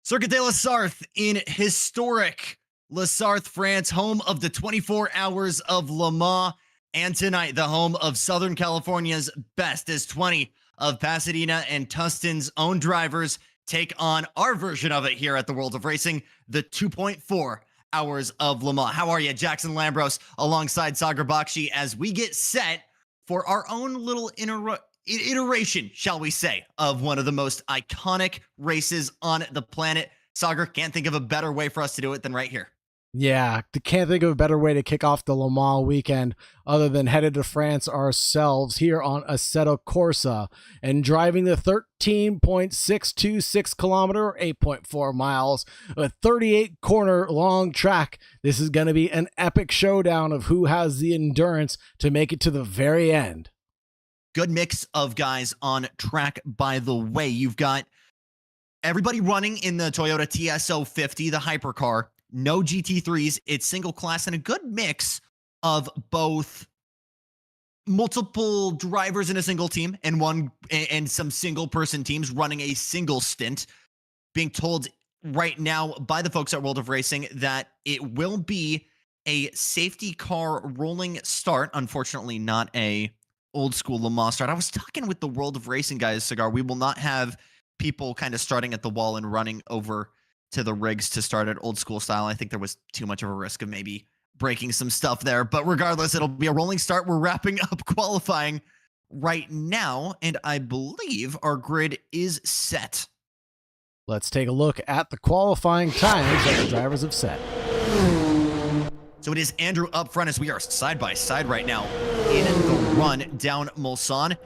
Circuit de la Sarthe in historic La Sarthe, France, home of the 24 Hours of Le Mans, and tonight the home of Southern California's best as 20 of Pasadena and Tustin's own drivers take on our version of it here at the World of Racing, the 2.4 Hours of Le Mans. How are you, Jackson Lambros, alongside Sagar Bakshi, as we get set for our own little iteration, shall we say, of one of the most iconic races on the planet. Sagar, can't think of a better way for us to do it than right here. Yeah, can't think of a better way to kick off the Le Mans weekend other than headed to France ourselves here on Assetto Corsa and driving the 13.626 kilometer or 8.4 miles, a 38 corner long track. This is going to be an epic showdown of who has the endurance to make it to the very end. Good mix of guys on track, by the way. You've got everybody running in the Toyota TS050, the hypercar. No GT3s, it's single class, and a good mix of both multiple drivers in a single team and some single person teams running a single stint. Being told right now by the folks at World of Racing that it will be a safety car rolling start. Unfortunately, not a old school Le Mans start. I was talking with the World of Racing guys, Cigar. We will not have people kind of starting at the wall and running over to the rigs to start at old school style. I think there was too much of a risk of maybe breaking some stuff there, but regardless, it'll be a rolling start. We're wrapping up qualifying right now, and I believe our grid is set. Let's take a look at the qualifying times that the drivers have set. So it is Andrew up front as we are side by side right now in the run down Mulsanne.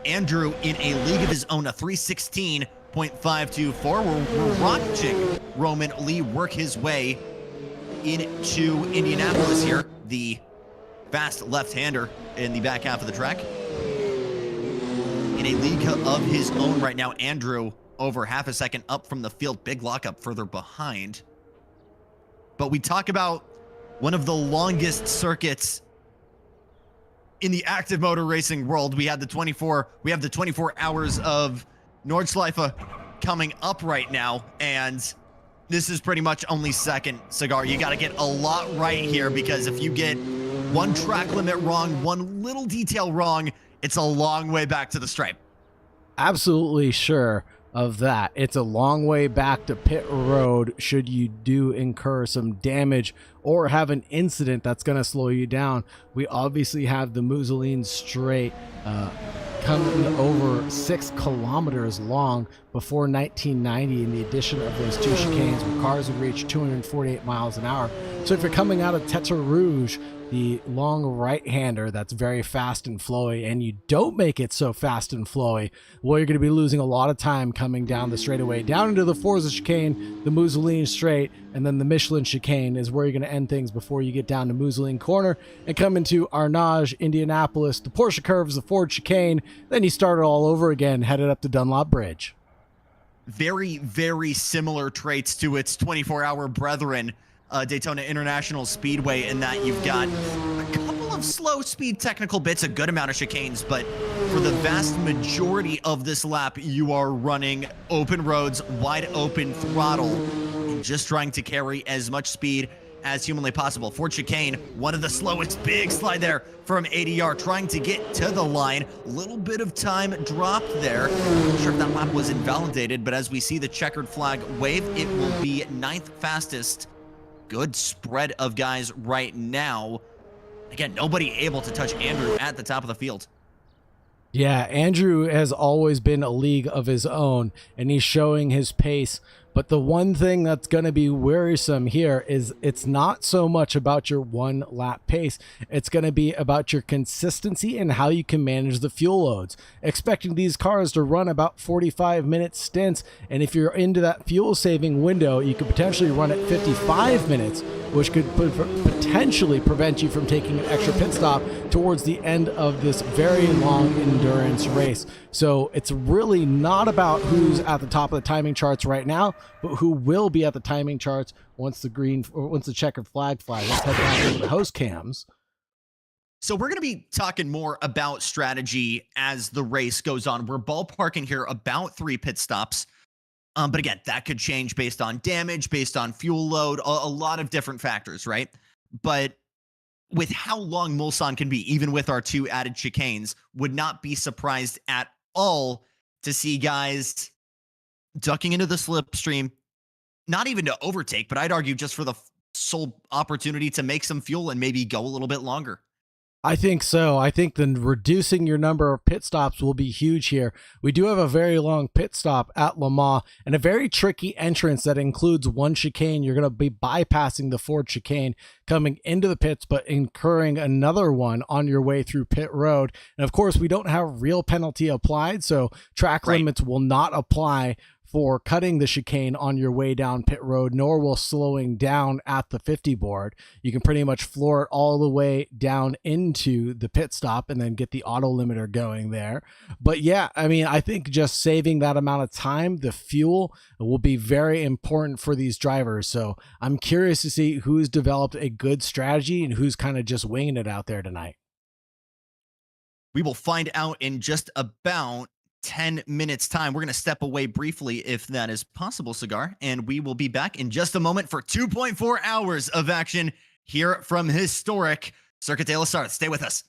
Andrew in a league of his own, a 316.524. We're watching Roman Lee work his way into Indianapolis here, the fast left-hander in the back half of the track. In a league of his own right now, Andrew over half a second up from the field, big lockup further behind. But we talk about one of the longest circuits in the active motor racing world. We have the 24 hours of Nordschleife coming up right now, and this is pretty much only second, Cigar. You got to get a lot right here, because if you get one track limit wrong, one little detail wrong, it's a long way back to the stripe. Absolutely sure of that. It's a long way back to pit road should you do incur some damage or have an incident that's going to slow you down. We obviously have the Mousseline Straight coming over 6 kilometers long before 1990, and the addition of those two chicanes where cars would reach 248 miles an hour. So if you're coming out of Tête Rouge, the long right-hander that's very fast and flowy, and you don't make it so fast and flowy, well, you're going to be losing a lot of time coming down the straightaway, down into the Forza chicane, the Mousseline Straight, and then the Michelin chicane is where you're going to end things before you get down to Mousseline Corner and come into Arnage, Indianapolis, the Porsche curves, the Ford chicane, then you start it all over again, headed up to Dunlop Bridge. Very, very similar traits to its 24-hour brethren, Daytona International Speedway, in that you've got a couple of slow speed technical bits, a good amount of chicanes, but for the vast majority of this lap, you are running open roads, wide open throttle, and just trying to carry as much speed as humanly possible. For chicane, one of the slowest, big slide there from ADR, trying to get to the line. A little bit of time dropped there. Not sure if that lap was invalidated, but as we see the checkered flag wave, it will be 9th fastest. Good spread of guys right now. Again, nobody able to touch Andrew at the top of the field. Yeah, Andrew has always been a league of his own, and he's showing his pace. But the one thing that's going to be worrisome here is it's not so much about your one lap pace. It's going to be about your consistency and how you can manage the fuel loads. Expecting these cars to run about 45-minute stints, and if you're into that fuel saving window, you could potentially run at 55 minutes, which could potentially prevent you from taking an extra pit stop towards the end of this very long endurance race. So it's really not about who's at the top of the timing charts right now, but who will be at the timing charts once the checkered flag flies. Let's head down to the host cams. So we're going to be talking more about strategy as the race goes on. We're ballparking here about 3 pit stops. But again, that could change based on damage, based on fuel load, a lot of different factors, right? But with how long Mulsanne can be, even with our 2 added chicanes, would not be surprised at all to see guys ducking into the slipstream, not even to overtake, but I'd argue just for the sole opportunity to make some fuel and maybe go a little bit longer. I think so. I think then reducing your number of pit stops will be huge here. We do have a very long pit stop at Le Mans and a very tricky entrance that includes 1 chicane. You're going to be bypassing the Ford chicane coming into the pits, but incurring another one on your way through pit road. And of course, we don't have real penalty applied, so track limits will not apply for cutting the chicane on your way down pit road, nor will slowing down at the 50 board. You can pretty much floor it all the way down into the pit stop and then get the auto limiter going there. But yeah, I mean, I think just saving that amount of time, the fuel will be very important for these drivers. So I'm curious to see who's developed a good strategy and who's kind of just winging it out there tonight. We will find out in just about 10 minutes time. We're going to step away briefly if that is possible, Cigar, and we will be back in just a moment for 2.4 hours of action here from historic Circuit de la Sarthe. Stay with us.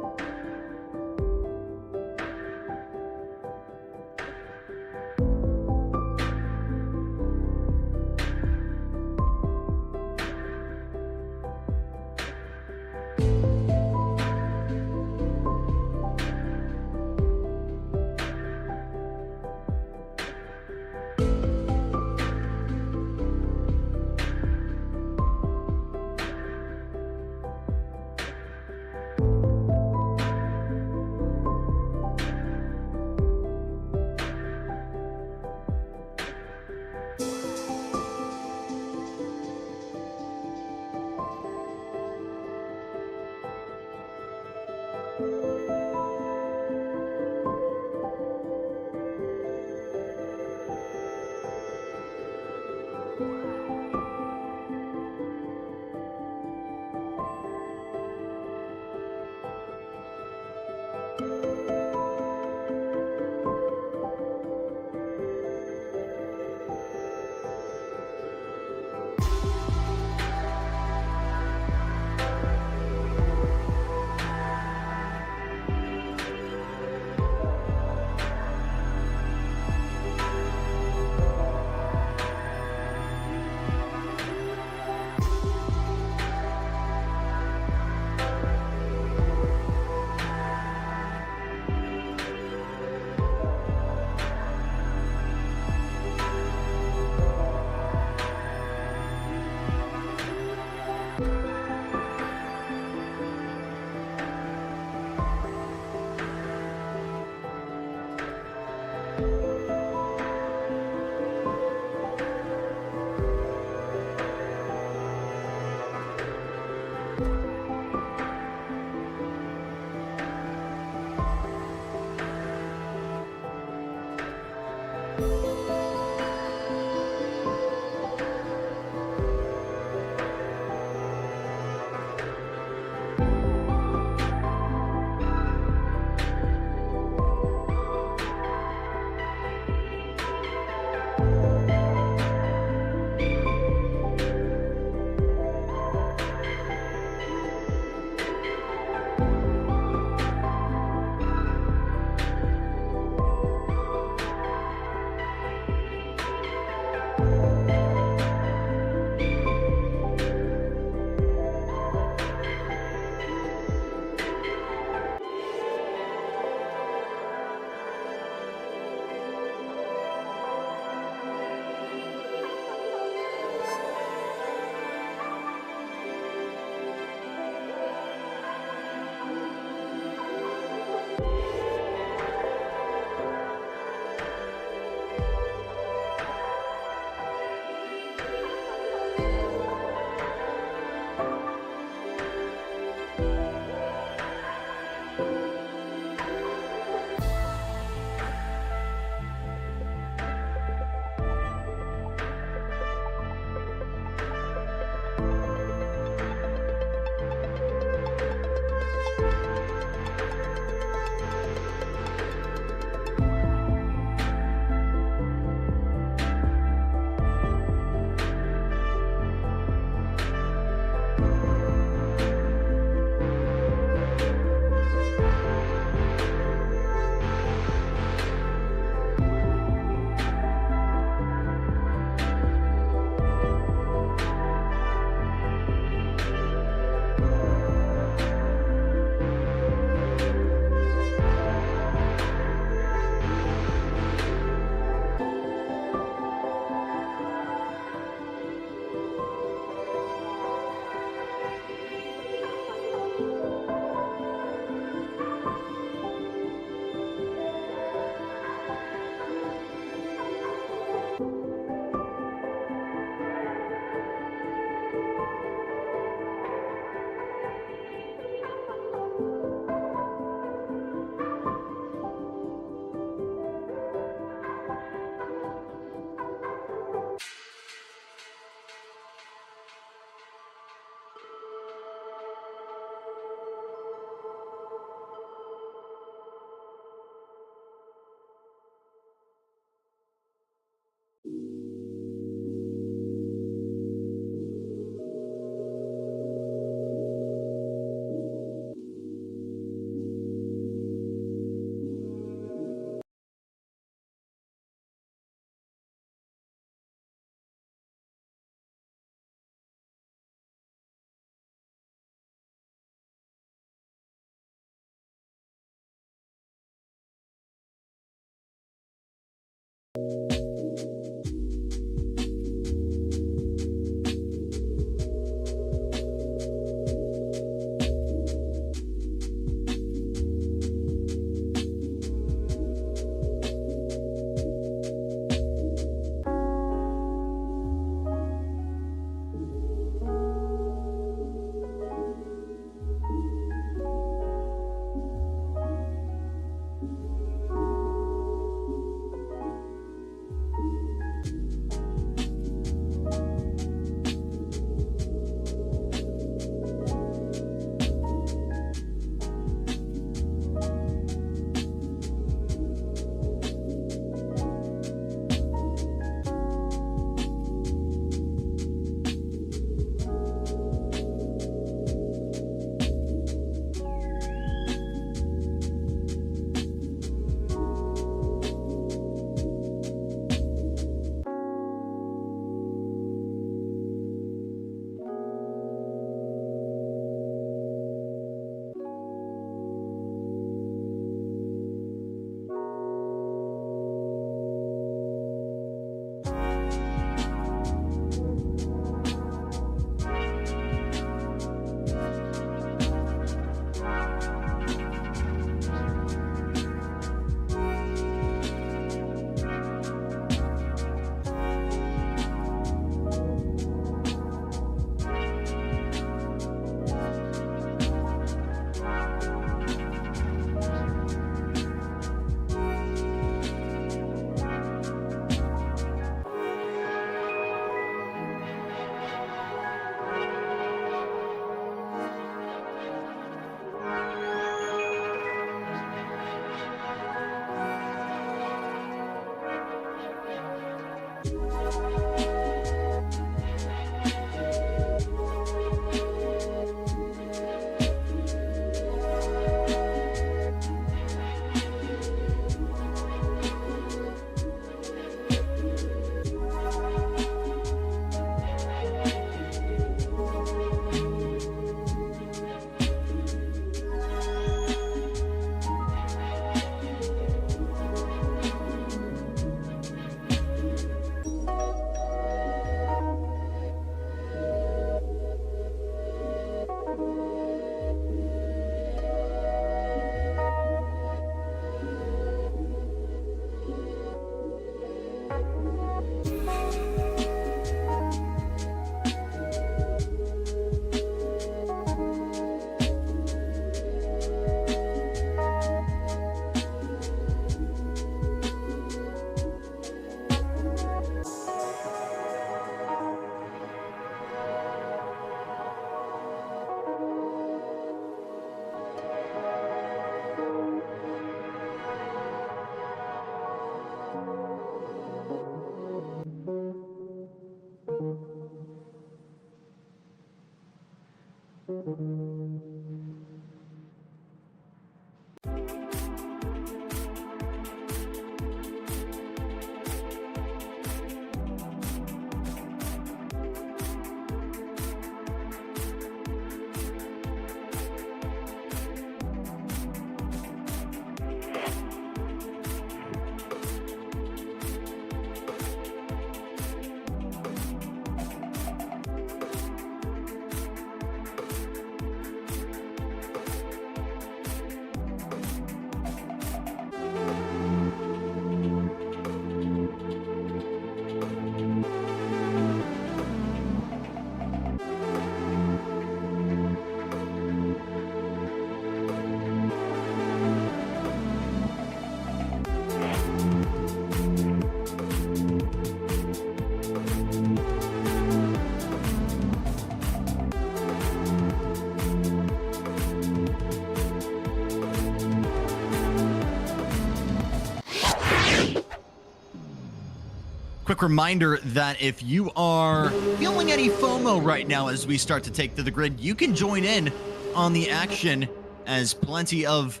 quick reminder that if you are feeling any FOMO right now as we start to take to the grid, you can join in on the action as plenty of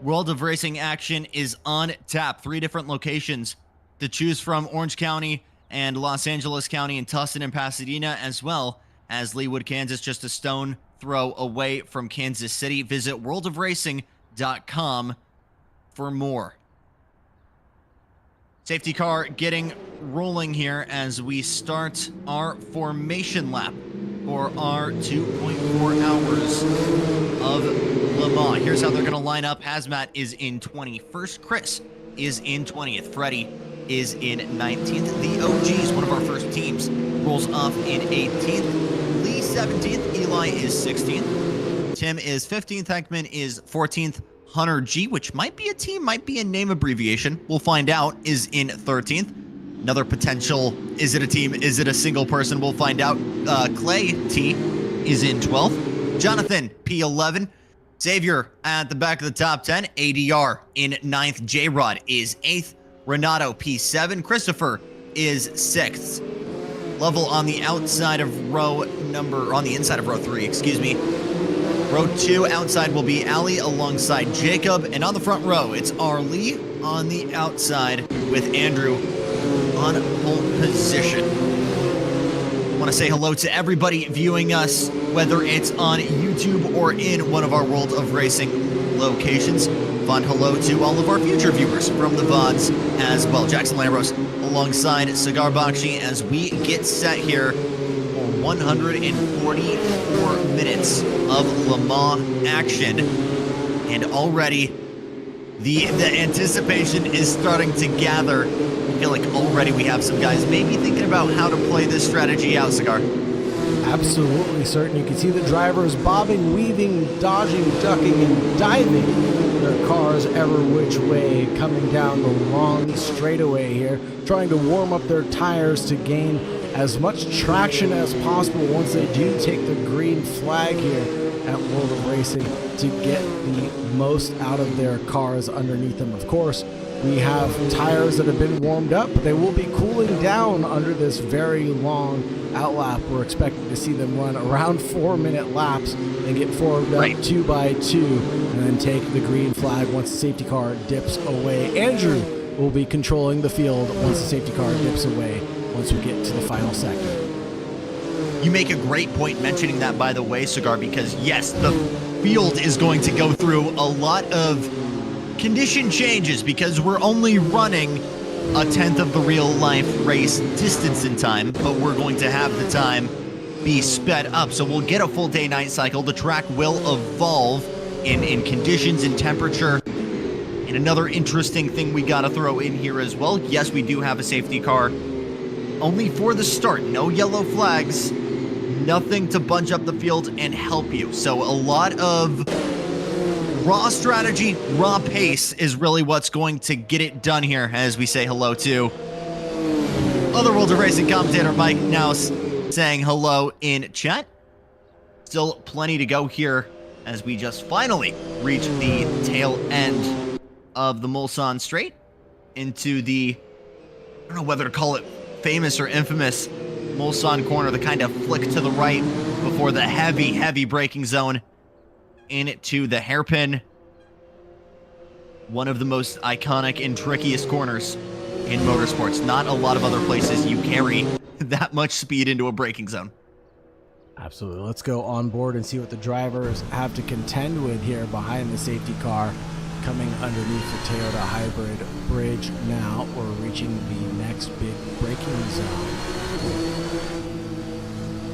World of Racing action is on tap. 3 different locations to choose from: Orange County and Los Angeles County, and Tustin and Pasadena, as well as Leawood, Kansas, just a stone throw away from Kansas City. Visit worldofracing.com for more. Safety car getting rolling here as we start our formation lap for our 2.4 hours of Le Mans. Here's how they're going to line up. Hazmat is in 21st. Chris is in 20th. Freddie is in 19th. The OGs, one of our first teams, rolls off in 18th. Lee 17th. Eli is 16th. Tim is 15th. Heckman is 14th. Hunter G, which might be a team, might be a name abbreviation, we'll find out, is in 13th. Another potential, is it a team, is it a single person, we'll find out. Clay T is in 12th. Jonathan P11. Xavier at the back of the top 10. ADR in 9th. J-Rod is 8th. Renato P7. Christopher is 6th. Level on the outside of row number, on the inside of row 3, excuse me. Row 2 outside will be Ali alongside Jacob, and on the front row, it's Arlie on the outside with Andrew on pole position. I want to say hello to everybody viewing us, whether it's on YouTube or in one of our World of Racing locations. Fun hello to all of our future viewers from the VODs as well. Jackson Lambros alongside Cigar Bakshi as we get set here for 144 minutes of Le Mans action. And already the anticipation is starting to gather. I feel like already we have some guys maybe thinking about how to play this strategy out, Cigar. Absolutely certain. You can see the drivers bobbing, weaving, dodging, ducking, and diving their cars ever which way, coming down the long straightaway here, trying to warm up their tires to gain as much traction as possible once they do take the green flag here at World of Racing to get the most out of their cars underneath them. Of course, we have tires that have been warmed up, but they will be cooling down under this very long outlap. We're expecting to see them run around 4-minute laps and get formed up 2 by 2 and then take the green flag once the safety car dips away. Andrew will be controlling the field once the safety car dips away once we get to the final sector. You make a great point mentioning that, by the way, Cigar, because yes, the field is going to go through a lot of condition changes because we're only running a tenth of the real life race distance in time, but we're going to have the time be sped up. So we'll get a full day-night cycle. The track will evolve in conditions and temperature. And another interesting thing we got to throw in here as well. Yes, we do have a safety car only for the start. No yellow flags, nothing to bunch up the field and help you. So a lot of raw strategy, raw pace is really what's going to get it done here as we say hello to other World of Racing commentator Mike now saying hello in chat. Still plenty to go here as we just finally reach the tail end of the Mulsanne Straight into the, I don't know whether to call it famous or infamous Mulsanne corner, the kind of flick to the right before the heavy braking zone into the hairpin. One of the most iconic and trickiest corners in motorsports. Not a lot of other places you carry that much speed into a braking zone. Absolutely. Let's go on board and see what the drivers have to contend with here behind the safety car. Coming underneath the Toyota Hybrid bridge now. We're reaching the next big braking zone.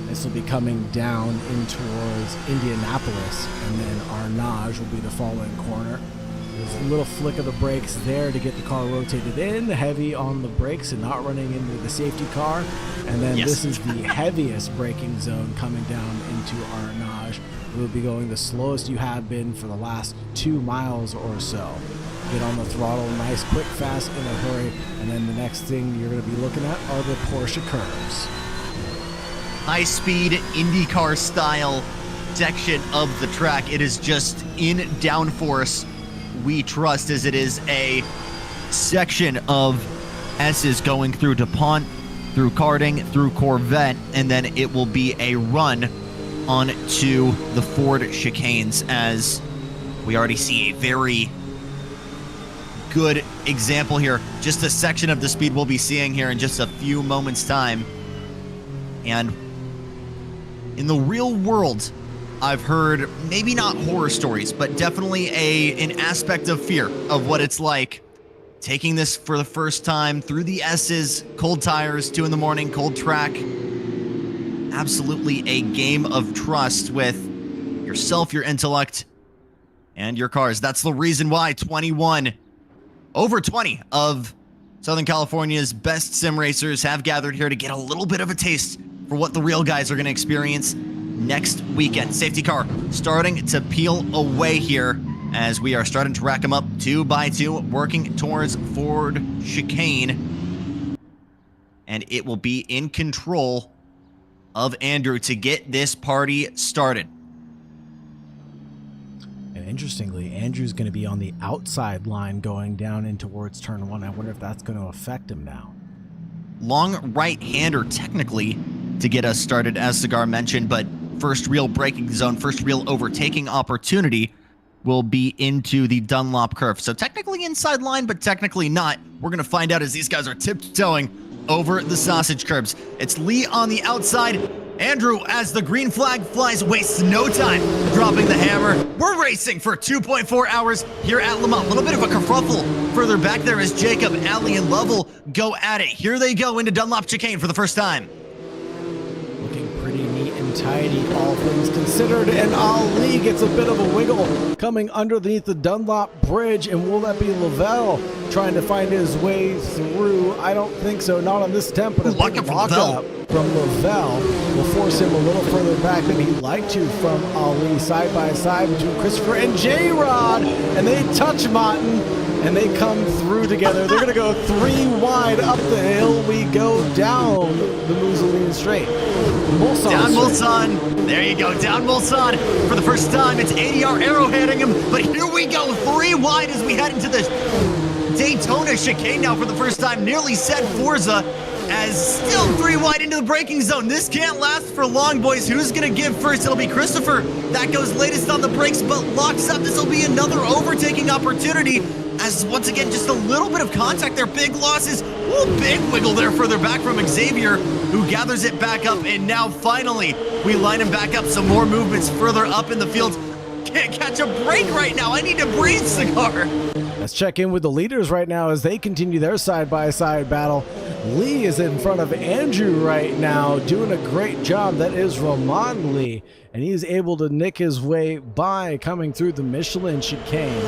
This will be coming down in towards Indianapolis, and then Arnage will be the following corner. There's a little flick of the brakes there to get the car rotated in, heavy on the brakes and not running into the safety car. And then this is the heaviest braking zone coming down into Arnage. We'll be going the slowest you have been for the last 2 miles or so. Get on the throttle, nice, quick, fast, in a hurry, and then the next thing you're going to be looking at are the Porsche curves. High-speed IndyCar style section of the track. It is just in downforce. We trust as it is a section of S's going through DuPont, through karting, through Corvette, and then it will be a run onto the Ford chicanes, as we already see a very good example here. Just a section of the speed we'll be seeing here in just a few moments' time. And in the real world, I've heard maybe not horror stories, but definitely an aspect of fear of what it's like taking this for the first time through the S's, cold tires, 2 in the morning, cold track. Absolutely a game of trust with yourself, your intellect, and your cars. That's the reason why over 20 of Southern California's best sim racers have gathered here to get a little bit of a taste for what the real guys are going to experience next weekend. Safety car starting to peel away here as we are starting to rack them up 2 by 2, working towards Ford chicane. And it will be in control of Andrew to get this party started. And interestingly, Andrew's going to be on the outside line going down in towards turn 1. I wonder if that's going to affect him now. Long right-hander technically to get us started, as Cigar mentioned, but first real braking zone, first real overtaking opportunity will be into the Dunlop curve. So technically inside line, but technically not. We're going to find out as these guys are tiptoeing over the sausage curbs. It's Lee on the outside. Andrew, as the green flag flies, wastes no time dropping the hammer. We're racing for 2.4 hours here at Le Mans. A little bit of a kerfuffle further back there as Jacob, Ali, and Lovell go at it. Here they go into Dunlop chicane for the first time. Looking pretty neat and tidy, all things considered, and Ali gets a bit of a wiggle coming underneath the Dunlop bridge. And will that be Lavelle trying to find his way through? I don't think so, not on this temp, but a Lock big up from lock-up from Lavelle will force him a little further back than he'd like to from Ali, side by side between Christopher and J-Rod, and they touch Martin, and they come through together. They're going to go 3 wide up the hill. We go down the Mussolini Straight. Mulsanne Down Straight. Mulsanne. There you go. Down Mulsanne. For the first time, it's ADR arrowheading him. But here we go. 3 wide as we head into the Daytona chicane now for the first time. Nearly said Forza, as still 3 wide into the braking zone. This can't last for long, boys. Who's going to give first? It'll be Christopher. That goes latest on the brakes, but locks up. This will be another overtaking opportunity. As once again, just a little bit of contact there. Big losses. Ooh, big wiggle there further back from Xavier, who gathers it back up. And now finally, we line him back up. Some more movements further up in the field. Can't catch a break right now. I need to breathe, Cigar. Let's check in with the leaders right now as they continue their side-by-side battle. Lee is in front of Andrew right now, doing a great job. That is Ramon Lee, and he's able to nick his way by coming through the Michelin chicane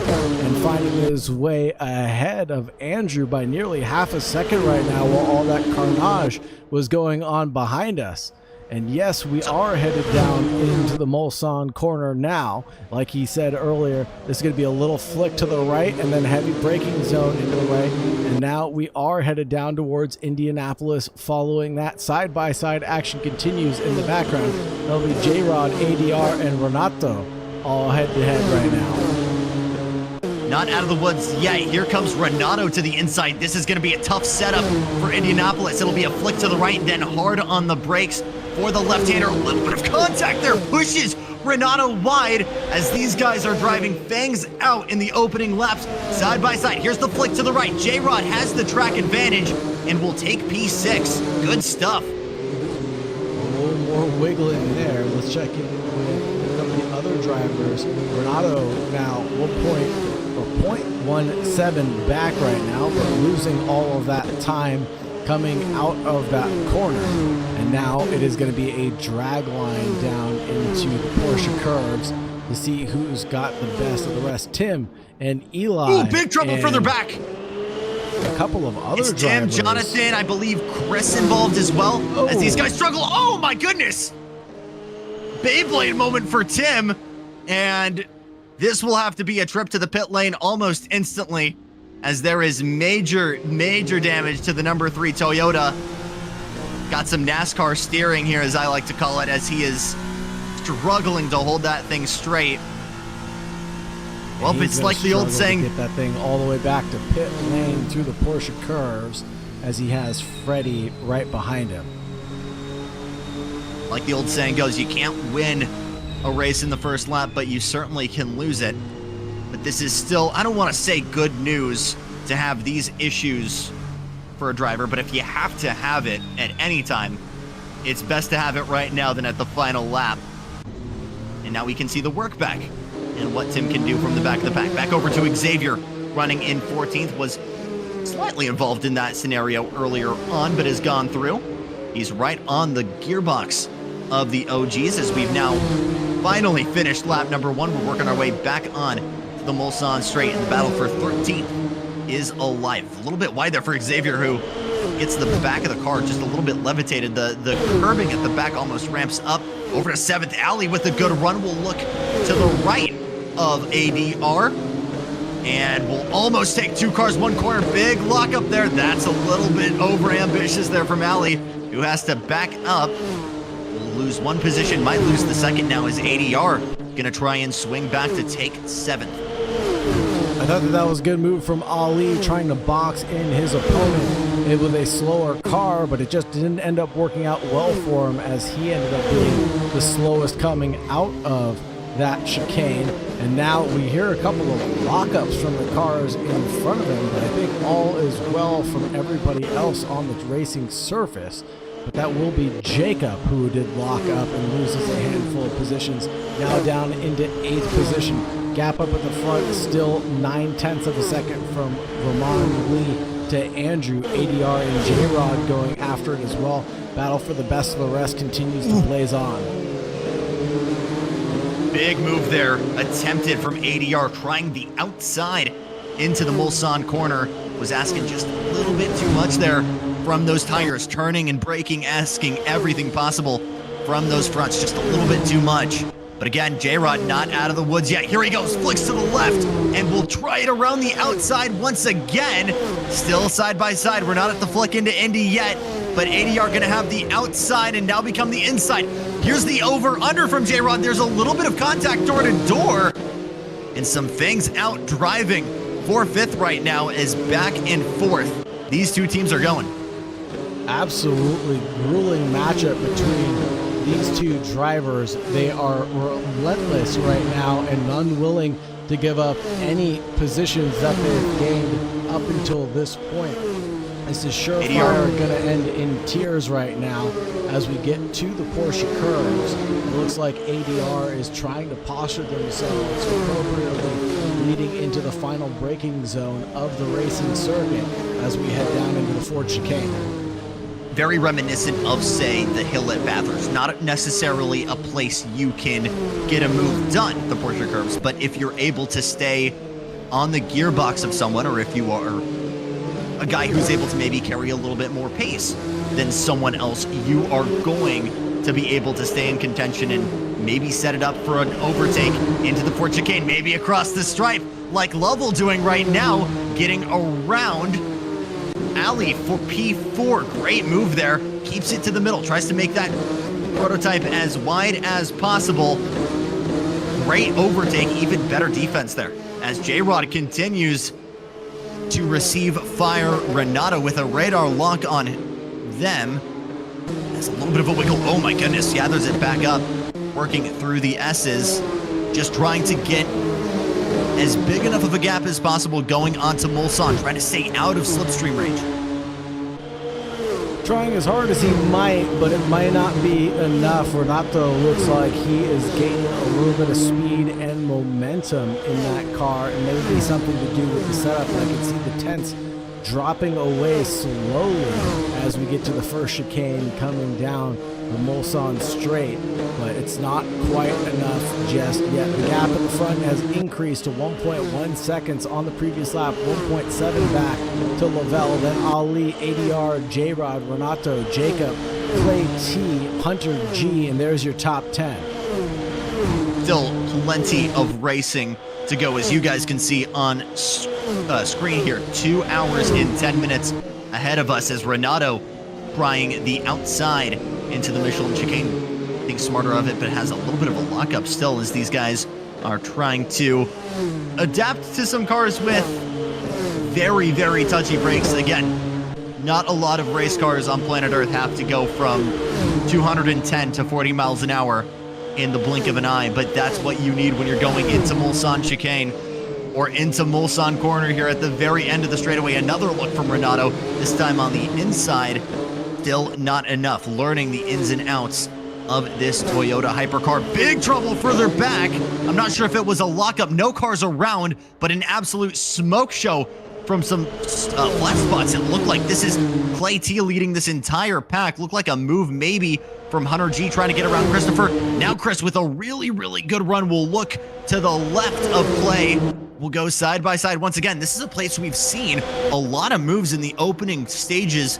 and finding his way ahead of Andrew by nearly half a second right now, while all that carnage was going on behind us. And yes, we are headed down into the Mulsanne corner now. Like he said earlier, this is going to be a little flick to the right and then heavy braking zone into the way. And now we are headed down towards Indianapolis. Following that, side-by-side action continues in the background. That'll be J-Rod, ADR, and Renato all head-to-head right now. Not out of the woods yet. Here comes Renato to the inside. This is going to be a tough setup for Indianapolis. It'll be a flick to the right, then hard on the brakes for the left-hander. A little bit of contact there. Pushes Renato wide as these guys are driving fangs out in the opening laps. Side by side. Here's the flick to the right. J-Rod has the track advantage and will take P6. Good stuff. A little more wiggling there. Let's check in with some of the other drivers. Renato now 0.17 back right now, but losing all of that time coming out of that corner. And now it is going to be a drag line down into the Porsche curves to see who's got the best of the rest. Tim and Eli. Ooh, big trouble further back. A couple of other it's Tim, drivers. Jonathan, I believe Chris involved as well, as these guys struggle. Oh my goodness! Beyblade moment for Tim, and this will have to be a trip to the pit lane almost instantly, as there is major damage to the number 3 Toyota. Got some NASCAR steering here, as I like to call it, as he is struggling to hold that thing straight. Well, it's like the old saying, get that thing all the way back to pit lane through the Porsche curves as he has Freddie right behind him. Like the old saying goes, you can't win a race in the first lap, but you certainly can lose it. But this is still, I don't want to say good news to have these issues for a driver, but if you have to have it at any time, it's best to have it right now than at the final lap. And now we can see the work back and what Tim can do from the back of the pack. Back over to Xavier, running in 14th, was slightly involved in that scenario earlier on, but has gone through. He's right on the gearbox of the OGs as we've now finally finished lap number 1. We're working our way back on to the Mulsanne straight, and the battle for 13th is alive. A little bit wide there for Xavier, who gets the back of the car just a little bit levitated. The curbing at the back almost ramps up. Over to 7th. Alley with a good run will look to the right of ADR. And will almost take 2 cars, 1 corner. Big lock up there. That's a little bit over ambitious there from Alley, who has to back up. Will lose 1 position, might lose the second now as ADR gonna try and swing back to take 7th. I thought that was a good move from Ali, trying to box in his opponent with a slower car, but it just didn't end up working out well for him as he ended up being the slowest coming out of that chicane. And now we hear a couple of lockups from the cars in front of him, but I think all is well from everybody else on the racing surface. But that will be Jacob who did lock up and loses a handful of positions, now down into 8th position. Gap up at the front, still 9/10 of a second from Ramon Lee to Andrew. ADR and J-Rod going after it as well. Battle for the best of the rest continues to blaze on. Big move there, attempted from ADR, trying the outside into the Mulsanne corner. Was asking just a little bit too much there from those tires, turning and braking, asking everything possible from those fronts, just a little bit too much. But again, J-Rod not out of the woods yet. Here he goes, flicks to the left, and we'll try it around the outside once again. Still side by side. We're not at the flick into Indy yet, but ADR gonna have the outside and now become the inside. Here's the over-under from J-Rod. There's a little bit of contact door to door, and some things out driving for 5th right now is back and forth. These 2 teams are going. Absolutely grueling matchup between these 2 drivers. They are relentless right now and unwilling to give up any positions that they've gained up until this point. This is surefire going to end in tears right now as we get to the Porsche curves. It looks like ADR is trying to posture themselves appropriately leading into the final braking zone of the racing circuit as we head down into the Ford chicane. Very reminiscent of, say, the hill at Bathurst. Not necessarily a place you can get a move done, the Porsche curves, but if you're able to stay on the gearbox of someone, or if you are a guy who's able to maybe carry a little bit more pace than someone else, you are going to be able to stay in contention and maybe set it up for an overtake into the Ford chicane, maybe across the stripe, like Lovell doing right now, getting around Alley for P4. Great move there. Keeps it to the middle. Tries to make that prototype as wide as possible. Great overtake. Even better defense there. As J-Rod continues to receive fire. Renato with a radar lock on them. There's a little bit of a wiggle. Oh my goodness. Gathers it back up. Working through the S's. Just trying to get as big enough of a gap as possible going onto Mulsanne, trying to stay out of slipstream range. Trying as hard as he might, but it might not be enough. Renato looks like he is gaining a little bit of speed and momentum in that car, and maybe something to do with the setup. I can see the tents dropping away slowly as we get to the first chicane coming down the Mulsanne straight, but it's not quite enough just yet. The gap at the front has increased to 1.1 seconds on the previous lap, 1.7 back to Lavelle, then Ali, ADR, J-Rod, Renato, Jacob, Clay T, Hunter G, and there's your top 10. Still plenty of racing to go, as you guys can see on screen here. 2 hours and 10 minutes ahead of us as Renato trying the outside into the Michelin chicane. I think smarter of it, but has a little bit of a lockup still as these guys are trying to adapt to some cars with very, very touchy brakes. Again, Not a lot of race cars on planet Earth have to go from 210 to 40 miles an hour in the blink of an eye, but that's what you need when you're going into Mulsanne chicane or into Mulsanne corner here at the very end of the straightaway. Another look from Renato, this time on the inside. Still not enough. Learning the ins and outs of this Toyota hypercar. Big trouble further back. I'm not sure if it was a lockup. No cars around, but an absolute smoke show from some flat spots. It looked like this is Clay T leading this entire pack. Looked like a move maybe from Hunter G trying to get around Christopher. Now Chris with a really, really good run will look to the left of Clay. We'll go side by side. Once again, this is a place we've seen a lot of moves in the opening stages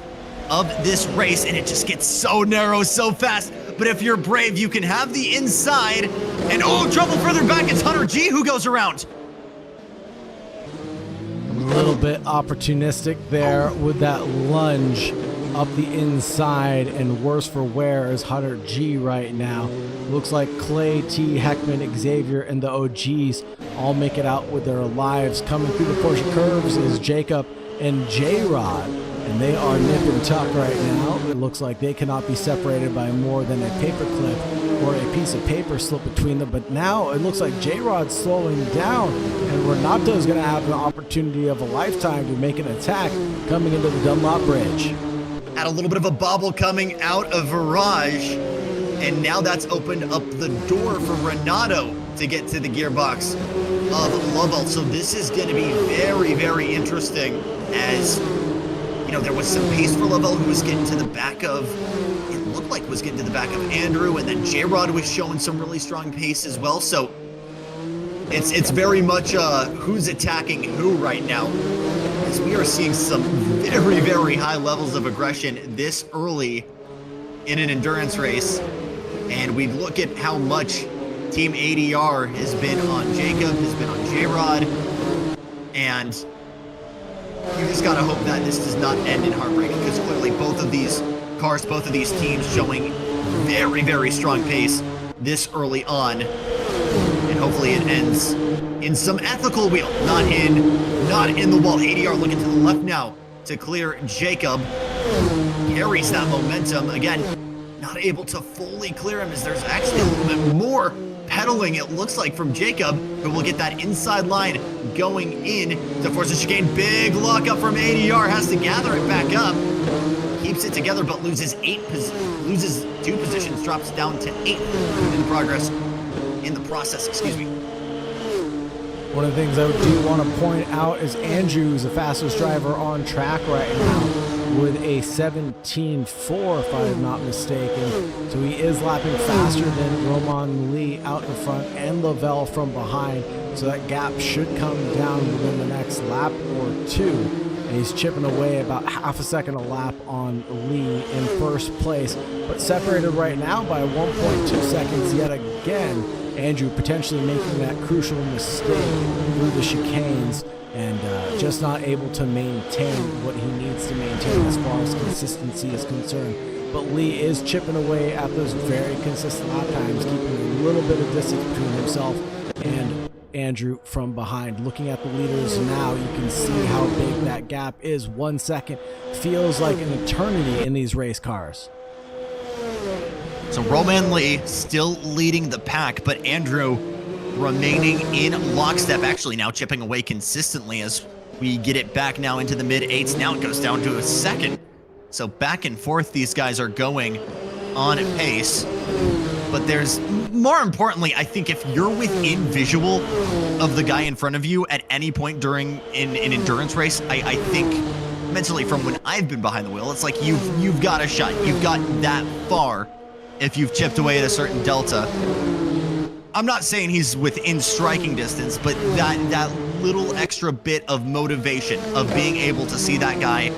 of this race, and it just gets so narrow so fast. But if you're brave, you can have the inside. And oh, trouble further back. It's Hunter G who goes around. A little bit opportunistic there with that lunge up the inside, and worse for wear is Hunter G right now. Looks like Clay T, Heckman, Xavier, and the OGs all make it out with their lives. Coming through the Porsche curves is Jacob and J-Rod, and they are nip and tuck right now. It looks like they cannot be separated by more than a paper clip or a piece of paper slip between them. But now it looks like J-Rod's slowing down, and Renato is going to have an opportunity of a lifetime to make an attack coming into the Dunlop Bridge. Had a little bit of a bobble coming out of Virage, and now that's opened up the door for Renato to get to the gearbox of Lovell. So this is going to be very, very interesting, as you know, there was some pace for Lovell, who was getting to the back of, it looked like was getting to the back of Andrew, and then J-Rod was showing some really strong pace as well. So it's very much who's attacking who right now, as we are seeing some very, very high levels of aggression this early in an endurance race. And we look at how much Team ADR has been on Jacob, has been on J-Rod, and you just gotta hope that this does not end in heartbreak, because clearly both of these cars, both of these teams showing very, very strong pace this early on, and hopefully it ends in some ethical wheel, not in the wall. ADR looking to the left now to clear Jacob, carries that momentum again. Not able to fully clear him, as there's actually a little bit more pedaling, it looks like, from Jacob, who will get that inside line going in to force a chicane. Big lockup from ADR, has to gather it back up. Keeps it together, but loses 2 positions, drops down to 8th in the process, excuse me. One of the things I do want to point out is Andrew's the fastest driver on track right now with a 17.4, if I'm not mistaken. So he is lapping faster than Roman Lee out in front and Lavelle from behind. So that gap should come down within the next lap or two. And he's chipping away about half a second a lap on Lee in first place, but separated right now by 1.2 seconds yet again. Andrew potentially making that crucial mistake through the chicanes, and just not able to maintain what he needs to maintain as far as consistency is concerned. But Lee is chipping away at those very consistent lap times, keeping a little bit of distance between himself and Andrew from behind. Looking at the leaders now, you can see how big that gap is. 1 second feels like an eternity in these race cars. So Roman Lee still leading the pack, but Andrew remaining in lockstep, actually now chipping away consistently as we get it back now into the mid-8s. Now it goes down to a second. So back and forth these guys are going on pace. But there's, more importantly, I think if you're within visual of the guy in front of you at any point during an endurance race, I think mentally from when I've been behind the wheel, it's like you've got a shot. You've got that far if you've chipped away at a certain delta. I'm not saying he's within striking distance, but that little extra bit of motivation of being able to see that guy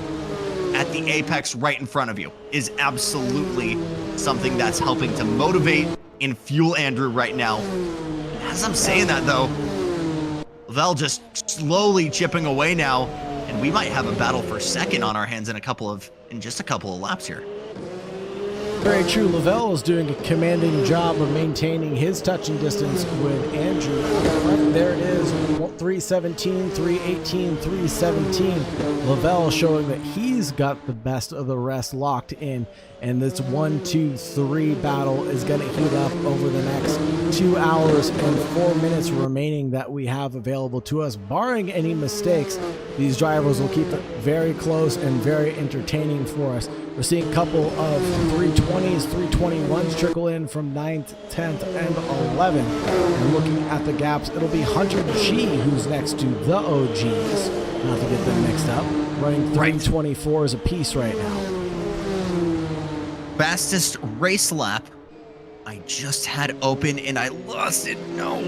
at the apex right in front of you is absolutely something that's helping to motivate and fuel Andrew right now. As I'm saying that though, Lavelle just slowly chipping away now, and we might have a battle for second on our hands in just a couple of laps here. Very true. Lavelle is doing a commanding job of maintaining his touching distance with Andrew. There it is, battle, 317, 318, 317. Lavelle showing that he's got the best of the rest locked in, and this 1, 2, 3 battle is going to heat up over the next 2 hours and 4 minutes remaining that we have available to us. Barring any mistakes, these drivers will keep it very close and very entertaining for us. We're seeing a couple of 320s, 321s trickle in from 9th, 10th, and 11th. And looking at the gaps, it'll be Hunter G who's next to the OGs, not to get them mixed up, running 324s apiece right now. Fastest race lap I just had open and I lost it. No.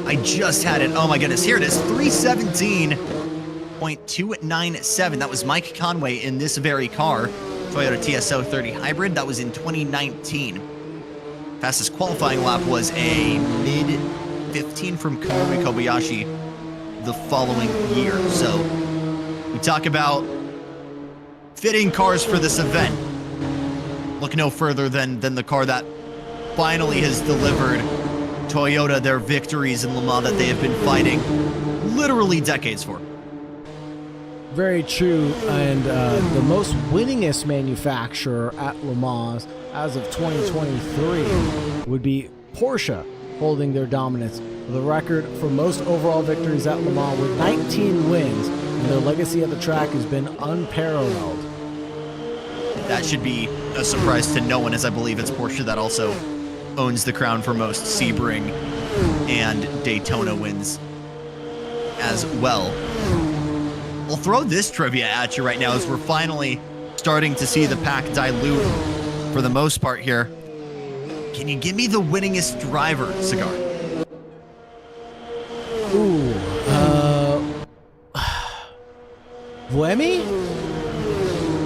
I just had it. Oh my goodness. Here it is. 317.297. That was Mike Conway in this very car. Toyota TSO 30 Hybrid. That was in 2019. Fastest qualifying lap was a mid 15 from Kamui Kobayashi the following year. So we talk about fitting cars for this event. Look no further than the car that finally has delivered Toyota their victories in Le Mans that they have been fighting literally decades for. Very true, and the most winningest manufacturer at Le Mans as of 2023 would be Porsche, holding their dominance. The record for most overall victories at Le Mans with 19 wins, and their legacy at the track has been unparalleled. That should be a surprise to no one, as I believe it's Porsche that also owns the crown for most Sebring and Daytona wins as well. We'll throw this trivia at you right now as we're finally starting to see the pack dilute for the most part here. Can you give me the winningest driver, Cigar? Ooh, Buemi?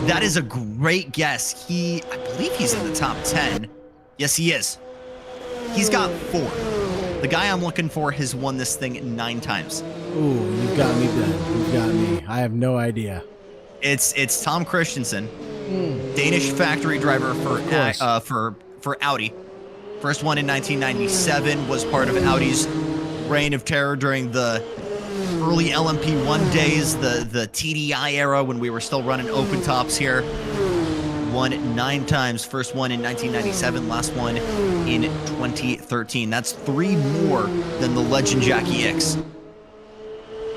That is a great guess. I believe he's in the top 10. Yes, he is. He's got 4. The guy I'm looking for has won this thing 9 times. Ooh, you've got me done. You've got me. I have no idea. It's Tom Christensen, Danish factory driver for Audi. First one in 1997, was part of Audi's reign of terror during the early LMP1 days, the TDI era when we were still running open tops here. Won 9 times. First one in 1997, last one in 2013. That's 3 more than the legend Jackie Ickx.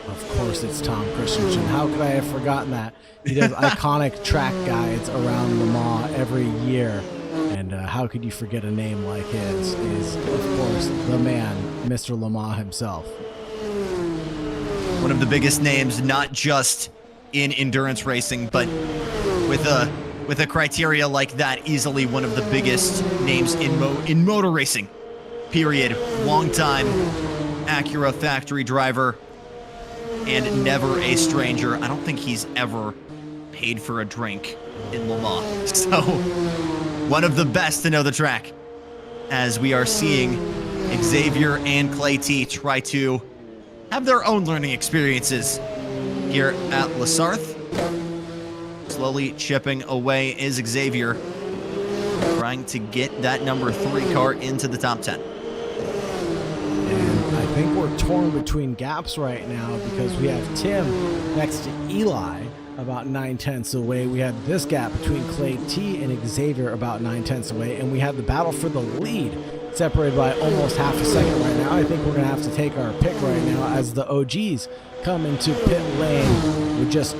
Of course it's Tom Christensen. How could I have forgotten that? He does iconic track guides around Le Mans every year. And how could you forget a name like his? Is, of course, the man, Mr. Le Mans himself. One of the biggest names, not just in endurance racing, but with a criteria like that, easily one of the biggest names in motor racing, period. Long-time Acura factory driver and never a stranger. I don't think he's ever paid for a drink in Le Mans. So, one of the best to know the track, as we are seeing Xavier and Clay T try to have their own learning experiences here at La Sarthe. Slowly chipping away is Xavier, trying to get that number 3 car into the top 10. And I think we're torn between gaps right now because we have Tim next to Eli about 9/10 away. We have this gap between Clay T and Xavier about 9/10 away, and we have the battle for the lead separated by almost half a second right now. I think we're going to have to take our pick right now as the OGs come into pit lane with just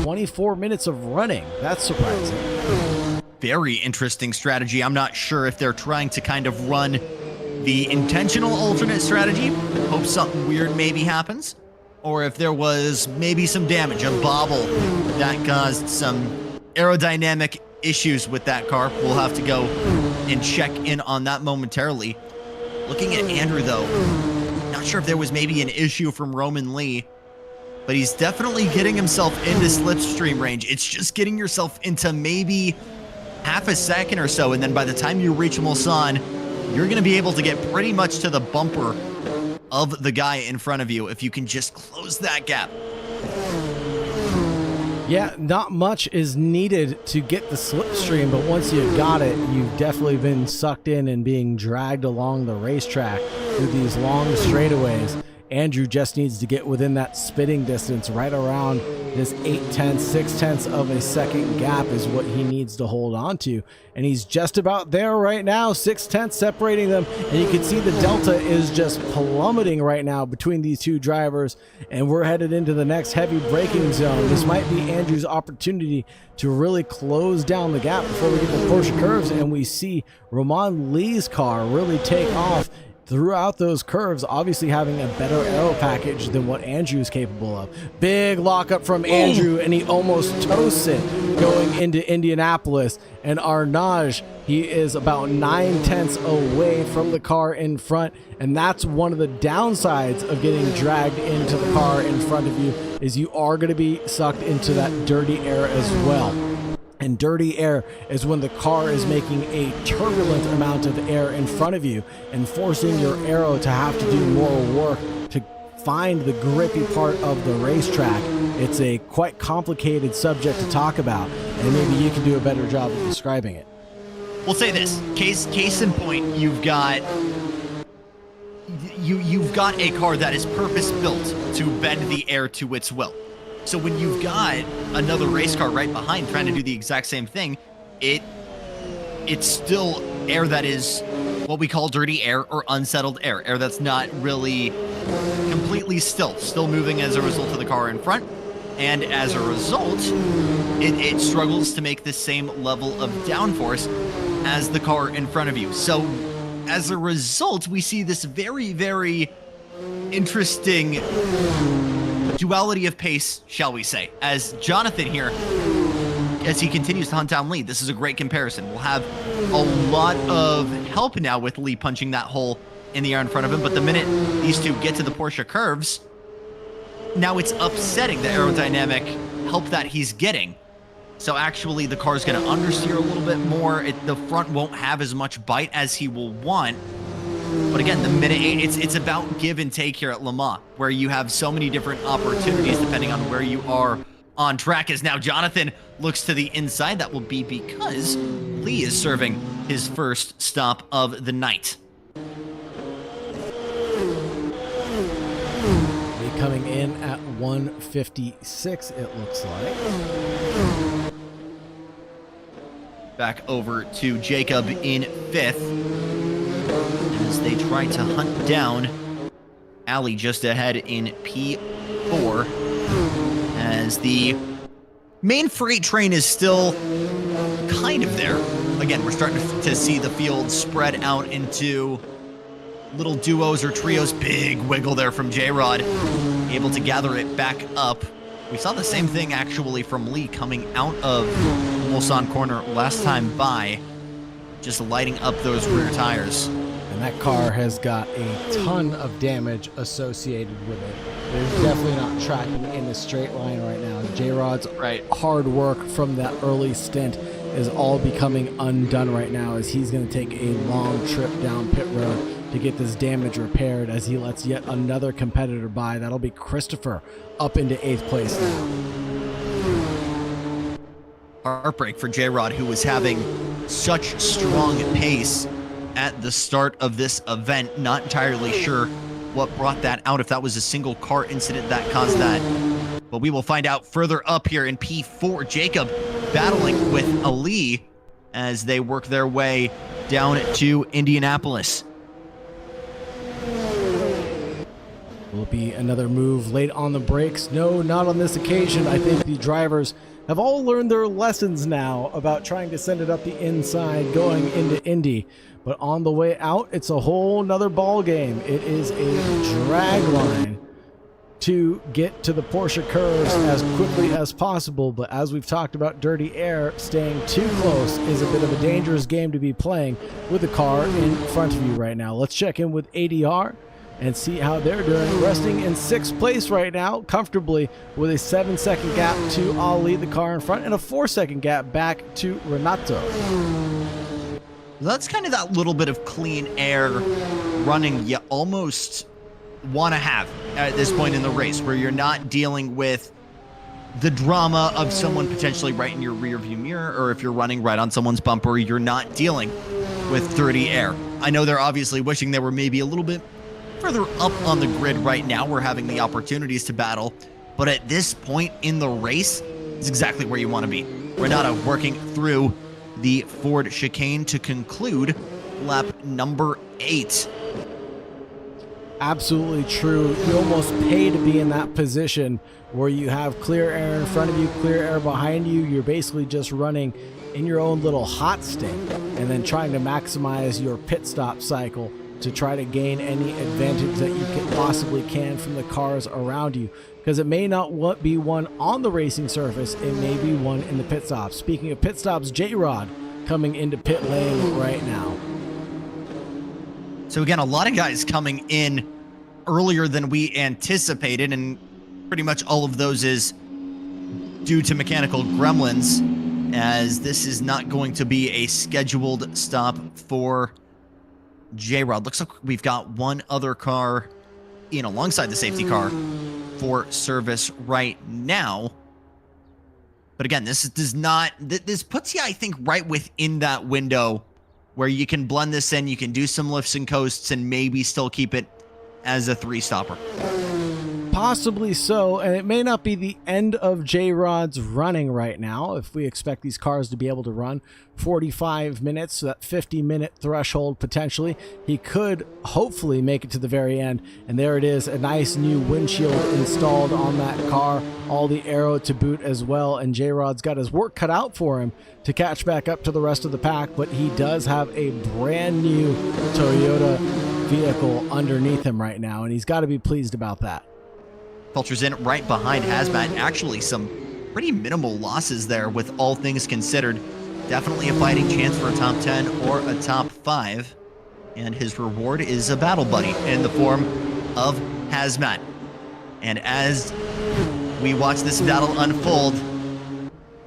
24 minutes of running. That's surprising. Very interesting strategy. I'm not sure if they're trying to kind of run the intentional alternate strategy, hope something weird maybe happens, or if there was maybe some damage, a bobble that caused some aerodynamic issues with that car. We'll have to go and check in on that momentarily. Looking at Andrew, though, not sure if there was maybe an issue from Roman Lee, but he's definitely getting himself into slipstream range. It's just getting yourself into maybe half a second or so, and then by the time you reach Mulsanne, you're going to be able to get pretty much to the bumper of the guy in front of you if you can just close that gap. Yeah, not much is needed to get the slipstream, but once you've got it, you've definitely been sucked in and being dragged along the racetrack. through these long straightaways. Andrew just needs to get within that spitting distance, right around this 6/10 of a second gap is what he needs to hold on to. And he's just about there right now, 6/10 separating them. And you can see the delta is just plummeting right now between these two drivers. And we're headed into the next heavy braking zone. This might be Andrew's opportunity to really close down the gap before we get to Porsche curves. And we see Romain Lee's car really take off throughout those curves, obviously having a better aero package than what Andrew's capable of. Big lockup from Andrew, and he almost toasts it going into Indianapolis. And Arnage, he is about 9/10 away from the car in front, and that's one of the downsides of getting dragged into the car in front of you, is you are going to be sucked into that dirty air as well. And dirty air is when the car is making a turbulent amount of air in front of you and forcing your aero to have to do more work to find the grippy part of the racetrack. It's a quite complicated subject to talk about, and maybe you can do a better job of describing it. We'll say this, case in point, you've got a car that is purpose built to bend the air to its will. So when you've got another race car right behind trying to do the exact same thing, it's still air that is what we call dirty air or unsettled air that's not really completely still moving as a result of the car in front. And as a result, it struggles to make the same level of downforce as the car in front of you. So as a result, we see this very, very interesting duality of pace, shall we say, as Jonathan here, as he continues to hunt down Lee. This is a great comparison. We'll have a lot of help now with Lee punching that hole in the air in front of him, but the minute these two get to the Porsche curves, now it's upsetting the aerodynamic help that he's getting. So actually the car's going to understeer a little bit more. The front won't have as much bite as he will want. But again, the minute it's about give and take here at Le Mans, where you have so many different opportunities depending on where you are on track. As now Jonathan looks to the inside, that will be because Lee is serving his first stop of the night. Lee coming in at 156, it looks like. Back over to Jacob in fifth, as they try to hunt down Ali just ahead in P4, as the main freight train is still kind of there. Again, we're starting to see the field spread out into little duos or trios. Big wiggle there from J-Rod, able to gather it back up. We saw the same thing actually from Lee coming out of Mulsanne corner last time by, just lighting up those rear tires. And that car has got a ton of damage associated with it. They're definitely not tracking in a straight line right now. J-Rod's hard work from that early stint is all becoming undone right now, as he's going to take a long trip down pit road to get this damage repaired, as he lets yet another competitor by. That'll be Christopher up into 8th place now. Heartbreak for J-Rod, who was having such strong pace at the start of this event. Not entirely sure what brought that out, if that was a single car incident that caused that. But we will find out further up here in P4. Jacob battling with Ali as they work their way down to Indianapolis. Will be another move late on the brakes. No, not on this occasion. I think the drivers have all learned their lessons now about trying to send it up the inside going into Indy. But on the way out, it's a whole nother ball game. It is a drag line to get to the Porsche curves as quickly as possible. But as we've talked about dirty air, staying too close is a bit of a dangerous game to be playing with the car in front of you right now. Let's check in with ADR and see how they're doing. Resting in 6th place right now, comfortably, with a 7-second gap to Ali, the car in front, and a 4-second gap back to Renato. That's kind of that little bit of clean air running you almost want to have at this point in the race, where you're not dealing with the drama of someone potentially right in your rear view mirror, or if you're running right on someone's bumper, you're not dealing with dirty air. I know they're obviously wishing they were maybe a little bit further up on the grid right now. We're having the opportunities to battle, but at this point in the race, it's exactly where you want to be. Renata working through the Ford chicane to conclude lap number 8. Absolutely true. You almost pay to be in that position where you have clear air in front of you, clear air behind you. You're basically just running in your own little hot stint and then trying to maximize your pit stop cycle to try to gain any advantage that you possibly can from the cars around you, because it may not be one on the racing surface, it may be one in the pit stops. Speaking of pit stops, J-Rod coming into pit lane right now. So again, a lot of guys coming in earlier than we anticipated, and pretty much all of those is due to mechanical gremlins, as this is not going to be a scheduled stop for J-Rod. Looks like we've got one other car in alongside the safety car for service right now. But again, this puts you, I think, right within that window where you can blend this in, you can do some lifts and coasts, and maybe still keep it as a 3-stopper. Possibly so, and it may not be the end of J-Rod's running right now. If we expect these cars to be able to run 45 minutes, so that 50-minute threshold potentially, he could hopefully make it to the very end. And there it is, a nice new windshield installed on that car, all the aero to boot as well, and J-Rod's got his work cut out for him to catch back up to the rest of the pack, but he does have a brand new Toyota vehicle underneath him right now, and he's got to be pleased about that. Filters in right behind Hazmat. Actually, some pretty minimal losses there with all things considered. Definitely a fighting chance for a top 10 or a top 5. And his reward is a battle buddy in the form of Hazmat. And as we watch this battle unfold,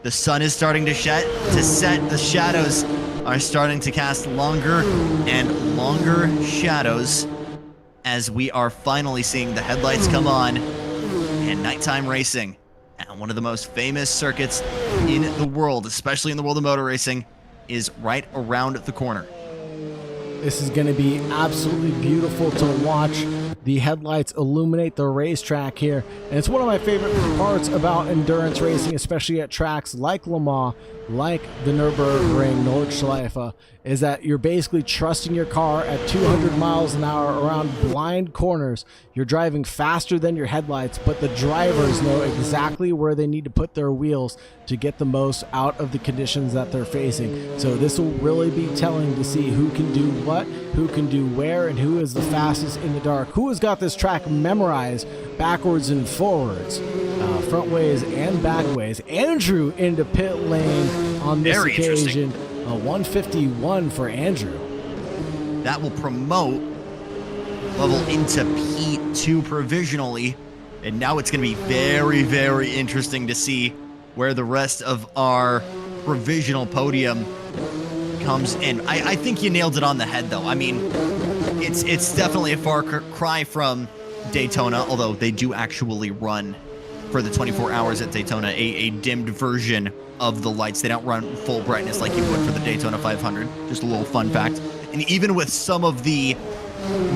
the sun is starting to set. The shadows are starting to cast longer and longer shadows as we are finally seeing the headlights come on. And nighttime racing at one of the most famous circuits in the world, especially in the world of motor racing, is right around the corner. This is going to be absolutely beautiful to watch. The headlights illuminate the racetrack here, and it's one of my favorite parts about endurance racing, especially at tracks like Le Mans, like the Nürburgring Nordschleife, is that you're basically trusting your car at 200 miles an hour around blind corners. You're driving faster than your headlights, but the drivers know exactly where they need to put their wheels to get the most out of the conditions that they're facing. So this will really be telling to see who can do what, who can do where, and who is the fastest in the dark. Who has got this track memorized backwards and forwards, front ways and back ways. Andrew into pit lane on this occasion. A 151 for Andrew. That will promote level into P2 provisionally. And now it's going to be very, very interesting to see where the rest of our provisional podium comes in. I think you nailed it on the head, though. I mean, it's definitely a far cry from Daytona, although they do actually run for the 24 hours at Daytona a dimmed version of the lights. They don't run full brightness like you would for the Daytona 500. Just a little fun fact. And even with some of the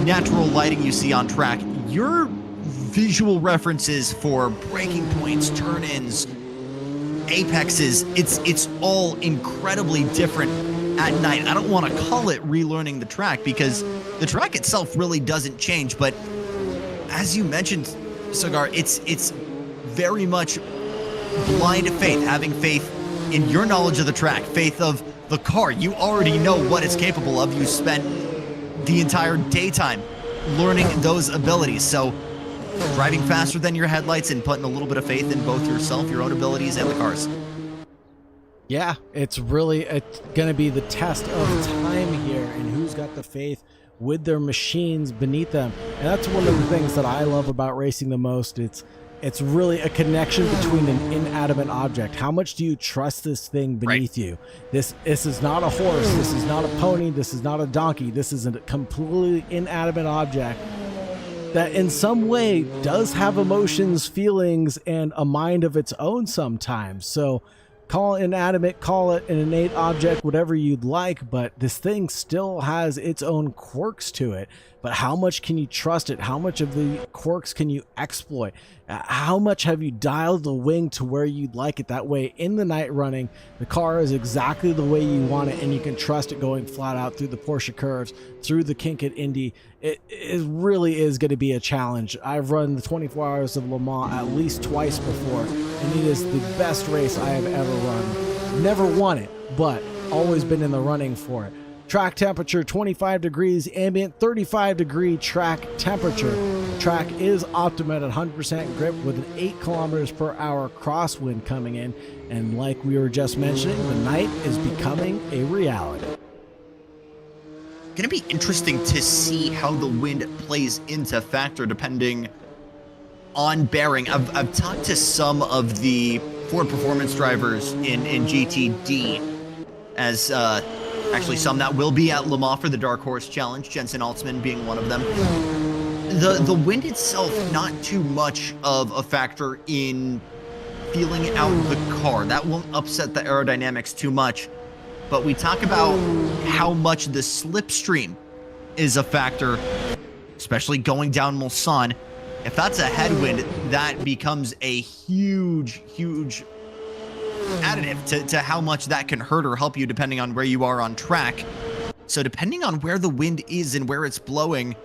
natural lighting you see on track, your visual references for braking points, turn-ins, apexes, it's all incredibly different at night. I don't want to call it relearning the track because the track itself really doesn't change, but as you mentioned, Cigar, it's very much blind faith, having faith in your knowledge of the track, faith of the car. You already know what it's capable of. You spent the entire daytime learning those abilities. So driving faster than your headlights and putting a little bit of faith in both yourself, your own abilities, and the cars. Yeah, it's really going to be the test of time here and who's got the faith with their machines beneath them. And that's one of the things that I love about racing the most. It's really a connection between an inanimate object. How much do you trust this thing beneath you? This is not a horse. This is not a pony. This is not a donkey. This is a completely inanimate object that in some way does have emotions, feelings, and a mind of its own sometimes. So call it inanimate, call it an innate object, whatever you'd like, but this thing still has its own quirks to it. but how much can you trust it? How much of the quirks can you exploit? How much have you dialed the wing to where you'd like it? That way, in the night running, the car is exactly the way you want it, and you can trust it going flat out through the Porsche curves, through the kink at Indy. It really is going to be a challenge. I've run the 24 Hours of Le Mans at least twice before, and it is the best race I have ever run. Never won it, but always been in the running for it. Track temperature 25 degrees, ambient 35 degree track temperature. The track is optimum at 100% grip with an 8 kilometers per hour crosswind coming in. And like we were just mentioning, the night is becoming a reality. Going to be interesting to see how the wind plays into factor depending on bearing. I've talked to some of the Ford Performance drivers in GTD as actually some that will be at Le Mans for the Dark Horse Challenge, Jensen Altsman being one of them. The wind itself, not too much of a factor in feeling out the car. That won't upset the aerodynamics too much. But we talk about how much the slipstream is a factor, especially going down Mulsanne. If that's a headwind, that becomes a huge additive to how much that can hurt or help you depending on where you are on track. So depending on where the wind is and where it's blowing,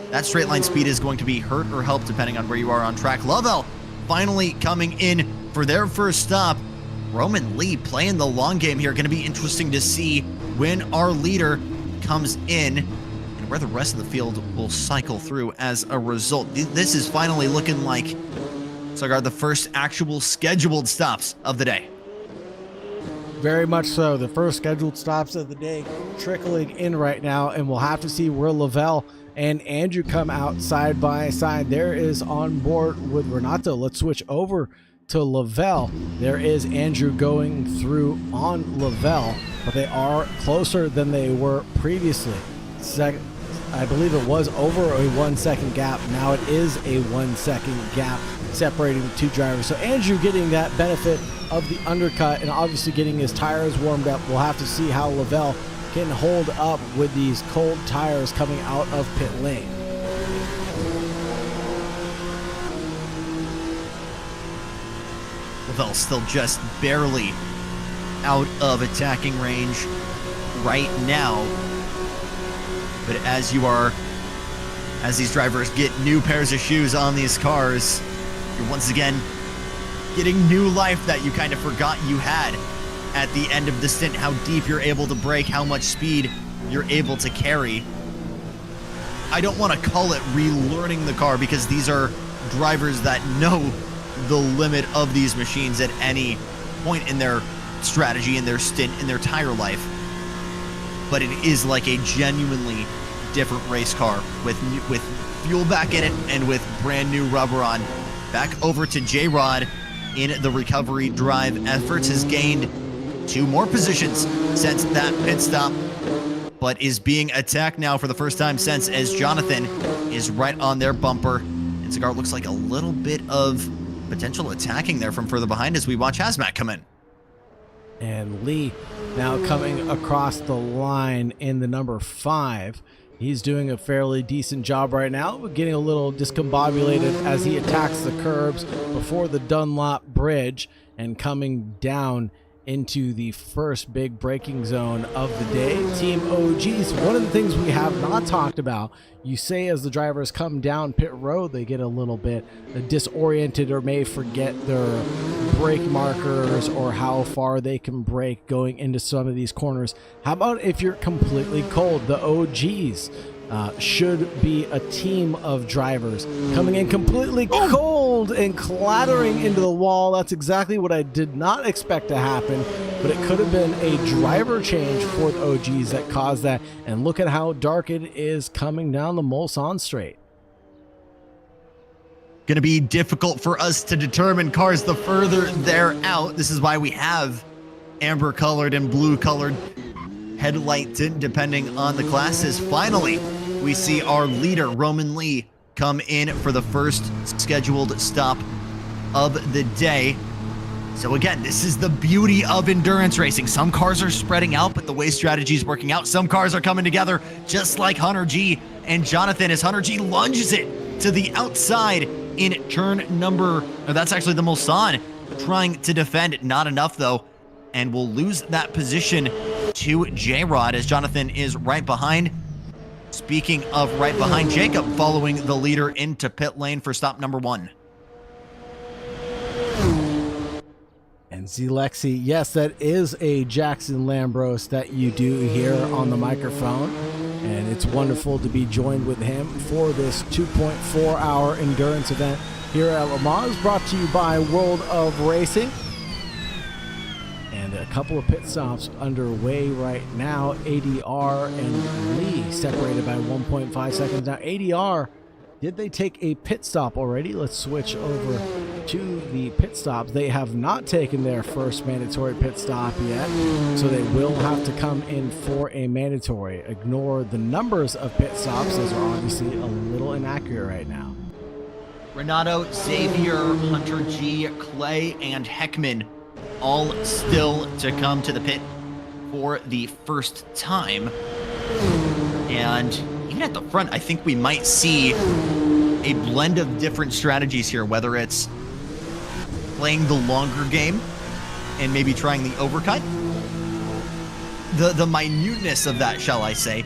that straight line speed is going to be hurt or help depending on where you are on track. Lovell finally coming in for their first stop. Roman Lee playing the long game here. Going to be interesting to see when our leader comes in and where the rest of the field will cycle through as a result. This is finally looking like the first actual scheduled stops of the day. Very much so. The first scheduled stops of the day trickling in right now, and we'll have to see where Lavelle and Andrew come out side by side. There is on board with Renato. Let's switch over to Lavelle. There is Andrew going through on Lavelle, but they are closer than they were previously. I believe it was over a 1 second gap. Now it is a 1 second gap separating the two drivers. So Andrew getting that benefit of the undercut and obviously getting his tires warmed up. We'll have to see how Lavelle can hold up with these cold tires coming out of pit lane. Lavelle still just barely out of attacking range right now. But as these drivers get new pairs of shoes on these cars, you're once again getting new life that you kind of forgot you had at the end of the stint, how deep you're able to brake, how much speed you're able to carry. I don't want to call it relearning the car because these are drivers that know the limit of these machines at any point in their strategy, in their stint, in their tire life. But it is like a genuinely different race car with fuel back in it and with brand new rubber on. Back over to J-Rod in the recovery drive efforts, has gained 2 more positions since that pit stop, but is being attacked now for the first time since, as Jonathan is right on their bumper. And Cigar looks like a little bit of potential attacking there from further behind as we watch Hazmat come in. And Lee now coming across the line in the number 5. He's doing a fairly decent job right now, but getting a little discombobulated as he attacks the curbs before the Dunlop Bridge and coming down into the first big braking zone of the day. Team OGs, one of the things we have not talked about, you say as the drivers come down pit road, they get a little bit disoriented or may forget their brake markers or how far they can brake going into some of these corners. How about if you're completely cold? The OGs should be a team of drivers coming in completely cold and clattering into the wall. That's exactly what I did not expect to happen, but it could have been a driver change for the OGs that caused that. And look at how dark it is coming down the Mulsanne straight. Going to be difficult for us to determine cars the further they're out. This is why we have amber colored and blue colored headlight tint depending on the classes. Finally, we see our leader, Roman Lee, come in for the first scheduled stop of the day. So again, this is the beauty of endurance racing. Some cars are spreading out, but the way strategy is working out, some cars are coming together, just like Hunter G and Jonathan as Hunter G lunges it to the outside in turn number, that's actually the Mulsanne trying to defend. Not enough though, and we'll lose that position to J-Rod as Jonathan is right behind. Speaking of right behind, Jacob following the leader into pit lane for stop number 1. And Z-Lexi, yes, that is a Jackson Lambros that you do hear on the microphone. And it's wonderful to be joined with him for this 2.4-hour endurance event here at Le Mans, brought to you by World of Racing. And a couple of pit stops underway right now. ADR and Lee separated by 1.5 seconds. Now, ADR, did they take a pit stop already? Let's switch over to the pit stops. They have not taken their first mandatory pit stop yet, so they will have to come in for a mandatory. Ignore the numbers of pit stops, as are obviously a little inaccurate right now. Renato, Xavier, Hunter G, Clay, and Heckman all still to come to the pit for the first time. And even at the front, I think we might see a blend of different strategies here, whether it's playing the longer game and maybe trying the overcut. The minuteness of that, shall I say.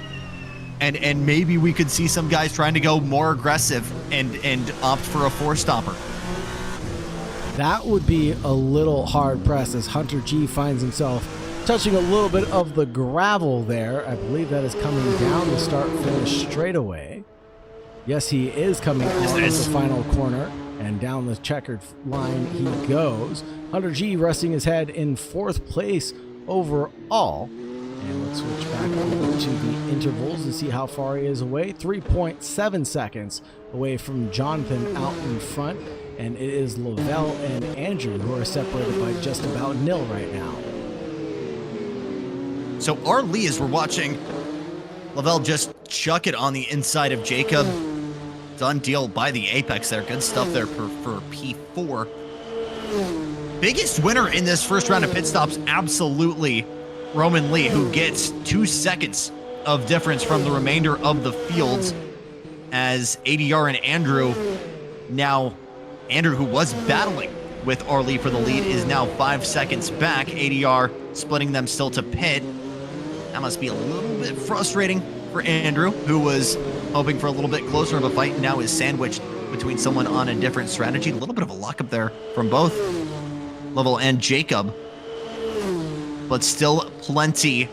And maybe we could see some guys trying to go more aggressive and opt for a 4-stopper. That would be a little hard pressed as Hunter G finds himself touching a little bit of the gravel there. I believe that is coming down the start-finish straightaway. Yes, he is coming out of the final corner, and down the checkered line he goes. Hunter G resting his head in 4th place overall. And let's switch back over to the intervals to see how far he is away. 3.7 seconds away from Jonathan out in front. And it is Lavelle and Andrew who are separated by just about nil right now. So our Lee, as we're watching Lavelle just chuck it on the inside of Jacob. Done deal by the apex there. Good stuff there for P4. Biggest winner in this first round of pit stops, absolutely Roman Lee, who gets 2 seconds of difference from the remainder of the fields, as ADR and Andrew, now Andrew, who was battling with Arlie for the lead, is now 5 seconds back. ADR splitting them still to pit. That must be a little bit frustrating for Andrew, who was hoping for a little bit closer of a fight, and now is sandwiched between someone on a different strategy. A little bit of a lockup there from both Lovell and Jacob, but still plenty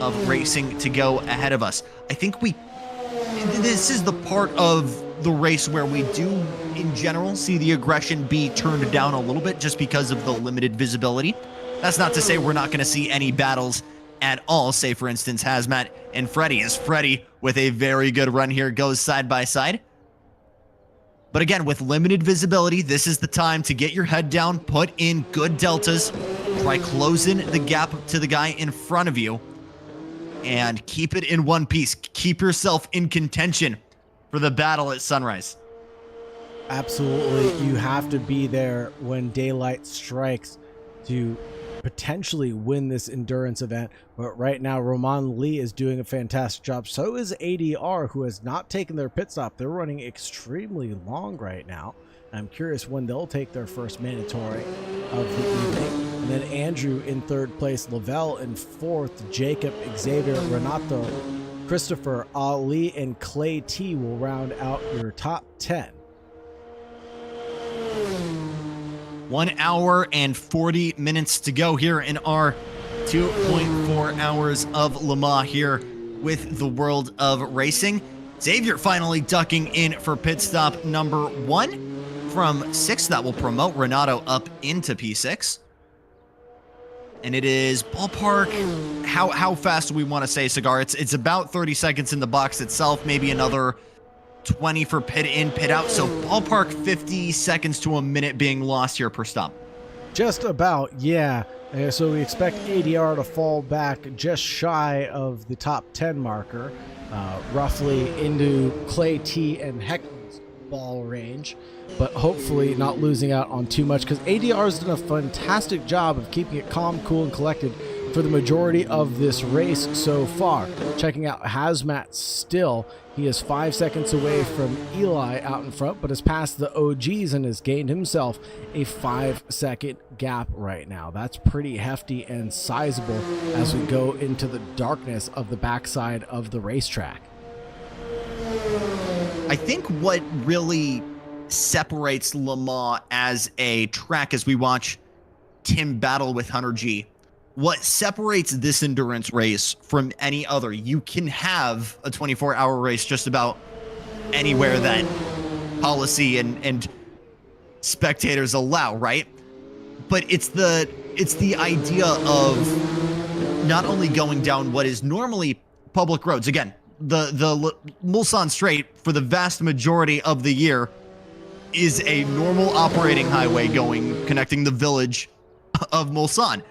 of racing to go ahead of us. I think this is the part of the race where we do, in general, see the aggression be turned down a little bit just because of the limited visibility. That's not to say we're not going to see any battles at all. Say, for instance, Hazmat and Freddy, as Freddy, with a very good run here, goes side by side. But again, with limited visibility, this is the time to get your head down, put in good deltas, try closing the gap to the guy in front of you, and keep it in one piece. Keep yourself in contention for the battle at sunrise. Absolutely. You have to be there when daylight strikes to potentially win this endurance event. But right now, Roman Lee is doing a fantastic job. So is ADR, who has not taken their pit stop. They're running extremely long right now. I'm curious when they'll take their first mandatory of the evening. And then Andrew in 3rd place, Lavelle in 4th, Jacob, Xavier, Renato, Christopher, Ali, and Clay T will round out your top 10. 1 hour and 40 minutes to go here in our 2.4 hours of Le Mans here with the World of Racing. Xavier finally ducking in for pit stop number 1 from 6. That will promote Renato up into P6. And it is ballpark, how fast do we want to say, Cigar? It's about 30 seconds in the box itself, maybe another 20 for pit in, pit out. So ballpark 50 seconds to a minute being lost here per stop. Just about, yeah. So we expect ADR to fall back just shy of the top 10 marker, roughly into Clay T and Heckman's ball range, but hopefully not losing out on too much, because ADR has done a fantastic job of keeping it calm, cool, and collected for the majority of this race so far. Checking out Hazmat still, he is 5 seconds away from Eli out in front, but has passed the OGs and has gained himself a 5-second gap right now. That's pretty hefty and sizable as we go into the darkness of the backside of the racetrack. I think what really separates Le Mans as a track as we watch Tim battle with Hunter G, what separates this endurance race from any other, you can have a 24-hour race just about anywhere that policy and spectators allow, right? But it's the idea of not only going down what is normally public roads. Again, the Mulsanne Strait for the vast majority of the year is a normal operating highway connecting the village of Mulsanne.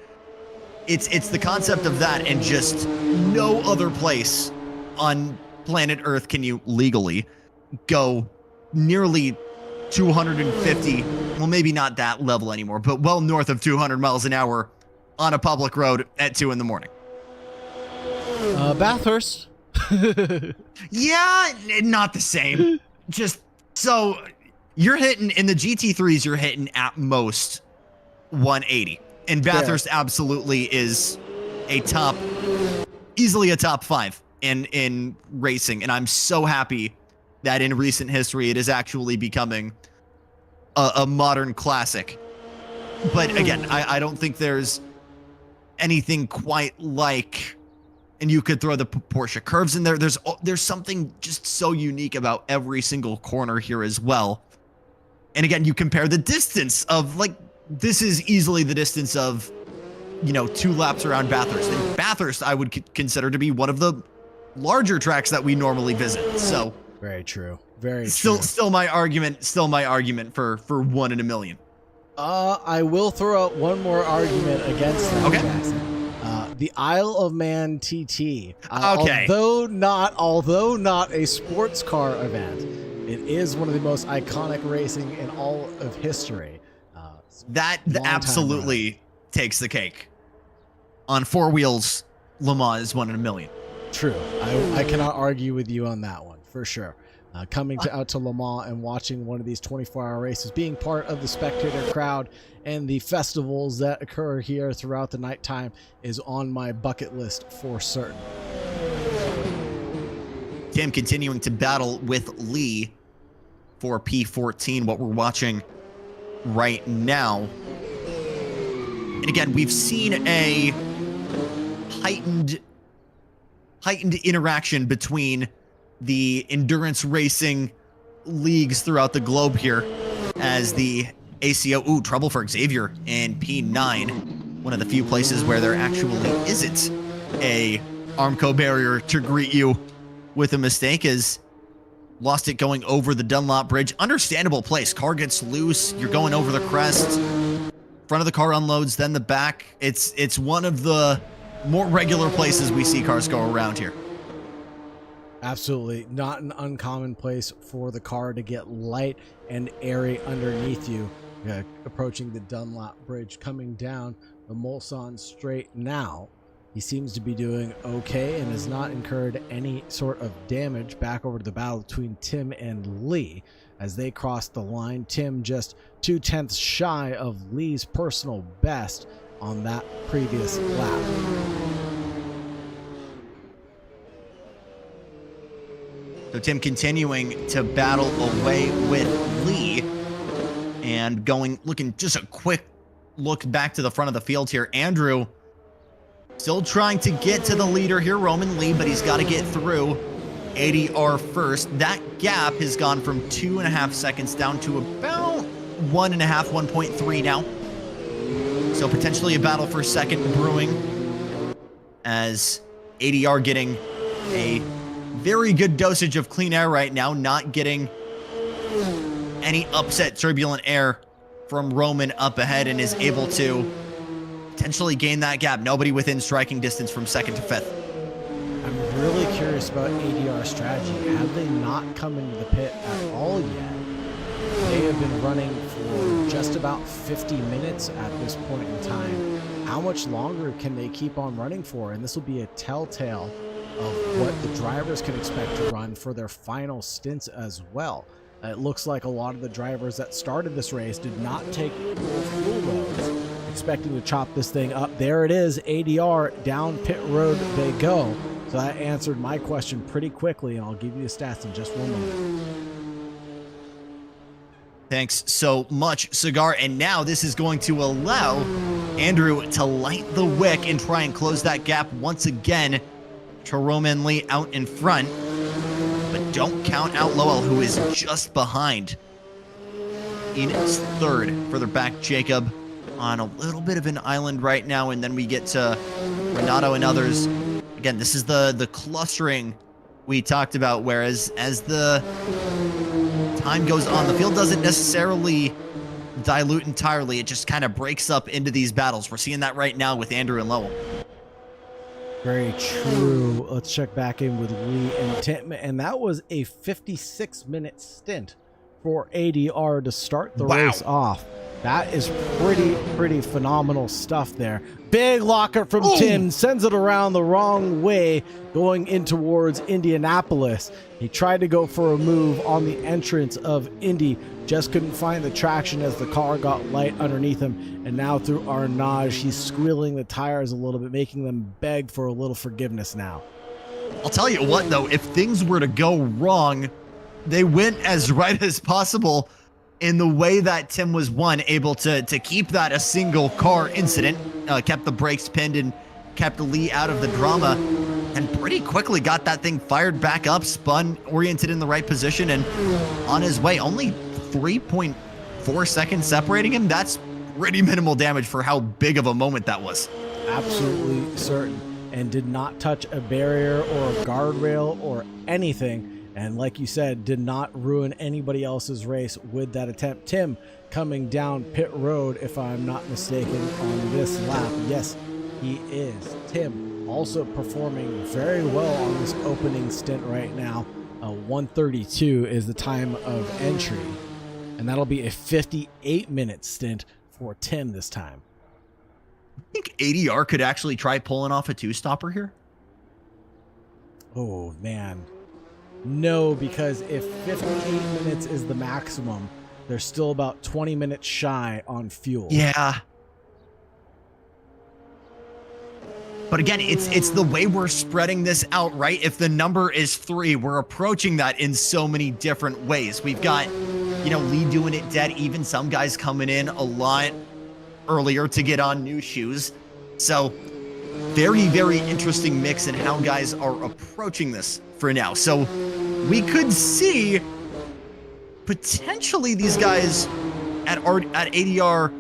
It's the concept of that, and just no other place on planet Earth can you legally go nearly 250, well, maybe not that level anymore, but well north of 200 miles an hour on a public road at 2 in the morning. Bathurst. Yeah, not the same. Just so you're hitting in the GT3s, you're hitting at most 180. And Bathurst absolutely is easily a top 5 in racing. And I'm so happy that in recent history, it is actually becoming a modern classic. But again, I don't think there's anything quite like, and you could throw the Porsche curves in there. There's something just so unique about every single corner here as well. And again, you compare the distance of, like, this is easily the distance of, 2 laps around Bathurst. And Bathurst, I would consider to be one of the larger tracks that we normally visit. So very true. Very true. Still my argument for 1 in a million. I will throw out one more argument against that. Okay. Jackson. The Isle of Man TT. Okay. Although not a sports car event, it is one of the most iconic racing in all of history. That absolutely takes the cake. On 4 wheels, Le Mans is 1 in a million. True. I cannot argue with you on that one, for sure. Coming out to Le Mans and watching one of these 24-hour races, being part of the spectator crowd and the festivals that occur here throughout the nighttime is on my bucket list for certain. Tim continuing to battle with Lee for P14, what we're watching right now. And again, we've seen a heightened interaction between the endurance racing leagues throughout the globe here, as the ACO, trouble for Xavier in P9, one of the few places where there actually isn't a Armco barrier to greet you with a mistake, is lost it going over the Dunlop Bridge. Understandable place. Car gets loose. You're going over the crest. Front of the car unloads, then the back. It's one of the more regular places we see cars go around here. Absolutely not an uncommon place for the car to get light and airy underneath you. Approaching the Dunlop Bridge, coming down the Mulsanne Strait now. He seems to be doing okay and has not incurred any sort of damage. Back over to the battle between Tim and Lee as they cross the line. Tim just 0.2 shy of Lee's personal best on that previous lap. So Tim continuing to battle away with Lee, and looking just a quick look back to the front of the field here. Andrew still trying to get to the leader here, Roman Lee, but he's got to get through ADR first. That gap has gone from 2.5 seconds down to about 1.5, 1.3 now. So potentially a battle for second brewing, as ADR getting a very good dosage of clean air right now, not getting any upset turbulent air from Roman up ahead, and is able to potentially gain that gap. Nobody within striking distance from second to fifth. I'm really curious about ADR's strategy. Have they not come into the pit at all yet? They have have been running for just about 50 minutes at this point in time. How much longer can they keep on running for? And this will be a telltale of what the drivers can expect to run for their final stints as well. It looks like a lot of the drivers that started this race did not take full loads, expecting to chop this thing up. There it is, ADR, down pit road they go. So that answered my question pretty quickly, and I'll give you the stats in just one moment. Thanks so much, Cigar. And now this is going to allow Andrew to light the wick and try and close that gap once again. Roman Lee out in front, but don't count out Lowell, who is just behind in third. Further back, Jacob on a little bit of an island right now, and then we get to Renato and others. Again, this is the clustering we talked about, whereas as the time goes on, the field doesn't necessarily dilute entirely. It just kind of breaks up into these battles. We're seeing that right now with Andrew and Lowell. Very true. Let's check back in with Lee and Tim, and that was a 56-minute stint for ADR to start the race off. That is pretty phenomenal stuff there. Big locker from Tim, sends it around the wrong way, going in towards Indianapolis. He tried to go for a move on the entrance of Indy, just couldn't find the traction as the car got light underneath him. And now through Arnage, he's squealing the tires a little bit, making them beg for a little forgiveness now. I'll tell you what, though, if things were to go wrong, they went as right as possible in the way that Tim was able to keep that a single car incident, kept the brakes pinned and kept Lee out of the drama, and pretty quickly got that thing fired back up, spun, oriented in the right position, and on his way. Only 3.4 seconds separating him. That's pretty minimal damage for how big of a moment that was. Absolutely certain, and did not touch a barrier or a guardrail or anything. And like you said, did not ruin anybody else's race with that attempt. Tim coming down pit road, if I'm not mistaken, on this lap. Yes, he is. Tim also performing very well on this opening stint right now. 1:32 is the time of entry. And that'll be a 58-minute stint for Tim this time. I think ADR could actually try pulling off a two-stopper here. Oh, man. No, because if 58 minutes is the maximum, they're still about 20 minutes shy on fuel. Yeah. But again, it's the way we're spreading this out, right? If the number is 3, we're approaching that in so many different ways. We've got, Lee doing it dead even. Some guys coming in a lot earlier to get on new shoes. So very, very interesting mix in how guys are approaching this for now. So we could see potentially these guys at ADR,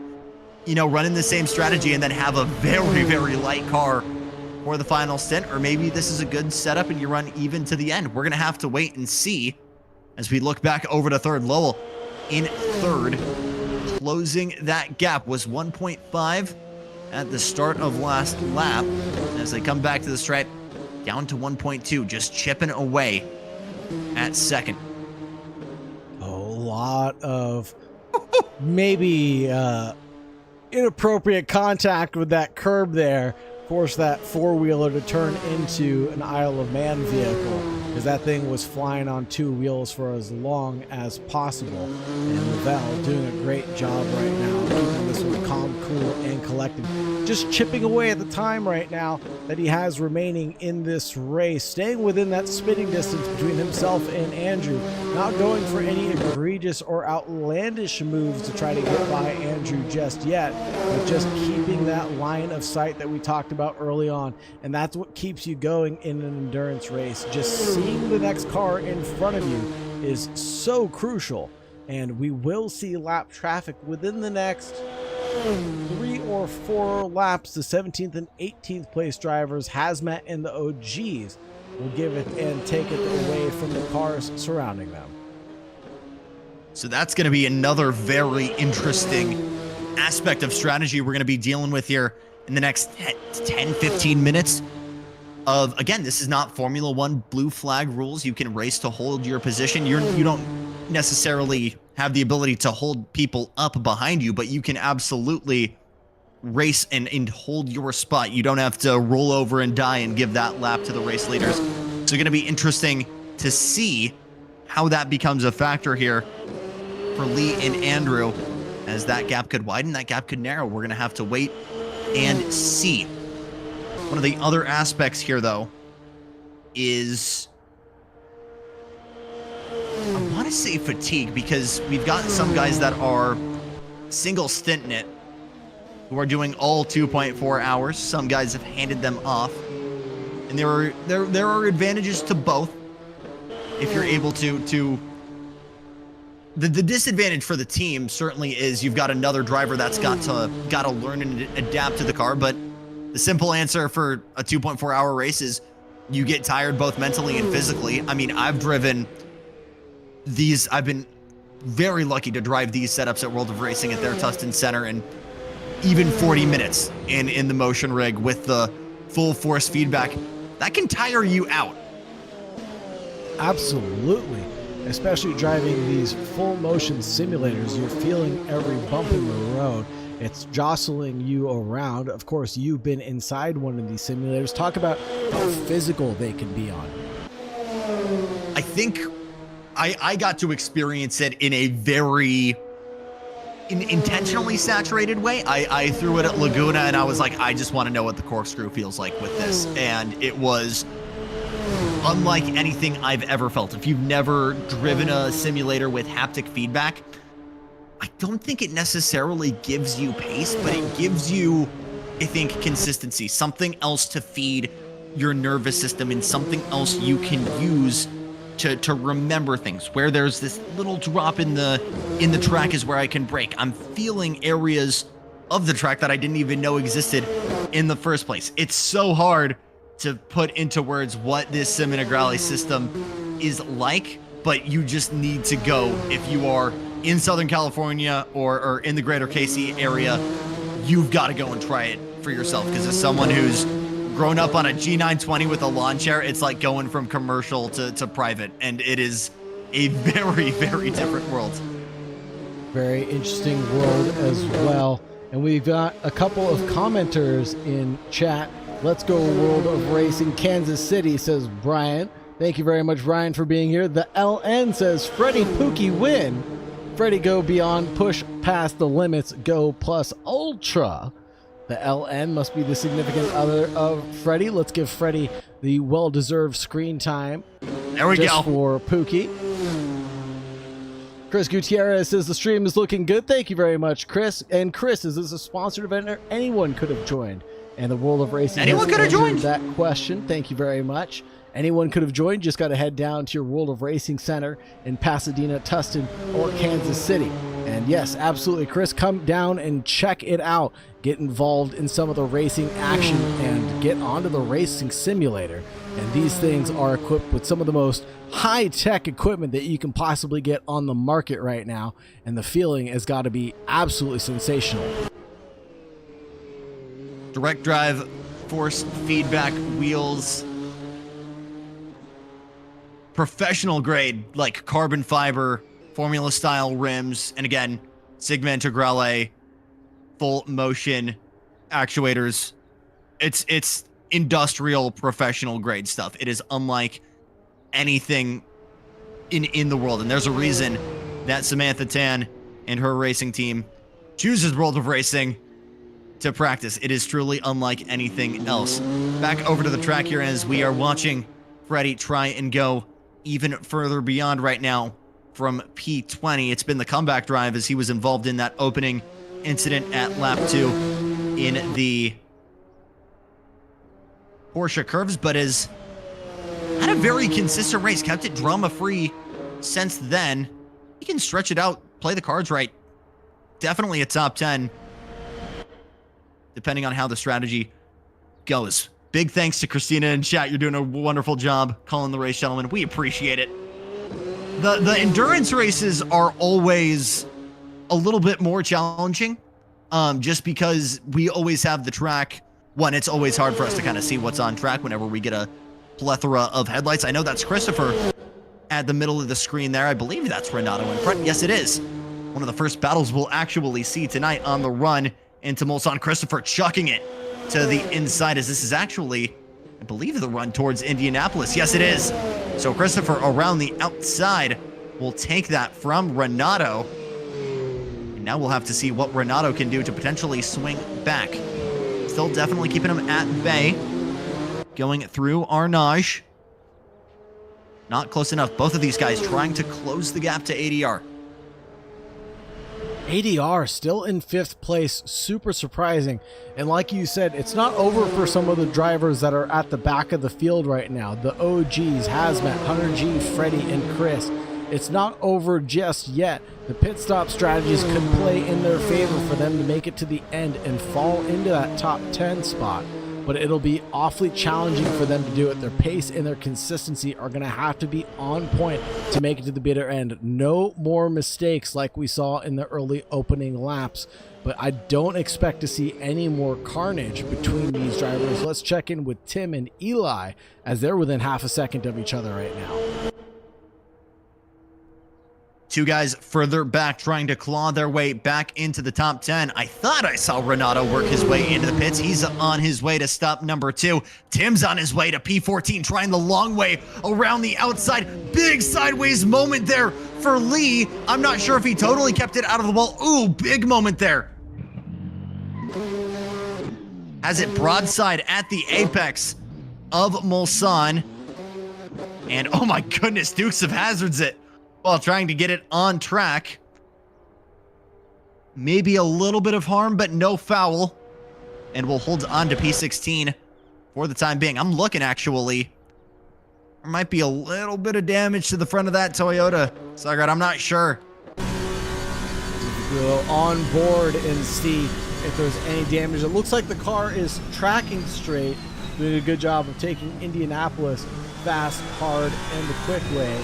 running the same strategy and then have a very, very light car for the final stint. Or maybe this is a good setup and you run even to the end. We're going to have to wait and see as we look back over to third. Lowell in third, closing that gap, was 1.5 at the start of last lap. As they come back to the stripe, down to 1.2, just chipping away at second. A lot of maybe inappropriate contact with that curb there. Forced that four-wheeler to turn into an Isle of Man vehicle, because that thing was flying on 2 wheels for as long as possible. And Lavelle doing a great job right now, keeping this one calm, cool, and collected. Just chipping away at the time right now that he has remaining in this race, staying within that spitting distance between himself and Andrew, not going for any egregious or outlandish moves to try to get by Andrew just yet, but just keeping that line of sight that we talked about early on. And that's what keeps you going in an endurance race. Just seeing the next car in front of you is so crucial. And we will see lap traffic within the next 3 or 4 laps. The 17th and 18th place drivers, Hazmat and the OGs, will give it and take it away from the cars surrounding them. So that's going to be another very interesting aspect of strategy we're going to be dealing with here in the next 10-15 minutes. Again, this is not Formula One blue flag rules. You can race to hold your position. You don't necessarily have the ability to hold people up behind you, but you can absolutely race and hold your spot. You don't have to roll over and die and give that lap to the race leaders. So going to be interesting to see how that becomes a factor here for Lee and Andrew, as that gap could widen, that gap could narrow. We're going to have to wait and see. One of the other aspects here, though, is I want to say fatigue, because we've got some guys that are single stint in it who are doing all 2.4 hours. Some guys have handed them off, and there are advantages to both. If you're able to the disadvantage for the team certainly is you've got another driver that's got to learn and adapt to the car. But the simple answer for a 2.4 hour race is you get tired both mentally and physically. I mean, I've been very lucky to drive these setups at World of Racing at their Tustin Center, and even 40 minutes in the motion rig with the full force feedback, that can tire you out. Absolutely. Especially driving these full motion simulators, you're feeling every bump in the road. It's jostling you around. Of course, you've been inside one of these simulators. Talk about how physical they can be on. I think I got to experience it in a very intentionally saturated way. I threw it at Laguna, and I was like, I just want to know what the corkscrew feels like with this. And it was unlike anything I've ever felt. If you've never driven a simulator with haptic feedback, I don't think it necessarily gives you pace, but it gives you, I think, consistency, something else to feed your nervous system, and something else you can use to remember things. Where there's this little drop in the track is where I can brake. I'm feeling areas of the track that I didn't even know existed in the first place. It's so hard to put into words what this Sim Integrale system is like, but you just need to go. If you are in Southern California or in the greater KC area, you've got to go and try it for yourself, because as someone who's grown up on a G920 with a lawn chair, it's like going from commercial to private, and it is a very, very different world. Very interesting world as well. And we've got a couple of commenters in chat. Let's go World of Racing Kansas City, says Brian. Thank you very much, Brian, for being here. The LN says Freddie Pookie win. Freddie go beyond, push past the limits, go plus ultra. The LN must be the significant other of Freddie. Let's give Freddie the well-deserved screen time. There we go. For Pookie. Chris Gutierrez says the stream is looking good. Thank you very much, Chris. And Chris, is this a sponsored event, or anyone could have joined? And the World of Racing anyone could have joined that question. Thank you very much. Anyone could have joined. Just got to head down to your World of Racing Center in Pasadena, Tustin, or Kansas City. And yes, absolutely, Chris, come down and check it out. Get involved in some of the racing action and get onto the racing simulator. And these things are equipped with some of the most high-tech equipment that you can possibly get on the market right now. And the feeling has got to be absolutely sensational. Direct drive, force feedback wheels, professional grade, like carbon fiber, formula style rims, and again, Sigma Integrale, full motion actuators. It's industrial professional grade stuff. It is unlike anything in the world. And there's a reason that Samantha Tan and her racing team chooses World of Racing to practice. It is truly unlike anything else. Back over to the track here as we are watching Freddie try and go even further beyond right now from P20. It's been the comeback drive as he was involved in that opening incident at lap 2 in the Porsche curves, but has had a very consistent race, kept it drama-free since then. He can stretch it out, play the cards right. Definitely a top 10, depending on how the strategy goes. Big thanks to Christina in chat. You're doing a wonderful job calling the race, gentlemen. We appreciate it. The endurance races are always a little bit more challenging, just because we always have the track. One, it's always hard for us to kind of see what's on track whenever we get a plethora of headlights. I know that's Christopher at the middle of the screen there. I believe that's Renato in front. Yes, it is. One of the first battles we'll actually see tonight on the run into Mulsanne. Christopher chucking it to the inside, as this is actually, I believe, the run towards Indianapolis. Yes, it is. So Christopher around the outside will take that from Renato. And now we'll have to see what Renato can do to potentially swing back. Still definitely keeping him at bay. Going through Arnage. Not close enough. Both of these guys trying to close the gap to ADR. ADR still in 5th place, super surprising. And like you said, it's not over for some of the drivers that are at the back of the field right now. The OGs, Hazmat, Hunter G, Freddie, and Chris. It's not over just yet. The pit stop strategies could play in their favor for them to make it to the end and fall into that top 10 spot. But it'll be awfully challenging for them to do it. Their pace and their consistency are going to have to be on point to make it to the bitter end. No more mistakes like we saw in the early opening laps, but I don't expect to see any more carnage between these drivers. Let's check in with Tim and Eli, as they're within half a second of each other right now. Two guys further back trying to claw their way back into the top 10. I thought I saw Renato work his way into the pits. He's on his way to stop number 2. Tim's on his way to P14, trying the long way around the outside. Big sideways moment there for Lee. I'm not sure if he totally kept it out of the wall. Ooh, big moment there. Has it broadside at the apex of Mulsanne. And oh my goodness, Dukes of Hazzards it while trying to get it on track. Maybe a little bit of harm, but no foul. And we'll hold on to P16 for the time being. I'm looking, actually. There might be a little bit of damage to the front of that Toyota. Sagrat, I'm not sure. Go on board and see if there's any damage. It looks like the car is tracking straight, doing a good job of taking Indianapolis fast, hard, and the quick way.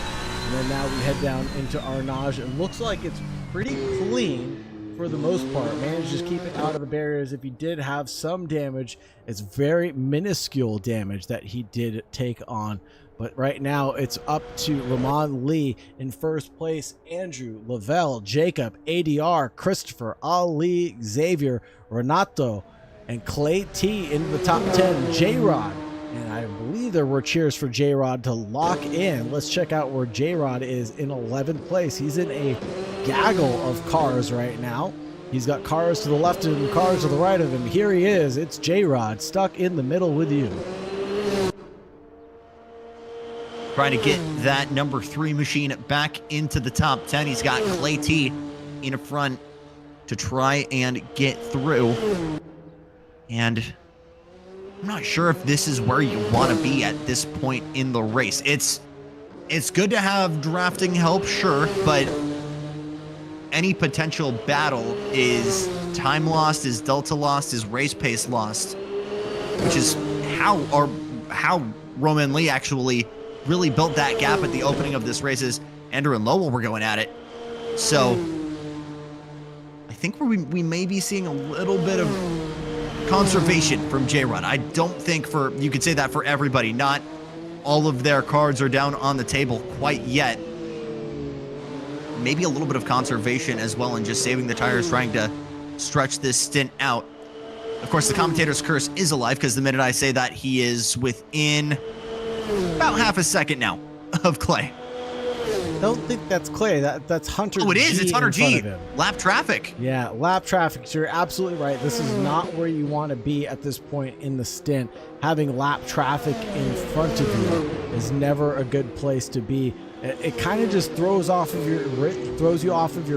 And then now we head down into Arnage. It looks like it's pretty clean for the most part. Managed to just keep it out of the barriers. If he did have some damage, it's very minuscule damage that he did take on. But right now it's up to Ramon Lee in first place. Andrew, Lavelle, Jacob, ADR, Christopher, Ali, Xavier, Renato, and Clay T into the top 10. J-Rod. And I believe there were cheers for J-Rod to lock in. Let's check out where J-Rod is in 11th place. He's in a gaggle of cars right now. He's got cars to the left of him, cars to the right of him. Here he is. It's J-Rod stuck in the middle with you. Trying to get that number 3 machine back into the top 10. He's got Clay T in front to try and get through. And I'm not sure if this is where you want to be at this point in the race. It's good to have drafting help, sure, but any potential battle is time lost, is delta lost, is race pace lost, which is how Roman Lee actually really built that gap at the opening of this race. As Andrew and Lowell were going at it. So I think we may be seeing a little bit of conservation from J-Rod. I don't think you could say that for everybody. Not all of their cards are down on the table quite yet. Maybe a little bit of conservation as well, and just saving the tires, trying to stretch this stint out. Of course, the commentator's curse is alive, because the minute I say that, he is within about half a second now of Clay. I don't think that's Clay. That's Hunter G. Oh, it is. It's Hunter G. Lap traffic. Yeah, lap traffic. So you're absolutely right. This is not where you want to be at this point in the stint. Having lap traffic in front of you is never a good place to be. It kind of just throws you off of your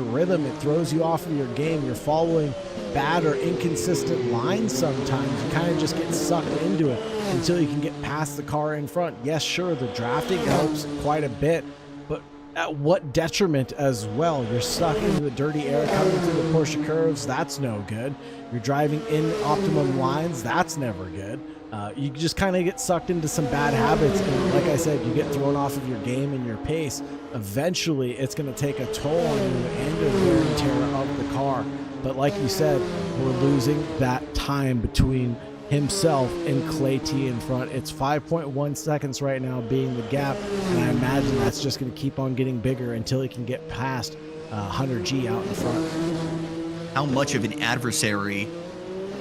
rhythm. It throws you off of your game. You're following bad or inconsistent lines sometimes. You kind of just get sucked into it until you can get past the car in front. Yes, sure, the drafting helps quite a bit, but at what detriment as well? You're stuck into the dirty air coming through the Porsche curves. That's no good. You're driving in optimum lines. That's never good. You just kind of get sucked into some bad habits, and like I said, you get thrown off of your game and your pace. Eventually, it's going to take a toll on you and the wear and tear of the car. But like you said, we're losing that time between himself and Clay T in front. It's 5.1 seconds right now being the gap, and I imagine that's just going to keep on getting bigger until he can get past Hunter G out in front. How much of an adversary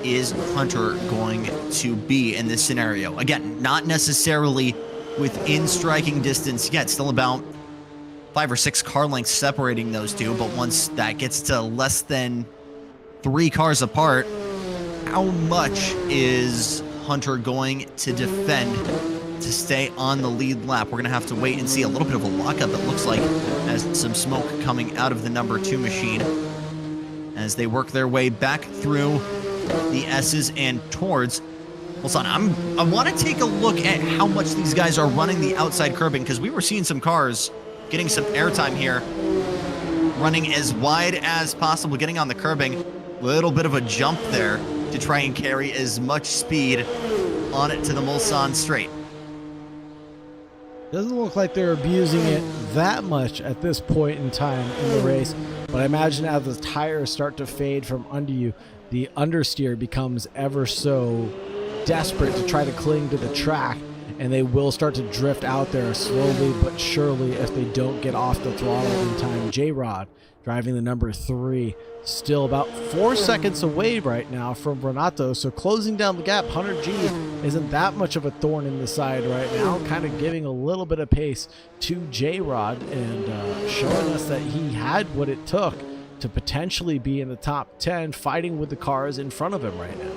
is Hunter going to be in this scenario? Again, not necessarily within striking distance yet, still about 5 or 6 car lengths separating those two, but once that gets to less than 3 cars apart, how much is Hunter going to defend to stay on the lead lap? We're going to have to wait and see. A little bit of a lockup, it looks like, as some smoke coming out of the number 2 machine as they work their way back through the S's and towards Mulsanne. I want to take a look at how much these guys are running the outside curbing, because we were seeing some cars getting some airtime here, running as wide as possible, getting on the curbing. Little bit of a jump there to try and carry as much speed on it to the Mulsanne straight. Doesn't look like they're abusing it that much at this point in time in the race, but I imagine as the tires start to fade from under you, the understeer becomes ever so desperate to try to cling to the track, and they will start to drift out there slowly but surely if they don't get off the throttle in time. J-Rod driving the number 3, still about 4 seconds away right now from Renato, so closing down the gap. Hunter G isn't that much of a thorn in the side right now, kind of giving a little bit of pace to J-Rod and showing us that he had what it took to potentially be in the top 10, fighting with the cars in front of him right now.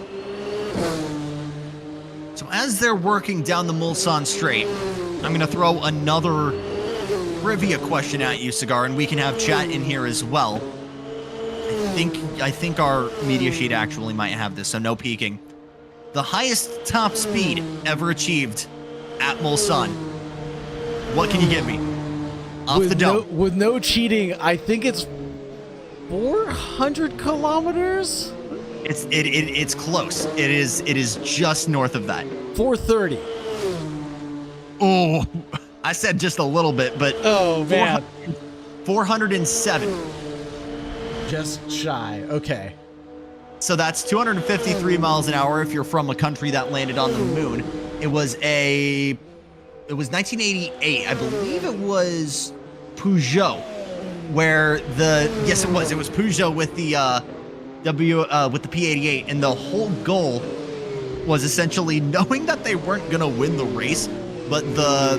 So as they're working down the Mulsanne straight, I'm going to throw another trivia question at you, Cigar, and we can have chat in here as well. I think our media sheet actually might have this, so no peeking. The highest top speed ever achieved at Mulsanne. What can you give me? Off the dome. With no cheating, I think it's 400 kilometers? It's close. It is just north of that. 430. Oh, I said just a little bit, but oh man, 407. Just shy. Okay. So that's 253 miles an hour if you're from a country that landed on the moon. It was 1988, I believe it was Peugeot, where it was Peugeot with the with the P88, and the whole goal was essentially knowing that they weren't going to win the race, but the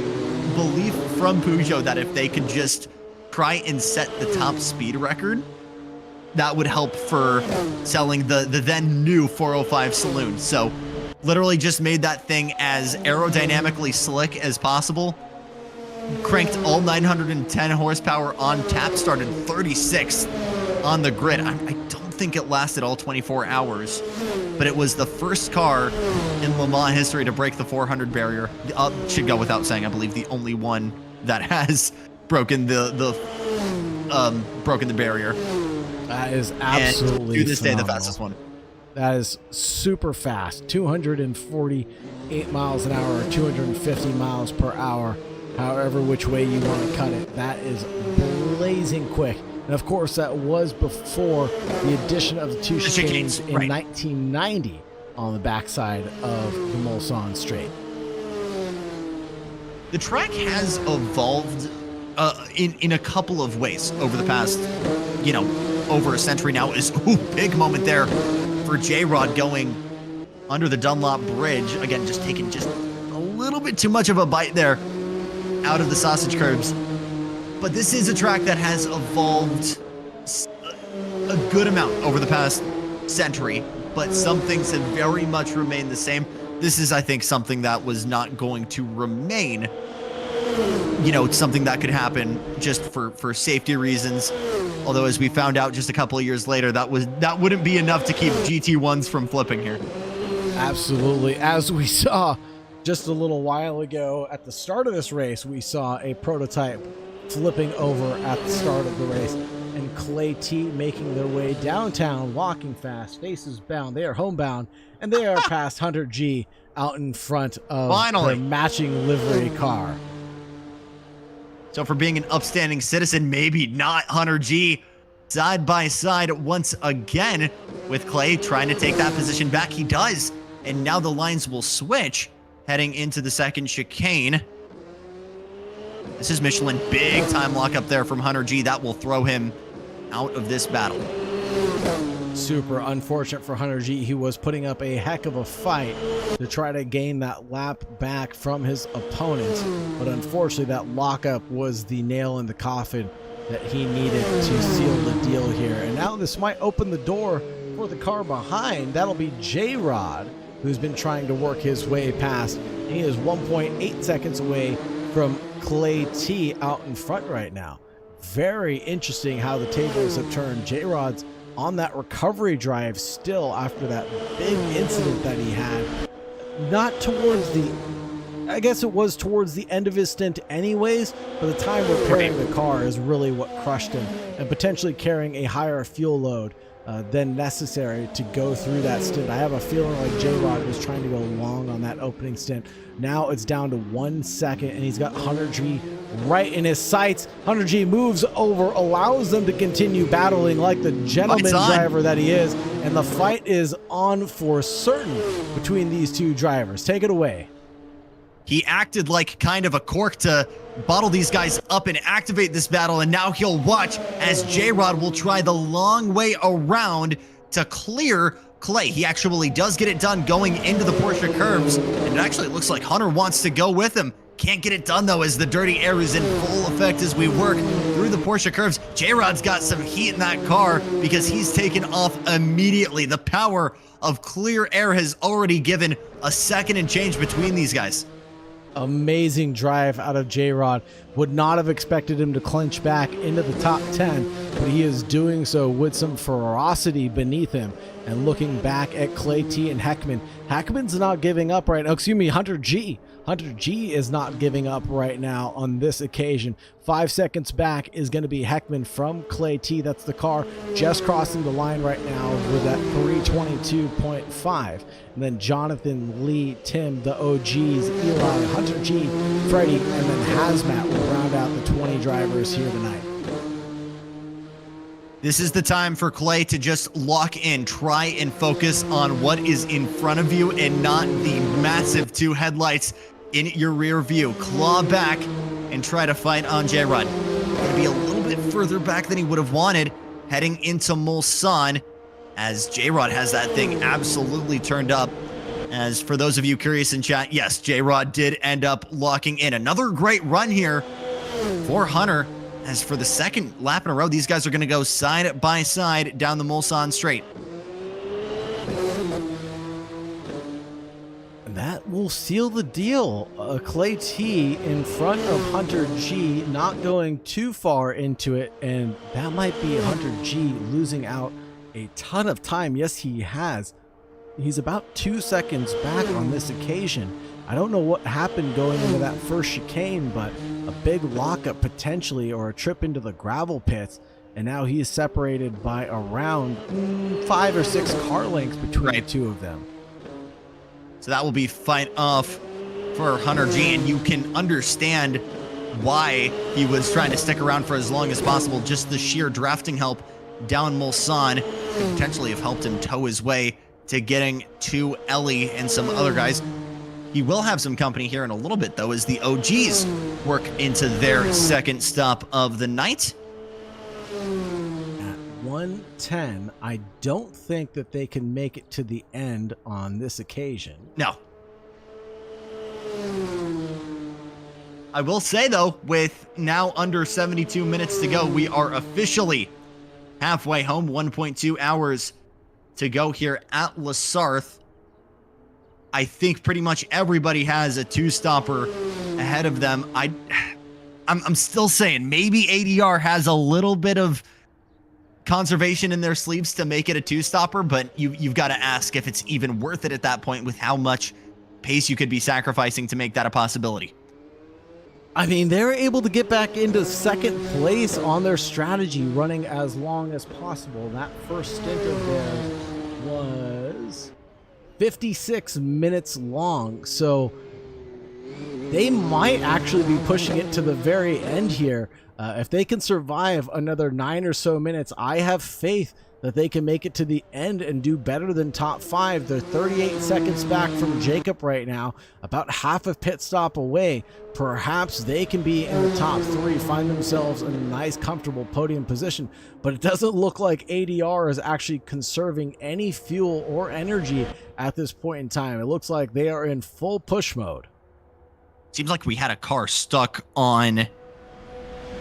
belief from Peugeot that if they could just try and set the top speed record, that would help for selling the then new 405 saloon. So literally just made that thing as aerodynamically slick as possible, cranked all 910 horsepower on tap, started 36th on the grid. I don't think it lasted all 24 hours, but it was the first car in Le Mans history to break the 400 barrier. Should go without saying, I believe the only one that has broken the barrier. That is absolutely and to this day the phenomenal. fastest one. That is super fast. 248 miles an hour, or 250 miles per hour, however which way you want to cut it. That is blazing quick. And of course, that was before the addition of the two chicanes in 1990 on the backside of the Mulsanne Straight. The track has evolved in a couple of ways over the past, over a century now. Big moment there for J-Rod going under the Dunlop Bridge. Again, just taking just a little bit too much of a bite there out of the sausage curbs. But this is a track that has evolved a good amount over the past century, but some things have very much remained the same. This is, I think, something that was not going to remain. It's something that could happen just for safety reasons. Although, as we found out just a couple of years later, that wouldn't be enough to keep GT1s from flipping here. Absolutely. As we saw just a little while ago at the start of this race, we saw a prototype flipping over at the start of the race, and Clay T making their way downtown, walking fast, faces bound. They are homebound, and they are past Hunter G out in front of the matching livery car. So for being an upstanding citizen, maybe not Hunter G side by side once again with Clay trying to take that position back. He does. and now the lines will switch heading into the second chicane. This is Michelin. Big time lock up there from Hunter G. That will throw him out of this battle. Super unfortunate for Hunter G. He was putting up a heck of a fight to try to gain that lap back from his opponent, but unfortunately that lockup was the nail in the coffin that he needed to seal the deal here. And now this might open the door for the car behind. That'll be J-Rod, who's been trying to work his way past. He is 1.8 seconds away from Clay T out in front right now. Very interesting how the tables have turned. J-Rod's on that recovery drive still after that big incident that he had. Not towards the, I guess it was towards the end of his stint anyways, but the time repairing the car is really what crushed him, and potentially carrying a higher fuel load than necessary to go through that stint. I have a feeling like J-Rod was trying to go long on that opening stint. Now it's down to 1 second, and he's got Hunter G right in his sights. Hunter G moves over, allows them to continue battling like the gentleman driver that he is, and the fight is on for certain between these two drivers. Take it away. He acted like kind of a cork to bottle these guys up and activate this battle, and now he'll watch as J-Rod will try the long way around to clear Clay. He actually does get it done going into the Porsche curves, and it actually looks like Hunter wants to go with him. Can't get it done though, as the dirty air is in full effect as we work through the Porsche curves. J-Rod's got some heat in that car because he's taken off immediately. The power of clear air has already given a second and change between these guys. Amazing drive out of J-Rod. Would not have expected him to clinch back into the top 10, but he is doing so with some ferocity beneath him. And looking back at Clay T and Heckman, Heckman's not giving up right now. Excuse me, Hunter G. Hunter G is not giving up right now on this occasion. 5 seconds back is going to be Heckman from Clay T. That's the car just crossing the line right now with that 322.5. And then Jonathan, Lee, Tim, the OGs, Eli, Hunter G, Freddie, and then Hazmat will round out the 20 drivers here tonight. This is the time for Clay to just lock in, try and focus on what is in front of you and not the massive two headlights in your rear view. Claw back and try to fight on J-Rod. Going to be a little bit further back than he would have wanted heading into Mulsanne, as J-Rod has that thing absolutely turned up. As for those of you curious in chat, yes, J-Rod did end up locking in. Another great run here for Hunter. As for the second lap in a row, these guys are going to go side by side down the Mulsanne straight. That will seal the deal. Clay T in front of Hunter G, not going too far into it, and that might be Hunter G losing out a ton of time. Yes, he has. He's about 2 seconds back on this occasion. I don't know what happened going into that first chicane, but a big lockup potentially, or a trip into the gravel pits, and now he is separated by around 5 or 6 car lengths between the two of them. So that will be fight off for Hunter G, and you can understand why he was trying to stick around for as long as possible. Just the sheer drafting help down Mulsanne could potentially have helped him tow his way to getting to Ellie and some other guys. He will have some company here in a little bit, though, as the OGs work into their second stop of the night. At 110, I don't think that they can make it to the end on this occasion. No. I will say, though, with now under 72 minutes to go, we are officially halfway home. 1.2 hours to go here at La Sarthe. I think pretty much everybody has a two-stopper ahead of them. I'm still saying maybe ADR has a little bit of conservation in their sleeves to make it a two-stopper, but you've got to ask if it's even worth it at that point with how much pace you could be sacrificing to make that a possibility. I mean, they're able to get back into second place on their strategy, running as long as possible. That first stint of theirs was 56 minutes long. So they might actually be pushing it to the very end here. If they can survive another 9 or so minutes, I have faith that they can make it to the end and do better than top 5. They're 38 seconds back from Jacob right now, about half a pit stop away. Perhaps they can be in the top 3, find themselves in a nice, comfortable podium position, but it doesn't look like ADR is actually conserving any fuel or energy at this point in time. It looks like they are in full push mode. Seems like we had a car stuck on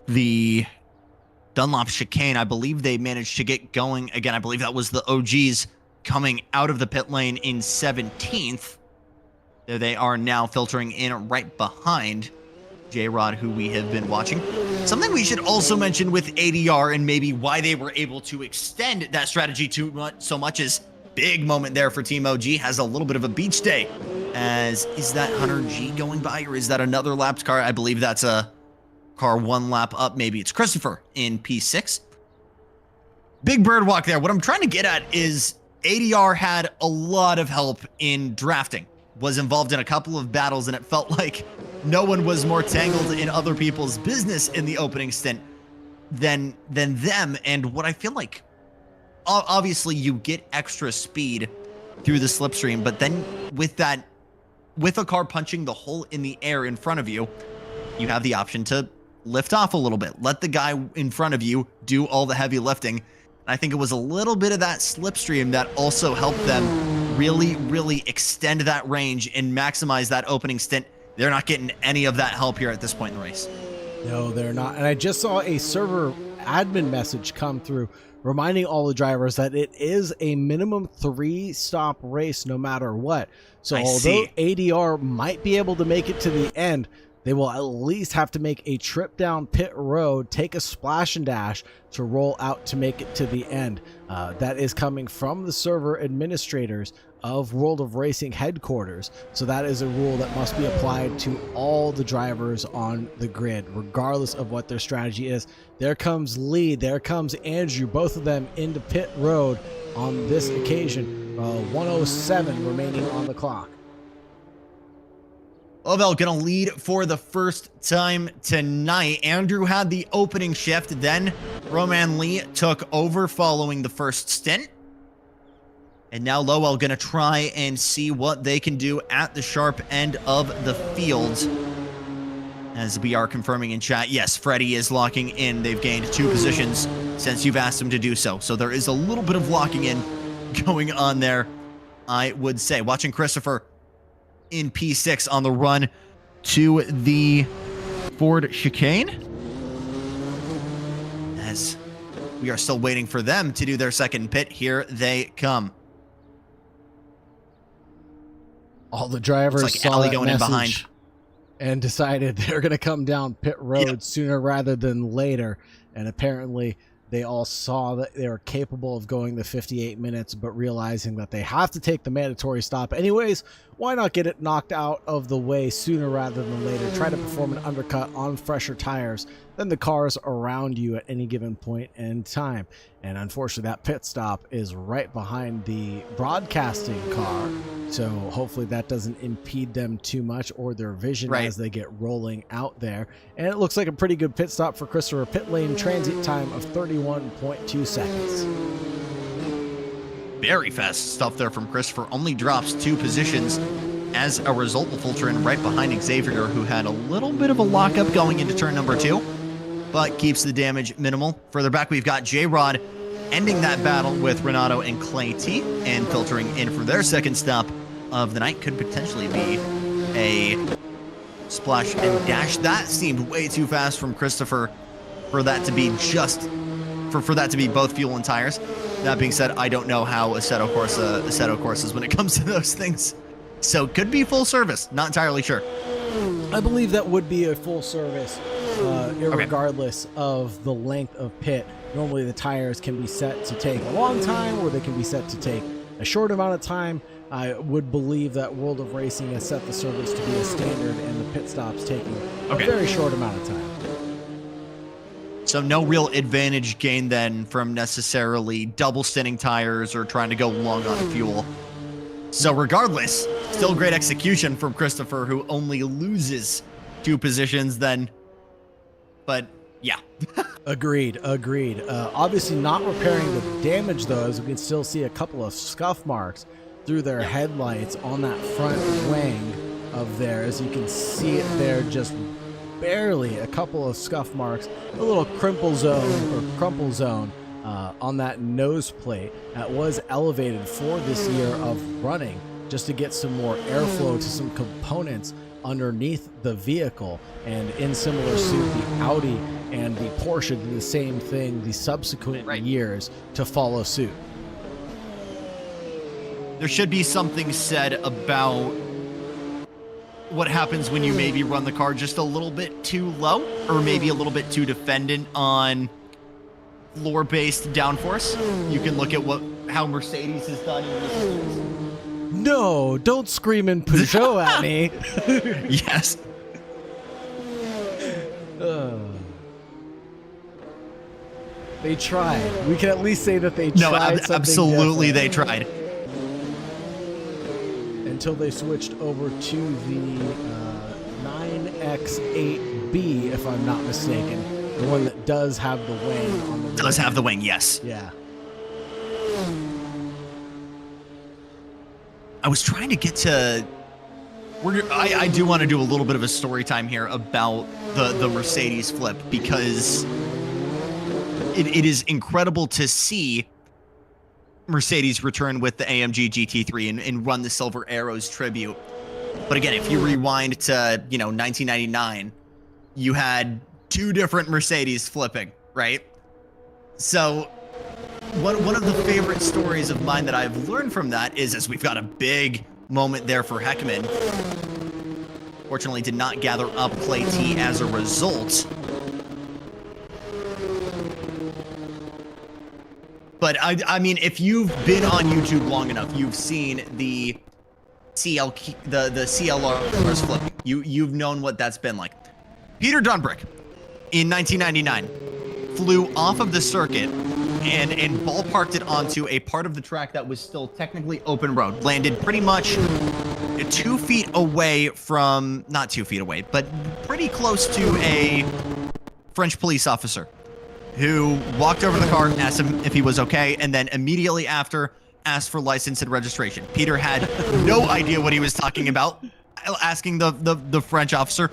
the Dunlop chicane. I believe they managed to get going again. I believe that was the OGs coming out of the pit lane in 17th. There they are now, filtering in right behind J-Rod, who we have been watching. Something we should also mention with ADR and maybe why they were able to extend that strategy so much is big moment there for Team OG. Has a little bit of a beach day. Is that Hunter G going by, or is that another lapped car? I believe that's a car 1 lap up. Maybe it's Christopher in P6. Big bird walk there. What I'm trying to get at is ADR had a lot of help in drafting, was involved in a couple of battles, and it felt like no one was more tangled in other people's business in the opening stint than them. And what I feel like, obviously you get extra speed through the slipstream, but then with a car punching the hole in the air in front of you, you have the option to lift off a little bit. Let the guy in front of you do all the heavy lifting. And I think it was a little bit of that slipstream that also helped them really, really extend that range and maximize that opening stint. They're not getting any of that help here at this point in the race. No, they're not. And I just saw a server admin message come through reminding all the drivers that it is a minimum 3-stop race no matter what. So although ADR might be able to make it to the end, they will at least have to make a trip down pit road, take a splash and dash to roll out to make it to the end. That is coming from the server administrators of World of Racing headquarters. So that is a rule that must be applied to all the drivers on the grid, regardless of what their strategy is. There comes Lee, there comes Andrew, both of them into pit road on this occasion. 107 remaining on the clock. Lovell gonna lead for the first time tonight. Andrew had the opening shift, then Roman Lee took over following the first stint. And now Lowell gonna try and see what they can do at the sharp end of the field. As we are confirming in chat, yes, Freddie is locking in. They've gained 2 positions since you've asked him to do so. So there is a little bit of locking in going on there, I would say. Watching Christopher in P6 on the run to the Ford chicane, as we are still waiting for them to do their second pit. Here they come. All the drivers looks like saw Ellie that going in behind message and decided they're going to come down pit road sooner rather than later. And apparently they all saw that they were capable of going the 58 minutes, but realizing that they have to take the mandatory stop anyways, why not get it knocked out of the way sooner rather than later? Try to perform an undercut on fresher tires than the cars around you at any given point in time. And unfortunately, that pit stop is right behind the broadcasting car, so hopefully that doesn't impede them too much or their vision as they get rolling out there. And it looks like a pretty good pit stop for Christopher. Pit lane transit time of 31.2 seconds. Very fast stuff there from Christopher. Only drops 2 positions. As a result, will filter in right behind Xavier, who had a little bit of a lockup going into turn number 2, but keeps the damage minimal. Further back, we've got J-Rod ending that battle with Renato and Clay T, and filtering in for their second stop of the night. Could potentially be a splash and dash. That seemed way too fast from Christopher for that to be just for that to be both fuel and tires. That being said, I don't know how Assetto Corsa is when it comes to those things. So could be full service. Not entirely sure. I believe that would be a full service, regardless of the length of pit. Normally the tires can be set to take a long time, or they can be set to take a short amount of time. I would believe that World of Racing has set the service to be a standard, and the pit stops taking a very short amount of time. So no real advantage gained then from necessarily double stinting tires or trying to go long on fuel. So regardless, Still great execution from Christopher, who only loses 2 positions then. But yeah. Agreed. Obviously not repairing the damage, though, as we can still see a couple of scuff marks through their headlights on that front wing of theirs. You can see it there, just barely a couple of scuff marks, a little crumple zone on that nose plate that was elevated for this year of running, just to get some more airflow to some components underneath the vehicle. And in similar suit, the Audi and the Porsche did the same thing the subsequent years to follow suit. There should be something said about what happens when you maybe run the car just a little bit too low, or maybe a little bit too dependent on floor-based downforce. You can look at how Mercedes has done in this. No, don't scream in Peugeot at me. Yes. They tried. We can at least say that they tried. No, absolutely, different. they tried. Until they switched over to the 9X8B, if I'm not mistaken, the one that does have the wing on the. Does have the wing, yes. Yeah. I was trying to get to. I do want to do a little bit of a story time here about the Mercedes flip, because it is incredible to see Mercedes return with the AMG GT3 and run the Silver Arrows tribute. But again, if you rewind to 1999, you had 2 different Mercedes flipping, right? So one of the favorite stories of mine that I've learned from that is, as we've got a big moment there for Heckman. Fortunately, did not gather up Clay T as a result. But I mean, if you've been on YouTube long enough, you've seen the CLRs flipping. You've known what that's been like. Peter Dunbrick in 1999 flew off of the circuit and ballparked it onto a part of the track that was still technically open road. Landed pretty much 2 feet away from, not 2 feet away, but pretty close to a French police officer, who walked over to the car, asked him if he was okay, and then immediately after asked for license and registration. Peter had no idea what he was talking about, asking the French officer,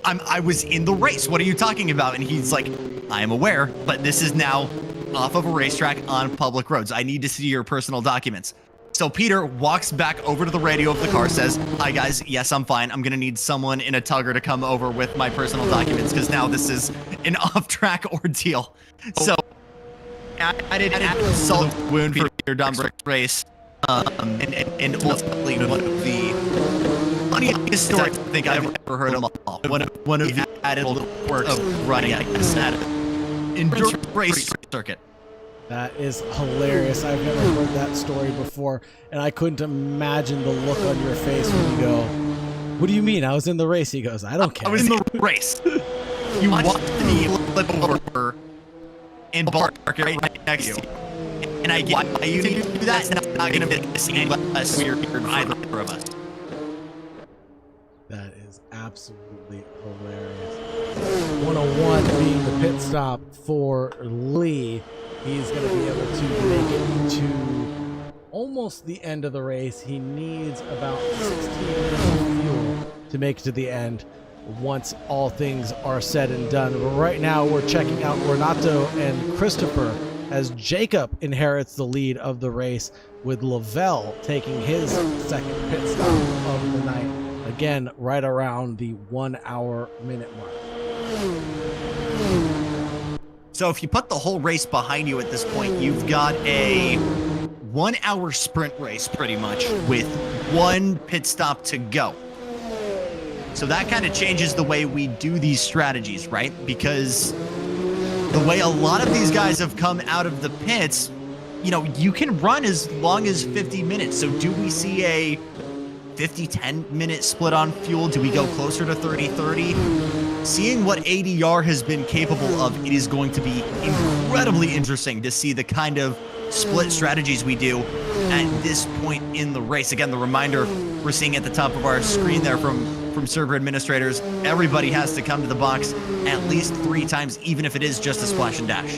I was in the race, what are you talking about? And he's like, I am aware, but this is now off of a racetrack on public roads. I need to see your personal documents. So Peter walks back over to the radio of the car, says, hi guys, yes, I'm fine. I'm gonna need someone in a tugger to come over with my personal documents, because now this is an off-track ordeal. So added salt wound for Peter Dunbrick's race, and ultimately one of the funniest stories I think I've ever heard of all. One of the added little quirks of running, I guess, at an endurance race circuit. That is hilarious. I've never heard that story before, and I couldn't imagine the look on your face when you go, what do you mean? I was in the race. He goes, I don't care. I was in the race. You watched me flip over and ballpark it right next to you. And I get why you need to do that. It's not going to be the same unless we're either of us. That is absolutely hilarious. 101 being the pit stop for Lee. He's going to be able to make it to almost the end of the race. He needs about 16 minutes of fuel to make it to the end once all things are said and done. But right now we're checking out Renato and Christopher as Jacob inherits the lead of the race, with Lavelle taking his second pit stop of the night. Again, right around the 1 hour minute mark. So if you put the whole race behind you at this point, you've got a 1 hour sprint race pretty much with 1 pit stop to go. So that kind of changes the way we do these strategies, right? Because the way a lot of these guys have come out of the pits, you can run as long as 50 minutes. So do we see a 50-10 minute split on fuel? Do we go closer to 30-30? Seeing what ADR has been capable of, it is going to be incredibly interesting to see the kind of split strategies we do at this point in the race. Again, the reminder, we're seeing at the top of our screen there from server administrators. Everybody has to come to the box at least 3 times, even if it is just a splash and dash.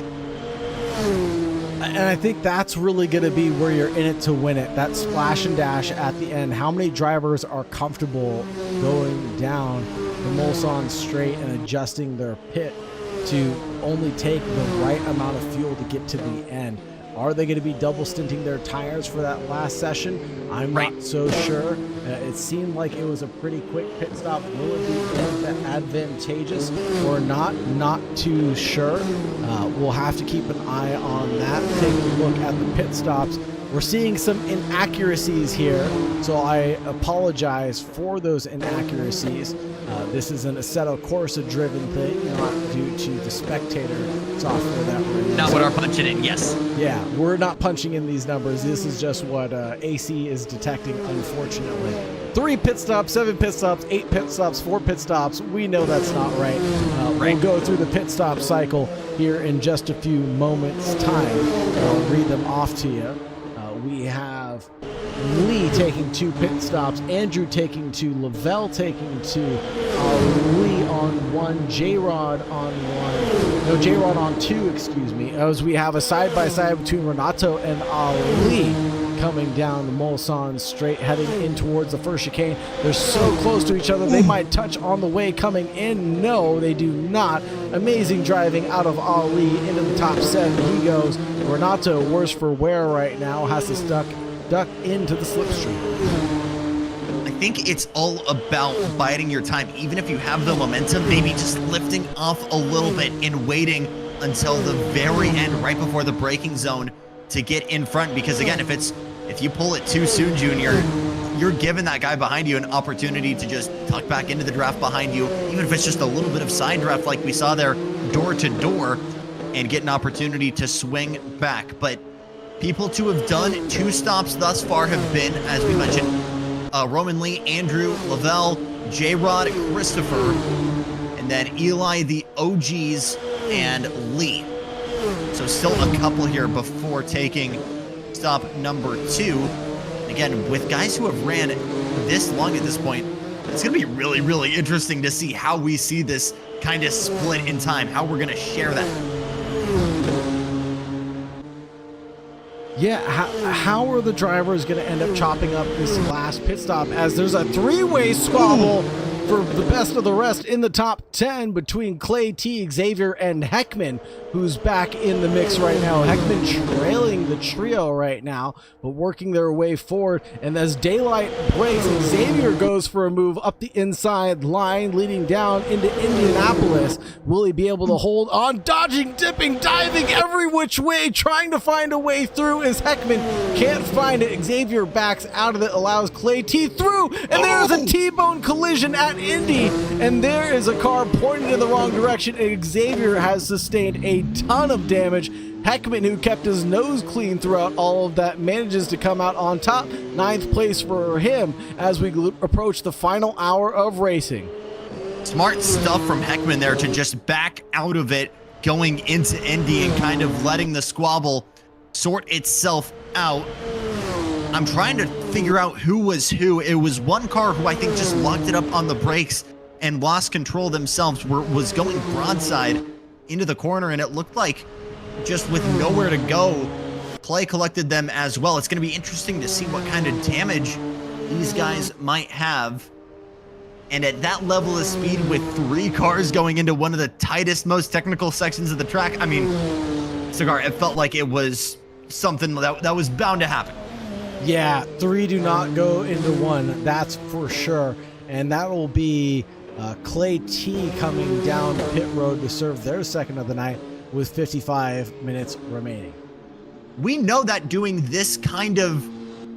And I think that's really going to be where you're in it to win it. That splash and dash at the end. How many drivers are comfortable going down the Mulsanne straight and adjusting their pit to only take the right amount of fuel to get to the end? Are they going to be double stinting their tires for that last session? I'm not so sure. It seemed like it was a pretty quick pit stop. Will it be advantageous or not? Not too sure. We'll have to keep an eye on that. Take a look at the pit stops. We're seeing some inaccuracies here, so I apologize for those inaccuracies. This is an Assetto Corsa driven thing, not due to the spectator software that we're using. Not what our punching in, yes. Yeah, we're not punching in these numbers. This is just what AC is detecting, unfortunately. 3 pit stops, 7 pit stops, 8 pit stops, 4 pit stops. We know that's not right. We'll go through the pit stop cycle here in just a few moments' time. I'll read them off to you. We have Lee taking 2 pit stops, Andrew taking 2, Lavelle taking 2, Lee on 1, J-Rod on 1, no, J-Rod on 2, excuse me, as we have a side-by-side between Renato and Ali coming down the Mulsanne straight, heading in towards the first chicane. They're so close to each other, they might touch on the way coming in. No, they do not. Amazing driving out of Ali into the top 7. He goes. Renato, worse for wear right now, has to duck into the slipstream. I think it's all about biding your time. Even if you have the momentum, maybe just lifting off a little bit and waiting until the very end, right before the braking zone, to get in front. Because again, if you pull it too soon, Junior, you're giving that guy behind you an opportunity to just tuck back into the draft behind you, even if it's just a little bit of side draft like we saw there, door to door, and get an opportunity to swing back. But people to have done 2 stops thus far have been, as we mentioned, Roman Lee, Andrew, Lavelle, J-Rod, Christopher, and then Eli, the OGs, and Lee. So still a couple here before taking stop number 2. Again, with guys who have ran this long at this point, it's going to be really, really interesting to see how we see this kind of split in time, how we're going to share that. Yeah, how are the drivers going to end up chopping up this last pit stop, as there's a 3-way squabble for the best of the rest in the top 10 between Clay T, Xavier, and Heckman, who's back in the mix right now. Heckman trailing the trio right now, but working their way forward. And as daylight breaks, Xavier goes for a move up the inside line, leading down into Indianapolis. Will he be able to hold on? Dodging, dipping, diving every which way, trying to find a way through as Heckman can't find it. Xavier backs out of it, allows Clay T through, and there's a T-bone collision at Indy, and there is a car pointed in the wrong direction, and Xavier has sustained a ton of damage. Heckman, who kept his nose clean throughout all of that, manages to come out on top. 9th place for him as we approach the final hour of racing. Smart stuff from Heckman there to just back out of it, going into Indy and kind of letting the squabble sort itself out. I'm trying to figure out who was who. It was one car who I think just locked it up on the brakes and lost control themselves, was going broadside into the corner, and it looked like just with nowhere to go, Clay collected them as well. It's going to be interesting to see what kind of damage these guys might have. And at that level of speed, with 3 cars going into one of the tightest, most technical sections of the track, I mean, Cigar, it felt like it was something that was bound to happen. Yeah, 3 do not go into 1, that's for sure. And that will be Clay T coming down the pit road to serve their second of the night with 55 minutes remaining. We know that doing this kind of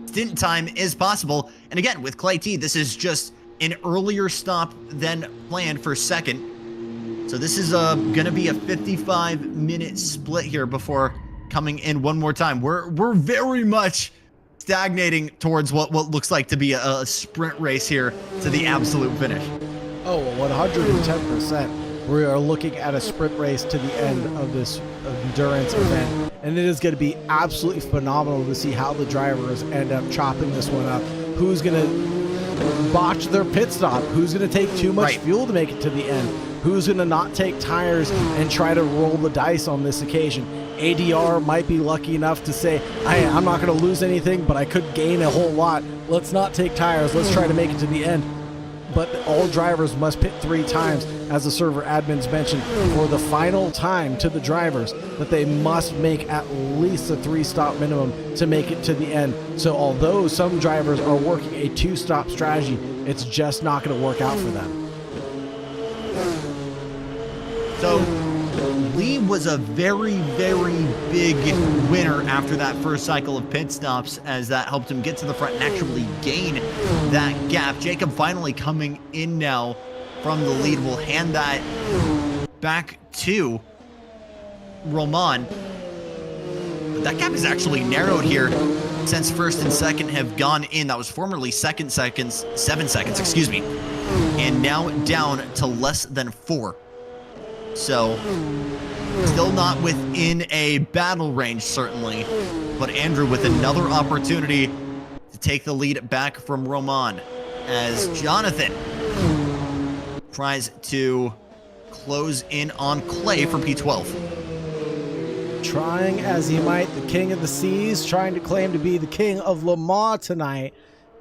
stint time is possible. And again, with Clay T, this is just an earlier stop than planned for second. So this is going to be a 55-minute split here before coming in one more time. We're very much stagnating towards what looks like to be a sprint race here to the absolute finish. Oh, 110%. We are looking at a sprint race to the end of this endurance event, and it is going to be absolutely phenomenal to see how the drivers end up chopping this one up. Who's going to botch their pit stop? Who's going to take too much Right. fuel to make it to the end? Who's going to not take tires and try to roll the dice on this occasion? ADR might be lucky enough to say, I'm not going to lose anything, but I could gain a whole lot. Let's not take tires. Let's try to make it to the end. But all drivers must pit 3 times, as the server admins mentioned, for the final time to the drivers, that they must make at least a 3-stop minimum to make it to the end. So although some drivers are working a 2-stop strategy, it's just not going to work out for them. So Lee was a very, very big winner after that first cycle of pit stops, as that helped him get to the front and actually gain that gap. Jacob finally coming in now from the lead. Will hand that back to Roman. But that gap is actually narrowed here since first and second have gone in. That was formerly 7 seconds, excuse me. And now down to less than 4. So, still not within a battle range, certainly. But Andrew with another opportunity to take the lead back from Roman, as Jonathan tries to close in on Clay for P12. Trying as he might, the king of the seas, trying to claim to be the king of Le Mans tonight,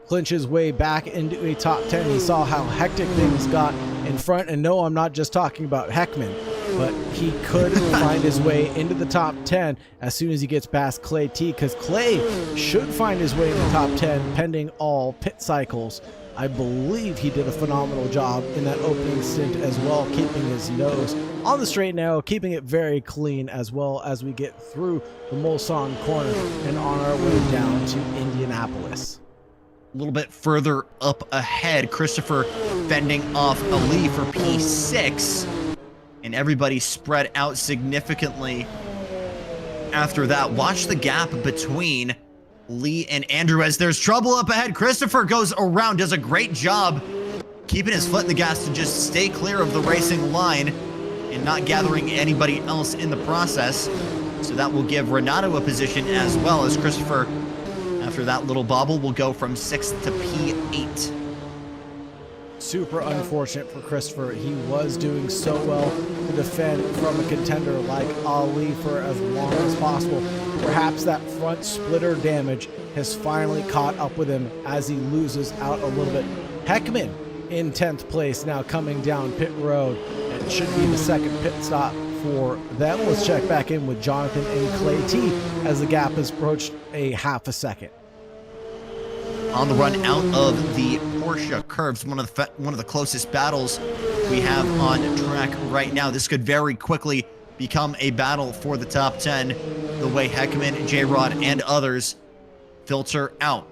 clinches way back into a top 10. He saw how hectic things got in front, and no, I'm not just talking about Heckman, but he could find his way into the top 10 as soon as he gets past Clay T, because Clay should find his way in the top 10 pending all pit cycles. I believe he did a phenomenal job in that opening stint as well, keeping his nose on the straight and narrow, keeping it very clean, as well as we get through the Mulsanne corner and on our way down to Indianapolis. A little bit further up ahead, Christopher fending off Ali for P6, and everybody spread out significantly after that. Watch the gap between Lee and Andrew as there's trouble up ahead. Christopher goes around, does a great job keeping his foot in the gas to just stay clear of the racing line and not gathering anybody else in the process. So that will give Renato a position, as well as Christopher, after that little bobble, will go from 6th to P8. Super unfortunate for Christopher. He was doing so well to defend from a contender like Ali for as long as possible. Perhaps that front splitter damage has finally caught up with him as he loses out a little bit. Heckman in 10th place now, coming down pit road. It should be the second pit stop for them. Let's check back in with Jonathan and Clay T as the gap has approached a half a second. On the run out of the Porsche curves, one of the closest battles we have on track right now. This could very quickly become a battle for the top 10, the way Heckman, J-Rod, and others filter out.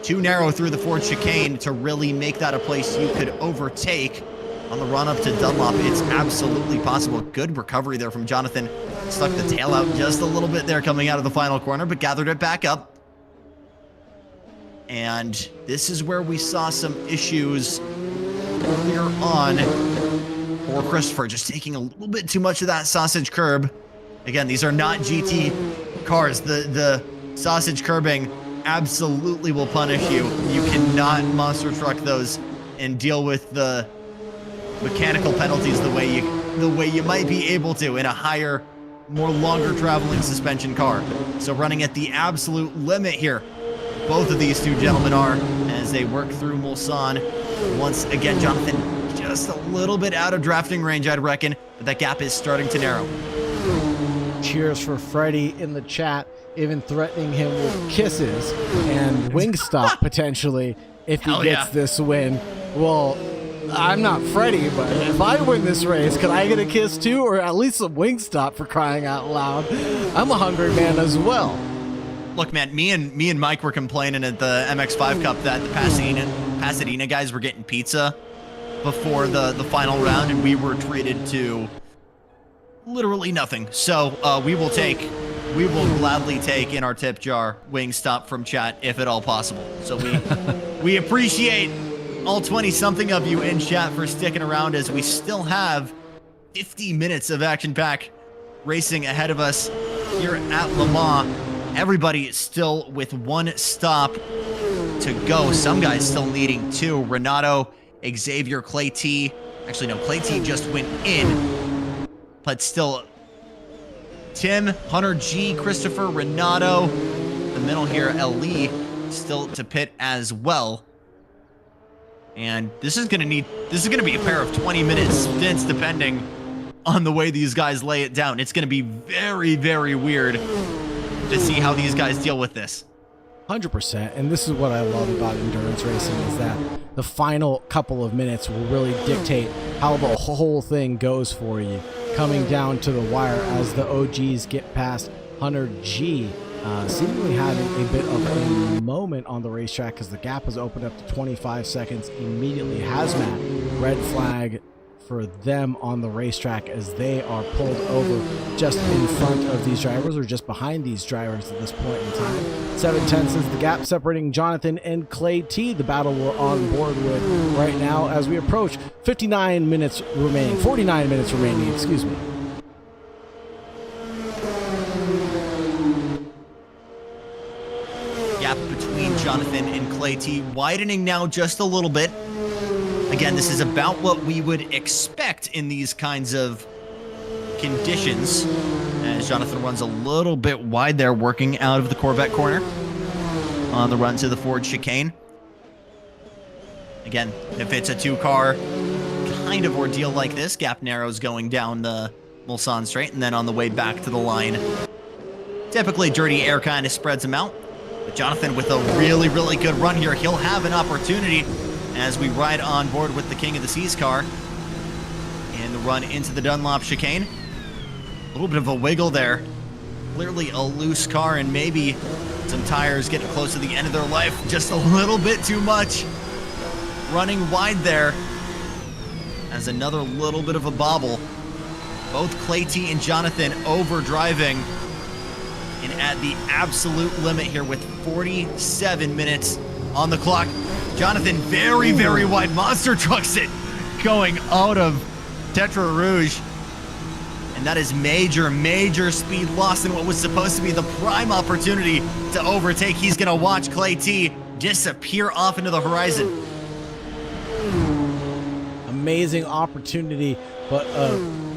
Too narrow through the Ford chicane to really make that a place you could overtake. On the run up to Dunlop, it's absolutely possible. Good recovery there from Jonathan. Stuck the tail out just a little bit there coming out of the final corner, but gathered it back up. And this is where we saw some issues earlier on for Christopher, just taking a little bit too much of that sausage curb. Again, these are not GT cars. The sausage curbing absolutely will punish you. You cannot monster truck those and deal with the mechanical penalties the way you might be able to in a higher, more longer traveling suspension car. So running at the absolute limit here, both of these two gentlemen are, as they work through Mulsanne. Once again, Jonathan just a little bit out of drafting range, I'd reckon, but that gap is starting to narrow. Cheers for Freddie in the chat, even threatening him with kisses and Wingstop potentially if he gets this win. Well, I'm not Freddie, but if I win this race, can I get a kiss too, or at least some Wingstop, for crying out loud? I'm a hungry man as well. Look, man, me and Mike were complaining at the MX5 Cup that the Pasadena guys were getting pizza before the final round, and we were treated to literally nothing. So we will gladly take in our tip jar Wingstop from chat if at all possible. So we appreciate all 20-something of you in chat for sticking around, as we still have 50 minutes of action-packed racing ahead of us here at Le Mans. Everybody still with one stop to go. Some guys still needing 2. Renato, Xavier, Clay T. Actually, no, Clay T just went in. But still, Tim, Hunter G, Christopher, Renato. The middle here, Lee, still to pit as well. And this is gonna be a pair of 20-minute stints depending on the way these guys lay it down. It's gonna be very, very weird to see how these guys deal with this. 100%, and this is what I love about endurance racing, is that the final couple of minutes will really dictate how the whole thing goes for you, coming down to the wire as the OGs get past Hunter G, seemingly having a bit of a moment on the racetrack because the gap has opened up to 25 seconds immediately. Hazmat, red flag for them on the racetrack as they are pulled over just in front of these drivers, or just behind these drivers at this point in time. 7/10 is the gap separating Jonathan and Clay T. The battle we're on board with right now as we approach 49 minutes remaining, 49 minutes remaining, excuse me. Gap between Jonathan and Clay T widening now just a little bit. Again, this is about what we would expect in these kinds of conditions, as Jonathan runs a little bit wide there, working out of the Corvette corner on the run to the Ford chicane. Again, if it's a 2-car kind of ordeal like this, gap narrows going down the Mulsanne straight, and then on the way back to the line, typically dirty air kind of spreads him out. But Jonathan with a really, really good run here, he'll have an opportunity as we ride on board with the King of the Seas car and the run into the Dunlop chicane. A little bit of a wiggle there. Clearly a loose car, and maybe some tires getting close to the end of their life. Just a little bit too much. Running wide there as another little bit of a bobble. Both Clay T and Jonathan overdriving and at the absolute limit here with 47 minutes on the clock. Jonathan, very, very wide monster trucks it going out of Tetra Rouge. And that is major, major speed loss in what was supposed to be the prime opportunity to overtake. He's going to watch Clay T disappear off into the horizon. Amazing opportunity, but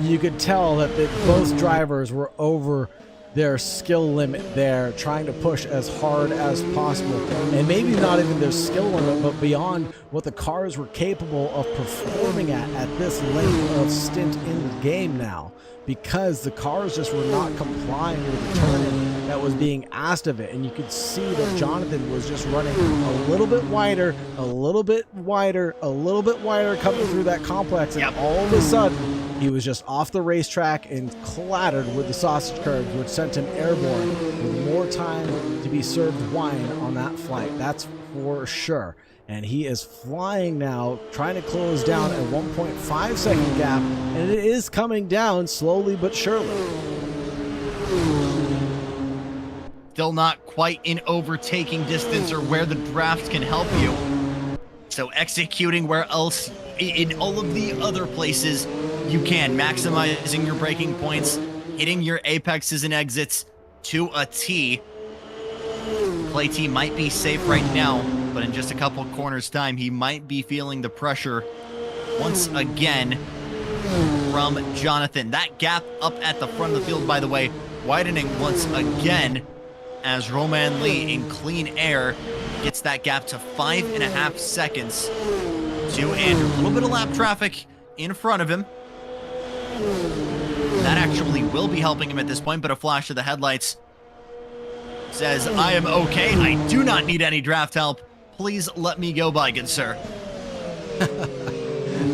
you could tell that both drivers were over their skill limit there, trying to push as hard as possible, and maybe not even their skill limit, but beyond what the cars were capable of performing at this length of stint in the game now, because the cars just were not complying with the turning that was being asked of it. And you could see that Jonathan was just running a little bit wider, a little bit wider, a little bit wider coming through that complex, and all of a sudden he was just off the racetrack and clattered with the sausage curbs, which sent him airborne with more time to be served wine on that flight. That's for sure. And he is flying now, trying to close down a 1.5 second gap, and it is coming down slowly but surely. Still not quite in overtaking distance or where the draft can help you. So executing where else in all of the other places you can, maximizing your braking points, hitting your apexes and exits to a T. Clay T might be safe right now, but in just a couple corners time, he might be feeling the pressure once again from Jonathan. That gap up at the front of the field, by the way, widening once again as Roman Lee in clean air gets that gap to 5.5 seconds to Andrew. A little bit of lap traffic in front of him. That actually will be helping him at this point, but a flash of the headlights says, I am okay. I do not need any draft help. Please let me go by, good sir.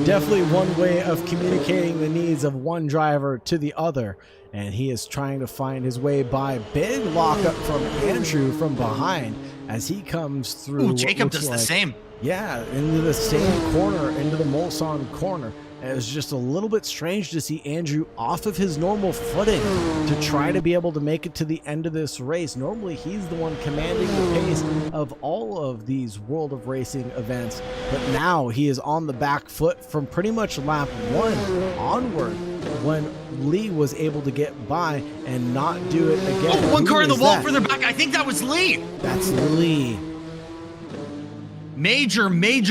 Definitely one way of communicating the needs of one driver to the other. And he is trying to find his way by. Big lockup from Andrew from behind as he comes through. Ooh, Jacob does the same. Yeah, into the same corner, into the Mulsanne corner. It was just a little bit strange to see Andrew off of his normal footing to try to be able to make it to the end of this race. Normally, he's the one commanding the pace of all of these World of Racing events, but now he is on the back foot from pretty much lap 1 onward when Lee was able to get by and not do it again. Oh, one car in the wall that? further back. I think that was Lee. That's Lee. major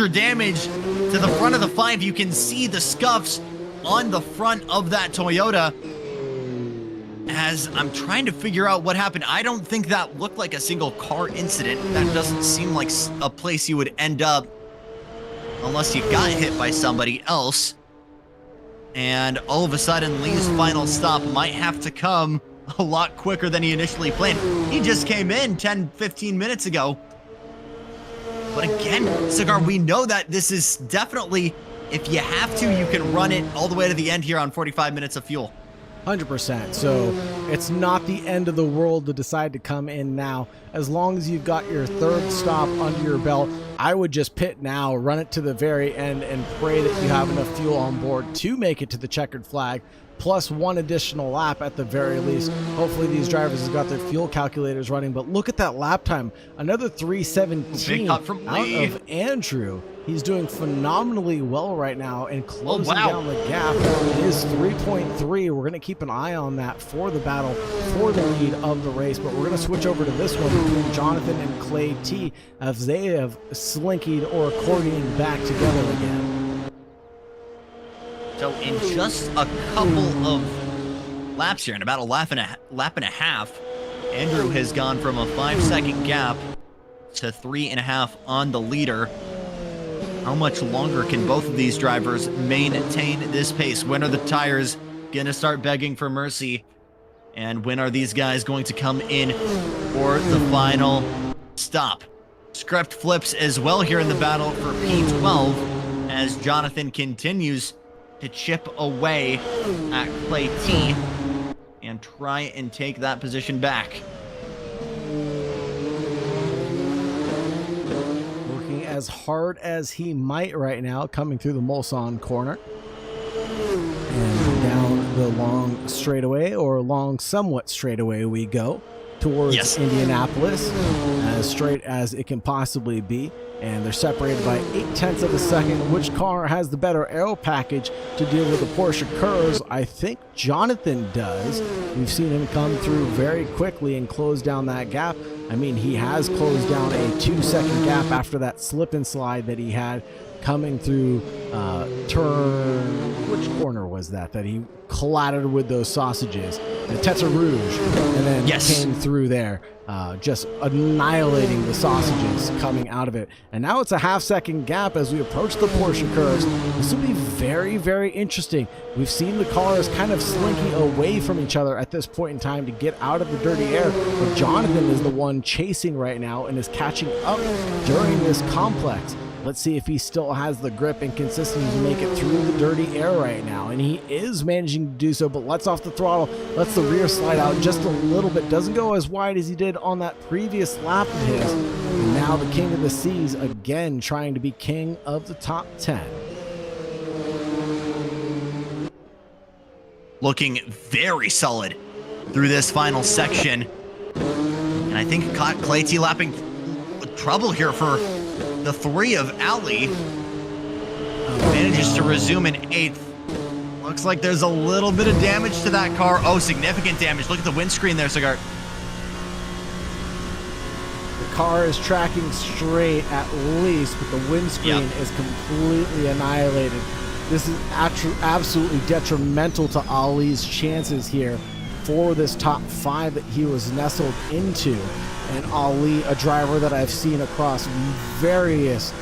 damage to the front of the 5. You can see the scuffs on the front of that Toyota. As I'm trying to figure out what happened, I don't think that looked like a single car incident. That doesn't seem like a place you would end up unless you got hit by somebody else. And all of a sudden, Lee's final stop might have to come a lot quicker than he initially planned. He just came in 10-15 minutes ago. But again, Cigar, we know that this is definitely, if you have to, you can run it all the way to the end here on 45 minutes of fuel. 100%. So it's not the end of the world to decide to come in now. As long as you've got your third stop under your belt, I would just pit now, run it to the very end, and pray that you have enough fuel on board to make it to the checkered flag, plus one additional lap at the very least. Hopefully these drivers have got their fuel calculators running, but look at that lap time. Another 3:17 out of Andrew. He's doing phenomenally well right now and closing down the gap. It is 3.3. We're going to keep an eye on that for the battle, for the lead of the race, but we're going to switch over to this one between Jonathan and Clay T as they have slinkied or accordioned back together again. So in just a couple of laps here, in about a lap and a half, Andrew has gone from a 5-second gap to 3.5 on the leader. How much longer can both of these drivers maintain this pace? When are the tires going to start begging for mercy? And when are these guys going to come in for the final stop? Script flips as well here in the battle for P12 as Jonathan continues to chip away at Clay T and try and take that position back. As hard as he might right now, coming through the Mulsanne corner and down the long straightaway, or long somewhat straightaway, we go towards Indianapolis, as straight as it can possibly be. And they're separated by 0.8 of a second. Which car has the better aero package to deal with the Porsche curves? I think Jonathan does. We've seen him come through very quickly and close down that gap. I mean, he has closed down a 2-second gap after that slip and slide that he had coming through turn, which corner was that he collided with those sausages? The Tete Rouge, and then came through there, just annihilating the sausages coming out of it. And now it's a 0.5-second gap as we approach the Porsche curves. This will be very, very interesting. We've seen the cars kind of slinking away from each other at this point in time to get out of the dirty air, but Jonathan is the one chasing right now and is catching up during this complex. Let's see if he still has the grip and consistency to make it through the dirty air right now. And he is managing to do so, but lets off the throttle, lets the rear slide out just a little bit. Doesn't go as wide as he did on that previous lap of his. And now the king of the seas again trying to be king of the top 10. Looking very solid through this final section. And I think caught Clay T lapping trouble here for the 3 of Ali. Manages to resume in 8th. Looks like there's a little bit of damage to that car. Oh, significant damage. Look at the windscreen there, Cigar. The car is tracking straight at least, but the windscreen is completely annihilated. This is absolutely detrimental to Ali's chances here for this top 5 that he was nestled into. And Ali, a driver that I've seen across various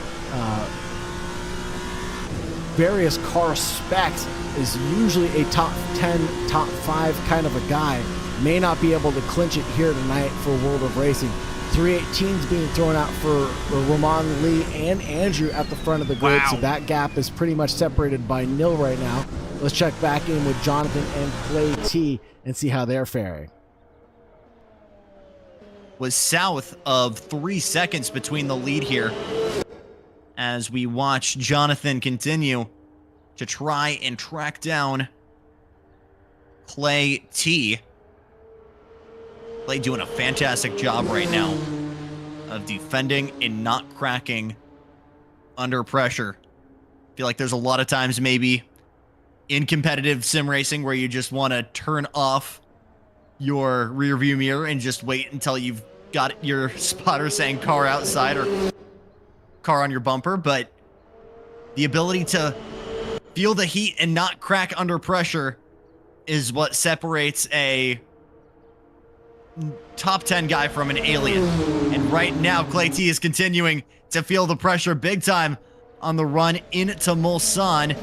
car specs, is usually a top 10, top 5 kind of a guy. May not be able to clinch it here tonight for World of Racing. 318s being thrown out for Roman Lee and Andrew at the front of the grid, so that gap is pretty much separated by nil right now. Let's check back in with Jonathan and Clay T and see how they're faring. Was south of 3 seconds between the lead here as we watch Jonathan continue to try and track down Clay T. Clay doing a fantastic job right now of defending and not cracking under pressure. I feel like there's a lot of times maybe in competitive sim racing where you just want to turn off your rear view mirror and just wait until you've got your spotter saying car outside, or car on your bumper, but the ability to feel the heat and not crack under pressure is what separates a top 10 guy from an alien. And right now, Clay T is continuing to feel the pressure big time on the run into Mulsanne.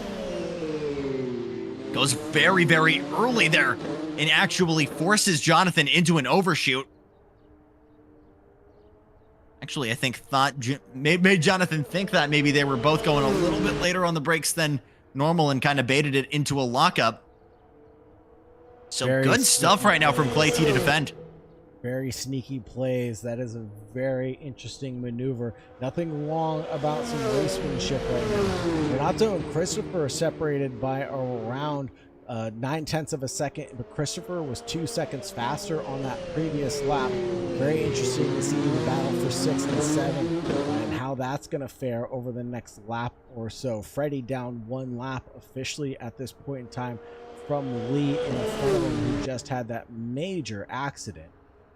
Goes very, very early there and actually forces Jonathan into an overshoot. Actually, I think made Jonathan think that maybe they were both going a little bit later on the brakes than normal and kind of baited it into a lockup. So Very good stuff right now from Clay T to defend. Very sneaky plays. That is a very interesting maneuver. Nothing wrong about some racemanship right now. Renato and Christopher are separated by around 9/10 of a second, but Christopher was 2 seconds faster on that previous lap. Very interesting to see the battle for 6 and 7 and how that's going to fare over the next lap or so. Freddie down 1 lap officially at this point in time from Lee in front of him, who just had that major accident.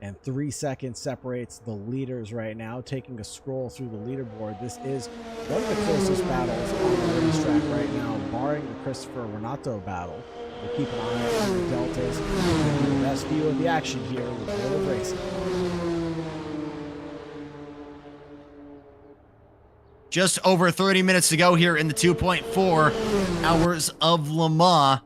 And 3 seconds separates the leaders right now. Taking a scroll through the leaderboard, this is one of the closest battles on the racetrack right now, barring the Christopher Renato battle. We'll keep an eye on the deltas. We'll give you the best view of the action here with Wheel of Racing. Just over 30 minutes to go here in the 2.4 hours of Le Mans.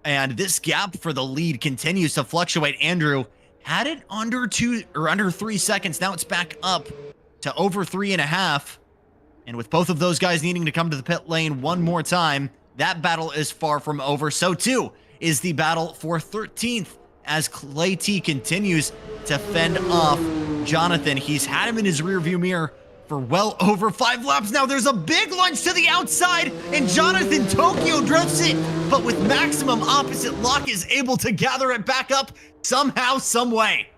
And this gap for the lead continues to fluctuate. Andrew had it under 3 seconds. Now it's back up to over 3.5. And with both of those guys needing to come to the pit lane one more time, that battle is far from over. So too is the battle for 13th as Clay T continues to fend off Jonathan. He's had him in his rearview mirror for well over 5 laps now. There's a big lunge to the outside, and Jonathan Tokyo drifts it, but with maximum opposite lock is able to gather it back up somehow, some way.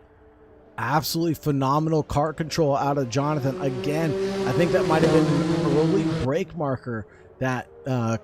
Absolutely phenomenal kart control out of Jonathan. Again, I think that might have been an early brake marker that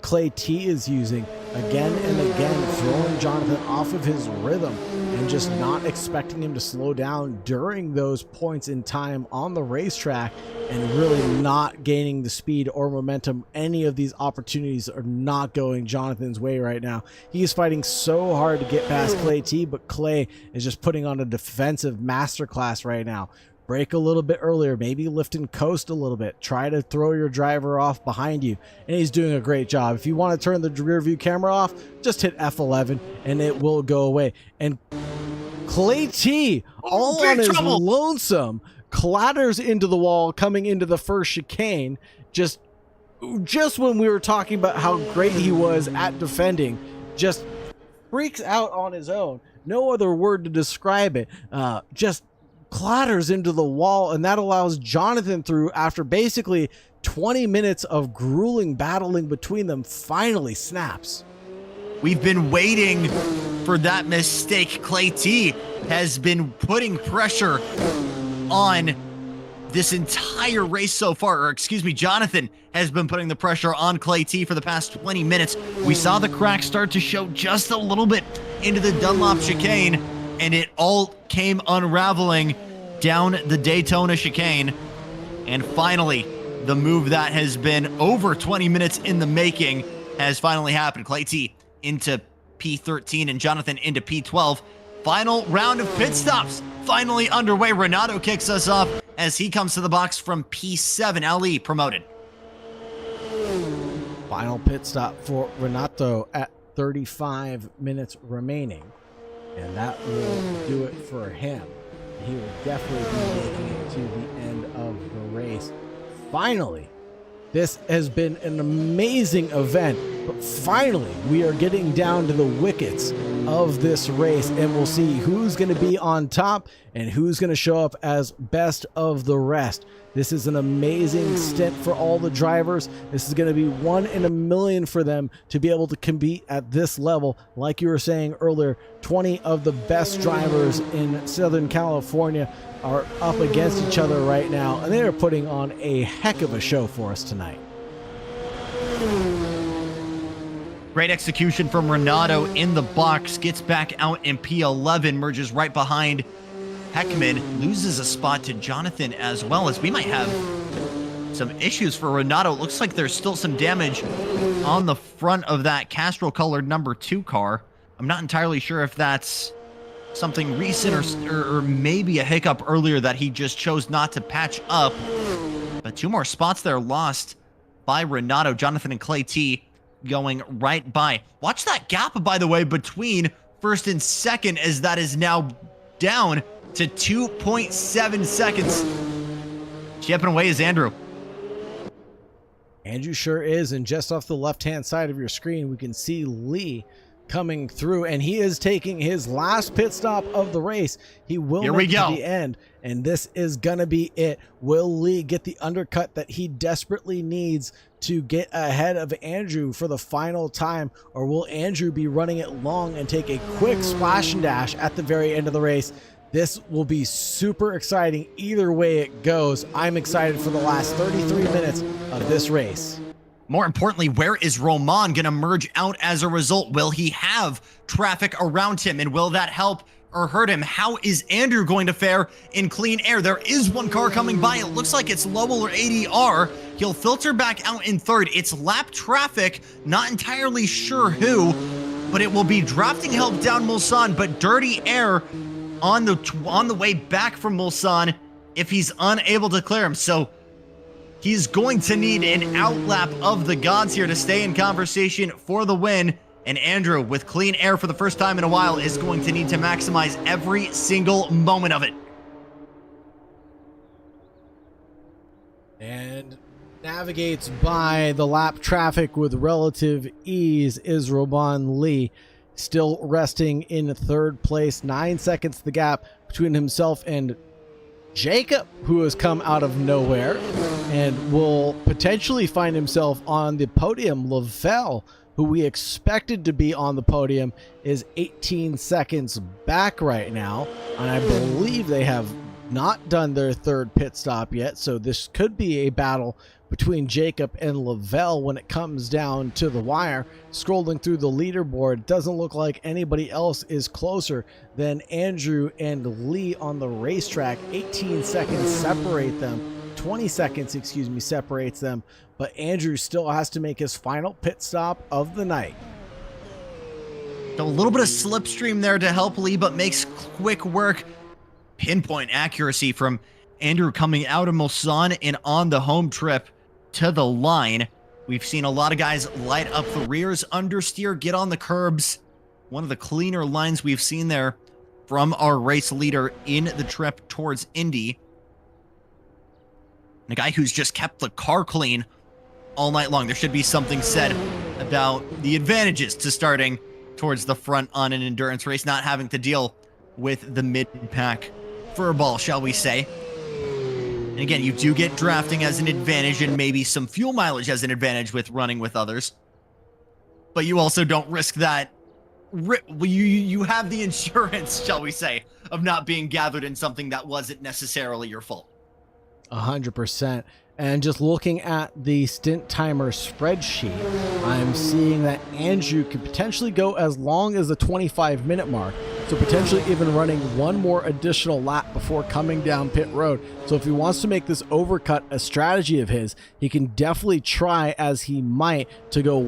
Clay T is using again and again, throwing Jonathan off of his rhythm and just not expecting him to slow down during those points in time on the racetrack, and really not gaining the speed or momentum. Any of these opportunities are not going Jonathan's way right now. He is fighting so hard to get past Clay T, but Clay is just putting on a defensive masterclass right now. Brake a little bit earlier, maybe lift and coast a little bit. Try to throw your driver off behind you, and he's doing a great job. If you want to turn the rear view camera off, just hit F11 and it will go away. And Clay T, all on his lonesome, clatters into the wall coming into the first chicane. Just when we were talking about how great he was at defending, just freaks out on his own. No other word to describe it. Just clatters into the wall, and that allows Jonathan through after basically 20 minutes of grueling battling between them. Finally snaps. We've been waiting for that mistake. Clay T has been putting pressure on this entire race so far, or excuse me, Jonathan has been putting the pressure on Clay T for the past 20 minutes. We saw the cracks start to show just a little bit into the Dunlop chicane, and it all came unraveling down the Daytona chicane. And finally, the move that has been over 20 minutes in the making has finally happened. Clay T into P13 and Jonathan into P12. Final round of pit stops finally underway. Renato kicks us off as he comes to the box from P7. Ali promoted. Final pit stop for Renato at 35 minutes remaining. And that will do it for him. He will definitely be making it to the end of the race. Finally, this has been an amazing event, but finally we are getting down to the wickets of this race, and we'll see who's going to be on top and who's going to show up as best of the rest. This is an amazing stint for all the drivers. This is going to be 1 in a million for them to be able to compete at this level. Like you were saying earlier, 20 of the best drivers in Southern California are up against each other right now, and they are putting on a heck of a show for us tonight. Great execution from Renato in the box, gets back out in P11, merges right behind Heckman loses a spot to Jonathan as well, as we might have some issues for Renato. It looks like there's still some damage on the front of that Castrol-colored number 2 car. I'm not entirely sure if that's something recent or maybe a hiccup earlier that he just chose not to patch up. But 2 more spots there lost by Renato. Jonathan and Clay T going right by. Watch that gap, by the way, between first and second, as that is now down to 2.7 seconds. Chipping away is Andrew. Andrew sure is, and just off the left-hand side of your screen, we can see Lee coming through, and he is taking his last pit stop of the race. He will make it to the end, and this is gonna be it. Will Lee get the undercut that he desperately needs to get ahead of Andrew for the final time, or will Andrew be running it long and take a quick splash and dash at the very end of the race? This will be super exciting either way it goes. I'm excited for the last 33 minutes of this race. More importantly, where is Roman going to merge out as a result? Will he have traffic around him, and will that help or hurt him? How is Andrew going to fare in clean air? There is one car coming by. It looks like it's Lowell or ADR. He'll filter back out in third. It's lap traffic. Not entirely sure who, but it will be drafting help down Mulsanne, but dirty air on the way back from Mulsanne if he's unable to clear him. So he's going to need an outlap of the gods here to stay in conversation for the win. And Andrew, with clean air for the first time in a while, is going to need to maximize every single moment of it. And navigates by the lap traffic with relative ease is Roman Lee, still resting in third place. 9 seconds the gap between himself and Jacob, who has come out of nowhere and will potentially find himself on the podium. Lavelle, who we expected to be on the podium, is 18 seconds back right now, and I believe they have not done their third pit stop yet, so this could be a battle between Jacob and Lavelle when it comes down to the wire. Scrolling through the leaderboard, it doesn't look like anybody else is closer than Andrew and Lee on the racetrack. 18 seconds separate them. 20 seconds, excuse me, separates them, but Andrew still has to make his final pit stop of the night. A little bit of slipstream there to help Lee, but makes quick work. Pinpoint accuracy from Andrew coming out of Mulsanne and on the home trip to the line. We've seen a lot of guys light up the rears, understeer, get on the curbs. One of the cleaner lines we've seen there from our race leader in the trip towards Indy. And a guy who's just kept the car clean all night long. There should be something said about the advantages to starting towards the front on an endurance race, not having to deal with the mid-pack furball, shall we say. And again, you do get drafting as an advantage and maybe some fuel mileage as an advantage with running with others. But you also don't risk that. You have the insurance, shall we say, of not being gathered in something that wasn't necessarily your fault. 100%. And just looking at the stint timer spreadsheet, I'm seeing that Andrew could potentially go as long as the 25-minute mark. So potentially even running one more additional lap before coming down pit road. So if he wants to make this overcut a strategy of his, he can definitely try, as he might, to go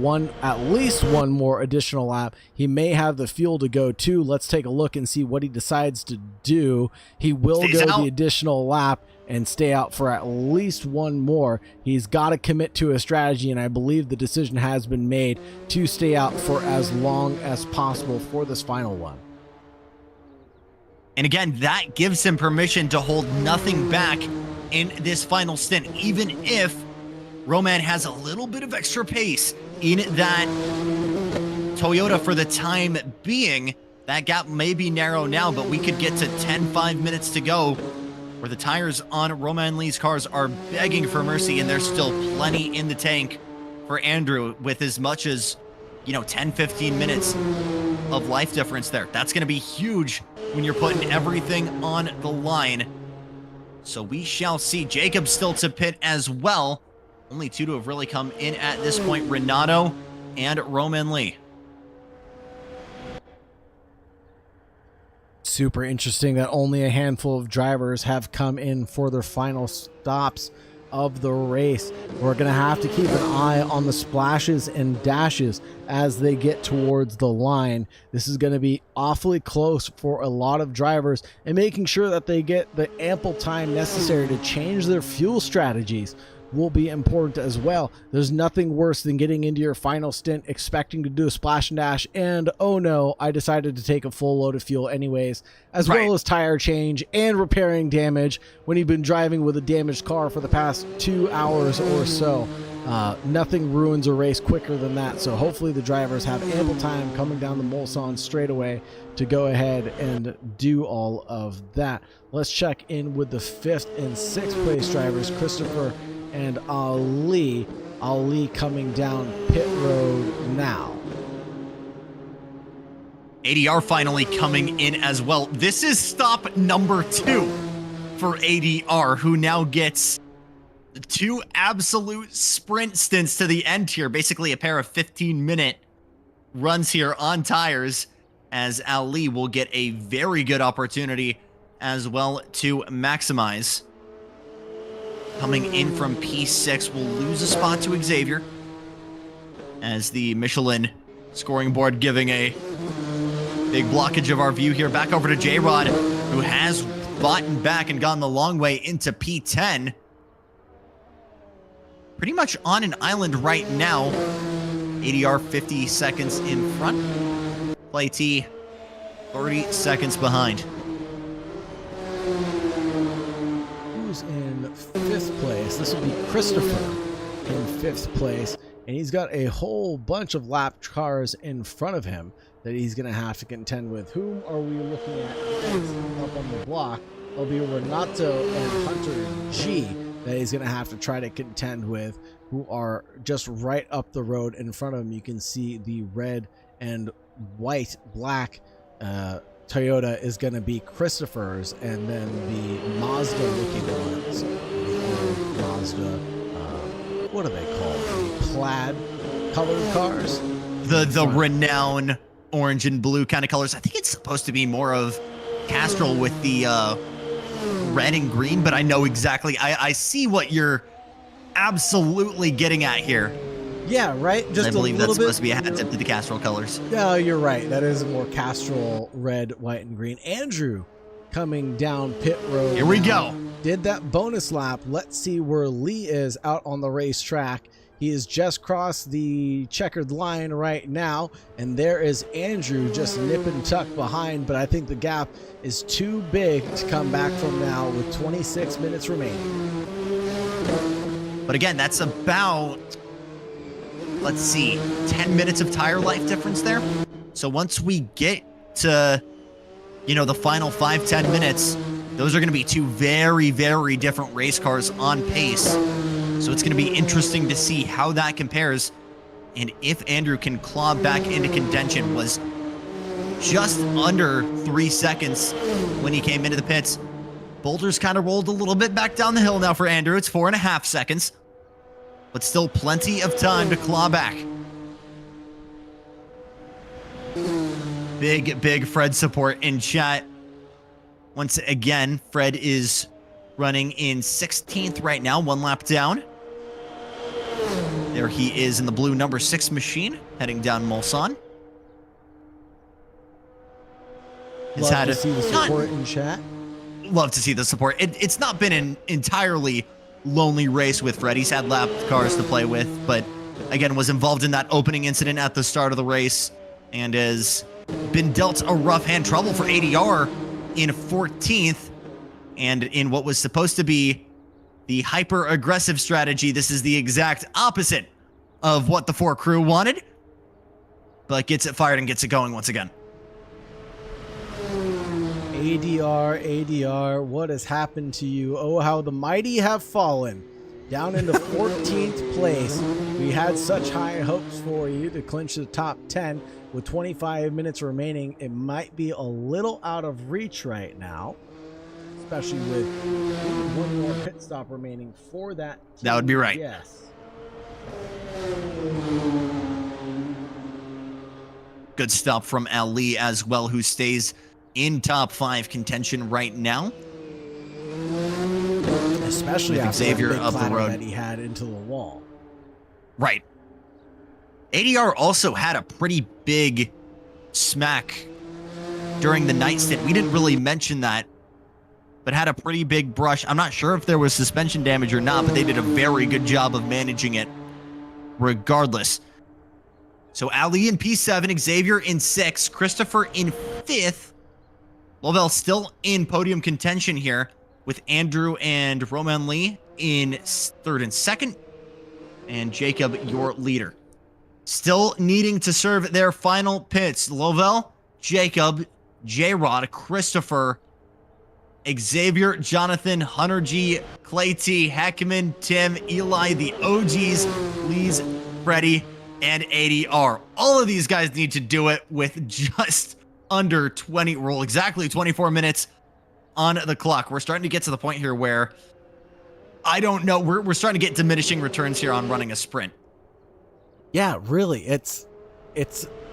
at least one more additional lap. He may have the fuel to go two. Let's take a look and see what he decides to do. He will go the additional lap and stay out for at least one more. He's got to commit to a strategy, and I believe the decision has been made to stay out for as long as possible for this final one. And again, that gives him permission to hold nothing back in this final stint, even if Roman has a little bit of extra pace in that Toyota for the time being. That gap may be narrow now, but we could get to 5 minutes to go, where the tires on Roman Lee's cars are begging for mercy, and there's still plenty in the tank for Andrew with as much as, 10, 15 minutes of life difference there. That's going to be huge when you're putting everything on the line. So we shall see. Jacob still to pit as well. Only two to have really come in at this point, Renato and Roman Lee. Super interesting that only a handful of drivers have come in for their final stops of the race. We're going to have to keep an eye on the splashes and dashes as they get towards the line. This is going to be awfully close for a lot of drivers, and making sure that they get the ample time necessary to change their fuel strategies will be important as well. There's nothing worse than getting into your final stint expecting to do a splash and dash, and oh no, I decided to take a full load of fuel anyways, as well as tire change and repairing damage when you've been driving with a damaged car for the past 2 hours or so. Nothing ruins a race quicker than that, so hopefully the drivers have ample time coming down the Mulsanne straightaway to go ahead and do all of that. Let's check in with the 5th and 6th place drivers, Christopher and Ali. Ali coming down pit road now. ADR finally coming in as well. This is stop number 2 for ADR, who now gets 2 absolute sprint stints to the end here. Basically a pair of 15-minute runs here on tires, as Ali will get a very good opportunity as well to maximize. Coming in from P6, will lose a spot to Xavier, as the Michelin scoring board giving a big blockage of our view here. Back over to J-Rod, who has bought back and gone the long way into P10. Pretty much on an island right now. ADR 50 seconds in front. Play T 30 seconds behind. Who's in 5th place? This will be Christopher in 5th place, and he's got a whole bunch of lap cars in front of him that he's going to have to contend with. Whom are we looking at next up on the block? It'll be Renato and Hunter G that he's going to have to try to contend with, who are just right up the road in front of him. You can see the red and white, black Toyota is going to be Christopher's, and then the Mazda looking ones, the Mazda, what are they called? The plaid colored cars? The renowned orange and blue kind of colors. I think it's supposed to be more of Castrol with the red and green, but I know exactly. I see what you're absolutely getting at here. Yeah, right? Just I believe a that's little supposed to be a hat tip to the Castrol colors. No, you're right. That is a more Castrol red, white, and green. Andrew coming down pit road. Here we go. Did that bonus lap. Let's see where Lee is out on the racetrack. He has just crossed the checkered line right now, and there is Andrew just nip and tuck behind, but I think the gap is too big to come back from now with 26 minutes remaining. But again, that's about, let's see, 10 minutes of tire life difference there. So once we get to, the final 5-10 minutes, those are going to be 2 very, very different race cars on pace. So it's going to be interesting to see how that compares, and if Andrew can claw back into contention. Was just under 3 seconds when he came into the pits. Boulders kind of rolled a little bit back down the hill now for Andrew. It's 4.5 seconds, but still plenty of time to claw back. Big Fred support in chat. Once again, Fred is running in 16th right now, 1 lap down. There he is in the blue number 6 machine, heading down Mulsanne. Love to see the support in chat. Love to see the support. It's not been an entirely lonely race with Fred. He's had lap cars to play with, but again, was involved in that opening incident at the start of the race, and has been dealt a rough hand. Trouble for ADR in 14th, and in what was supposed to be the hyper-aggressive strategy, this is the exact opposite of what the 4 crew wanted, but gets it fired and gets it going once again. ADR, what has happened to you? Oh, how the mighty have fallen. Down into 14th place. We had such high hopes for you to clinch the top 10 with 25 minutes remaining. It might be a little out of reach right now, especially with 1 more pit stop remaining for that team. That would be right. Yes. Good stuff from Ali as well, who stays in top 5 contention right now. Especially with after Xavier that big up the clatter road. that he had into the wall. Right. ADR also had a pretty big smack during the night stint. We didn't really mention that, but had a pretty big brush. I'm not sure if there was suspension damage or not, but they did a very good job of managing it regardless. So Ali in P7, Xavier in 6, Christopher in 5th. Lovell still in podium contention here with Andrew and Roman Lee in 3rd and 2nd. And Jacob, your leader. Still needing to serve their final pits. Lovell, Jacob, J-Rod, Christopher, Xavier, Jonathan, Hunter G, Clay T, Heckman, Tim, Eli, the OGs, Lee's, Freddie, and ADR. All of these guys need to do it with just under 20, roll exactly 24 minutes on the clock. We're starting to get to the point here where I don't know. We're starting to get diminishing returns here on running a sprint. Yeah, really. It's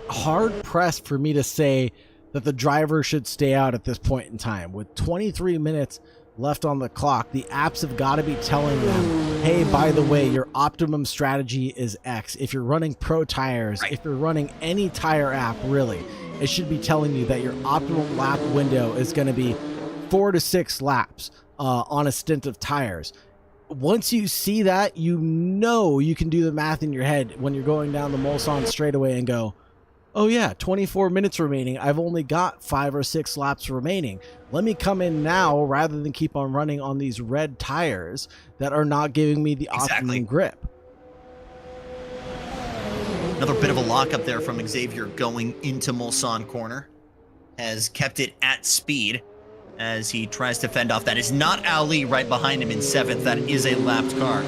hard pressed for me to say that the driver should stay out at this point in time. With 23 minutes left on the clock, the apps have got to be telling them, hey, by the way, your optimum strategy is X. If you're running pro tires, Right. if you're running any tire app, really, it should be telling you that your optimal lap window is going to be 4 to 6 laps on a stint of tires. Once you see that, you know you can do the math in your head when you're going down the Mulsanne straightaway and go, oh yeah, 24 minutes remaining. I've only got 5 or 6 laps remaining. Let me come in now rather than keep on running on these red tires that are not giving me the optimum grip. Another bit of a lockup there from Xavier going into Mulsanne corner. Has kept it at speed as he tries to fend off. That is not Ali right behind him in 7th. That is a lapped car.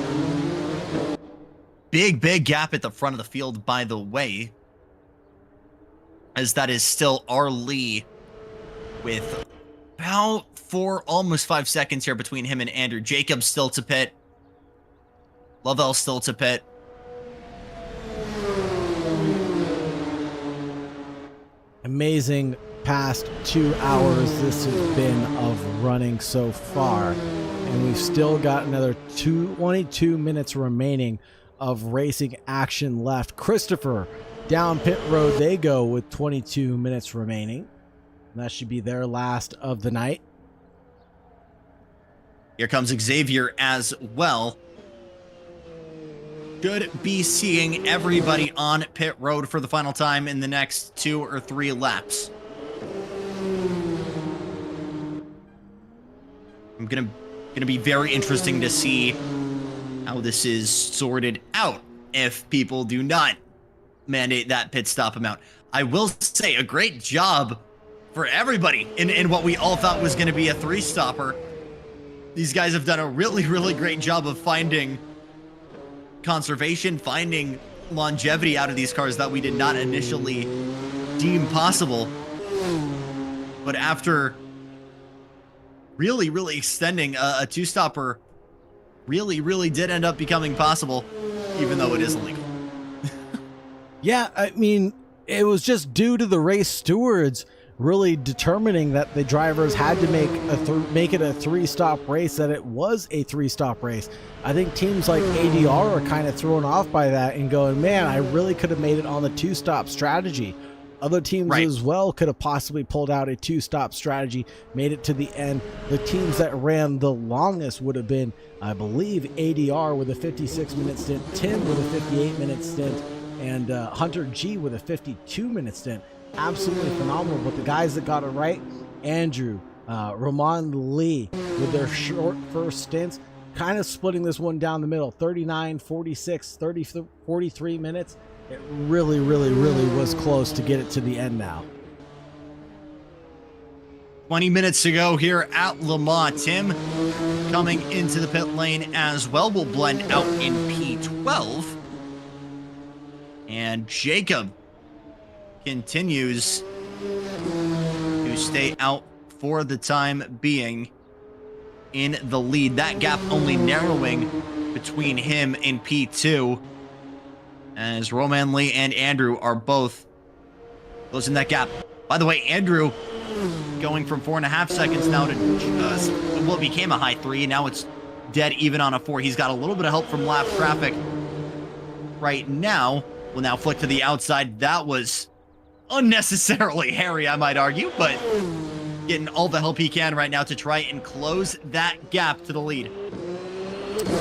Big gap at the front of the field, by the way, as that is still our Lee with about almost 5 seconds here between him and Andrew. Jacob still to pit. Lovell still to pit. Amazing past 2 hours this has been of running so far, and we've still got another 22 minutes remaining of racing action left. Christopher, down pit road they go with 22 minutes remaining. That should be their last of the night. Here comes Xavier as well. Should be seeing everybody on pit road for the final time in the next 2 or 3 laps. I'm gonna be very interesting to see how this is sorted out if people do not mandate that pit stop amount. I will say a great job for everybody in what we all thought was going to be a 3-stopper. These guys have done a really great job of finding conservation, finding longevity out of these cars that we did not initially deem possible. But after really extending a 2-stopper, really did end up becoming possible, even though it is illegal. Yeah, I mean, it was just due to the race stewards really determining that the drivers had to make it a 3-stop race, that it was a 3-stop race. I think teams like ADR are kind of thrown off by that and going, man, I really could have made it on the 2-stop strategy. Other teams as well could have possibly pulled out a 2-stop strategy, made it to the end. The teams that ran the longest would have been, I believe, ADR with a 56-minute stint, Tim with a 58-minute stint, and Hunter G with a 52-minute stint. Absolutely phenomenal. But the guys that got it right, Andrew, Roman Lee, with their short first stints, kind of splitting this one down the middle, 39, 46, 30, 43 minutes. It really was close to get it to the end now. 20 minutes to go here at Le Mans. Tim coming into the pit lane as well. Will blend out in P12. And Jacob continues to stay out for the time being in the lead. That gap only narrowing between him and P2 as Roman Lee and Andrew are both closing that gap. By the way, Andrew going from 4.5 seconds now to what became a high 3. Now it's dead even on a 4. He's got a little bit of help from lap traffic right now. Will now flick to the outside. That was unnecessarily hairy, I might argue, but getting all the help he can right now to try and close that gap to the lead.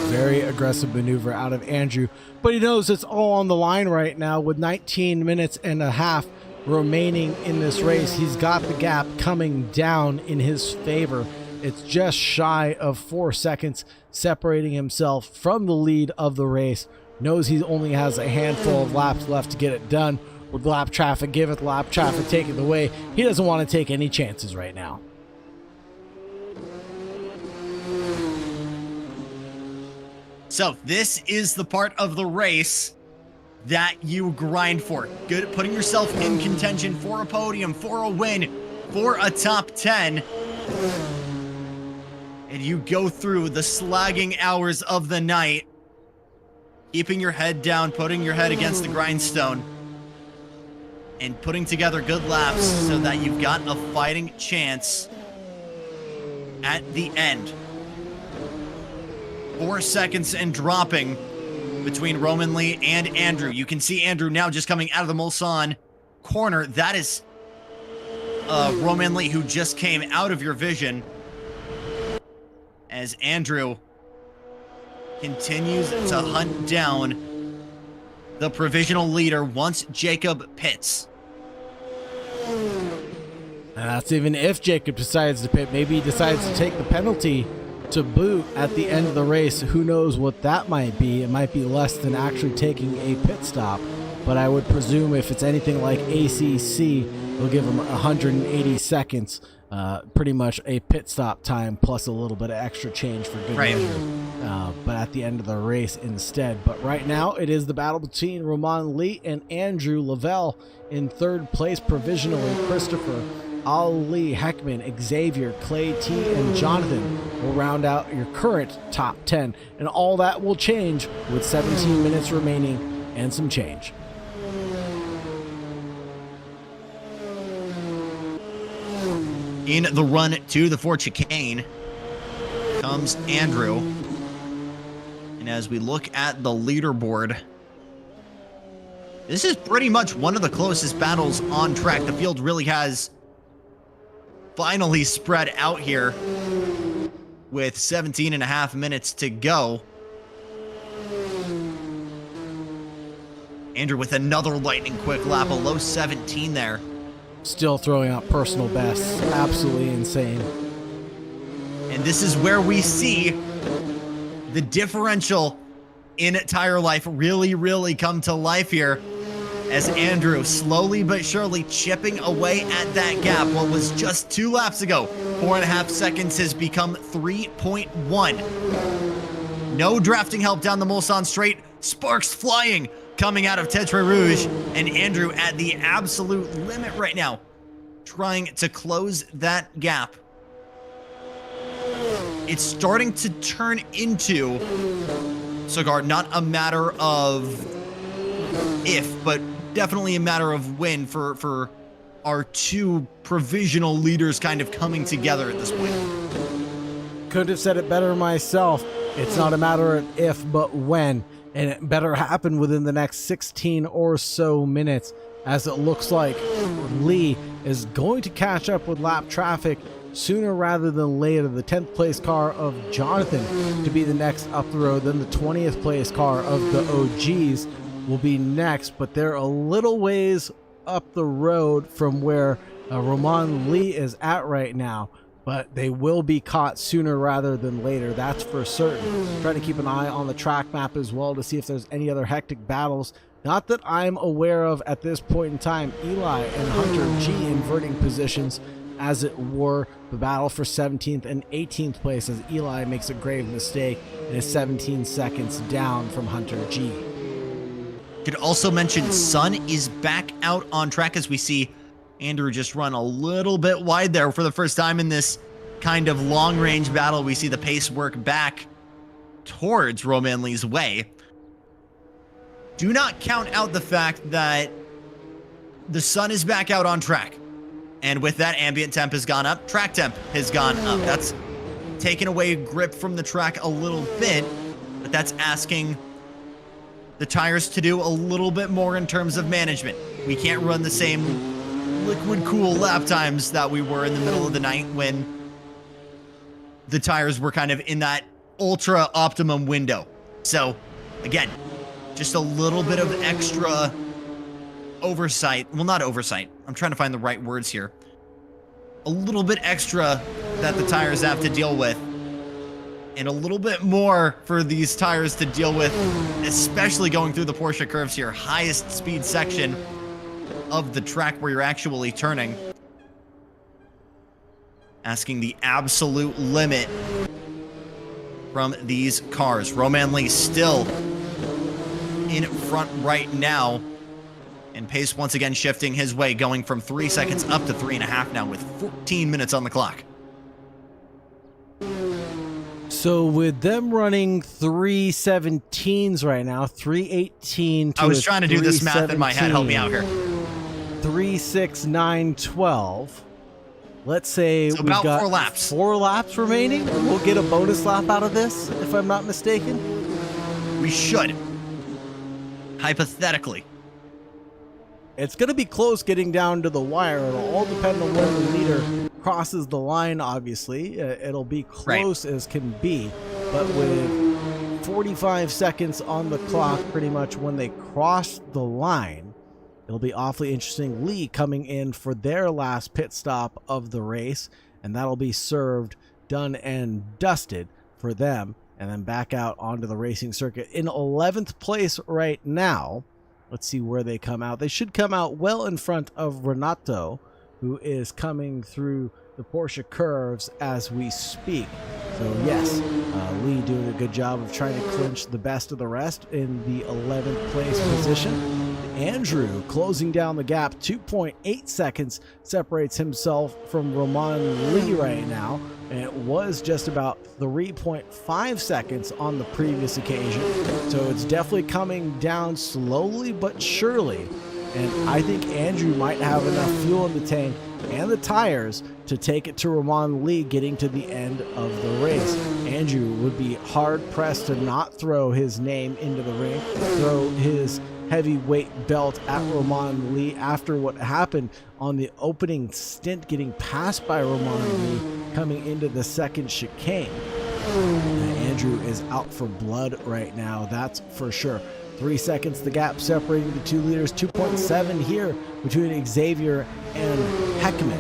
Very aggressive maneuver out of Andrew, but he knows it's all on the line right now with 19 minutes and a half remaining in this race. He's got the gap coming down in his favor. It's just shy of 4 seconds separating himself from the lead of the race. Knows he only has a handful of laps left to get it done. With lap traffic giveth, lap traffic taketh away. He doesn't want to take any chances right now. So this is the part of the race that you grind for. Good, putting yourself in contention for a podium, for a win, for a top 10. And you go through the slagging hours of the night, keeping your head down, putting your head against the grindstone, and putting together good laps so that you've got a fighting chance at the end. 4 seconds and dropping between Roman Lee and Andrew. You can see Andrew now just coming out of the Mulsanne corner. That is Roman Lee, who just came out of your vision, as Andrew continues to hunt down the provisional leader once Jacob pits. And that's even if Jacob decides to pit. Maybe he decides to take the penalty to boot at the end of the race. Who knows what that might be? It might be less than actually taking a pit stop. But I would presume if it's anything like ACC, they'll give him 180 seconds. Pretty much a pit stop time plus a little bit of extra change for good measure. But at the end of the race instead. But right now, it is the battle between Roman Lee and Andrew Lavelle in third place provisionally. Christopher, Ali, Heckman, Xavier, Clay T, and Jonathan will round out your current top 10. And all that will change with 17 minutes remaining and some change. In the run to the Fort Chicane comes Andrew. And as we look at the leaderboard, this is pretty much one of the closest battles on track. The field really has finally spread out here with 17 and a half minutes to go. Andrew with another lightning quick lap, a low 17 there. Still throwing out personal bests. Absolutely insane. And this is where we see the differential in tire life really come to life here, as Andrew slowly but surely chipping away at that gap. What was just 2 laps ago, 4.5 seconds has become 3.1. No drafting help down the Mulsanne straight. Sparks flying coming out of Tetre Rouge, and Andrew at the absolute limit right now, trying to close that gap. It's starting to turn into, Cigar, not a matter of if, but definitely a matter of when for our two provisional leaders kind of coming together at this point. Couldn't have said it better myself. It's not a matter of if, but when. And it better happen within the next 16 or so minutes, as it looks like Lee is going to catch up with lap traffic sooner rather than later. The 10th place car of Jonathan to be the next up the road. Then the 20th place car of the OGs will be next, but they're a little ways up the road from where Roman Lee is at right now. But they will be caught sooner rather than later, that's for certain. Trying to keep an eye on the track map as well to see if there's any other hectic battles. Not that I'm aware of at this point in time. Eli and Hunter G inverting positions, as it were. The battle for 17th and 18th place, as Eli makes a grave mistake and is 17 seconds down from Hunter G. Could also mention Sun is back out on track, as we see Andrew just run a little bit wide there for the first time in this kind of long-range battle. We see the pace work back towards Roman Lee's way. Do not count out the fact that the Sun is back out on track. And with that, ambient temp has gone up, track temp has gone up. That's taken away grip from the track a little bit, but that's asking the tires to do a little bit more in terms of management. We can't run the same liquid cool lap times that we were in the middle of the night when the tires were kind of in that ultra optimum window. So again, just a little bit of extra oversight. Well, not oversight. I'm trying to find the right words here. A little bit extra that the tires have to deal with, and a little bit more for these tires to deal with, especially going through the Porsche curves here. Highest speed section of the track where you're actually turning. Asking the absolute limit from these cars. Roman Lee still in front right now. And pace once again shifting his way, going from 3 seconds up to 3.5 now with 14 minutes on the clock. So with them running 3:17s right now, 3:18 to I was trying to do this math in my head. Help me out here. 3:6.9.12. Let's say So we've about got 4 laps. 4 laps remaining. We'll get a bonus lap out of this, if I'm not mistaken. We should. Hypothetically. It's going to be close getting down to the wire. It'll all depend on when the leader crosses the line, obviously. It'll be close as can be. But with 45 seconds on the clock, pretty much when they cross the line, it'll be awfully interesting. Lee coming in for their last pit stop of the race, and that'll be served, done, and dusted for them, and then back out onto the racing circuit. In 11th place right now. Let's see where they come out. They should come out well in front of Renato, who is coming through the Porsche curves as we speak. So yes, Lee doing a good job of trying to clinch the best of the rest in the 11th place position. Andrew closing down the gap. 2.8 seconds separates himself from Roman Lee right now. And it was just about 3.5 seconds on the previous occasion. So it's definitely coming down slowly but surely. And I think Andrew might have enough fuel in the tank and the tires to take it to Roman Lee getting to the end of the race. Andrew would be hard pressed to not throw his name into the ring, throw his heavyweight belt at Roman Lee after what happened on the opening stint, getting passed by Roman Lee coming into the second chicane. Andrew is out for blood right now, that's for sure. 3 seconds the gap separating the two leaders. 2.7 here between Xavier and Heckman.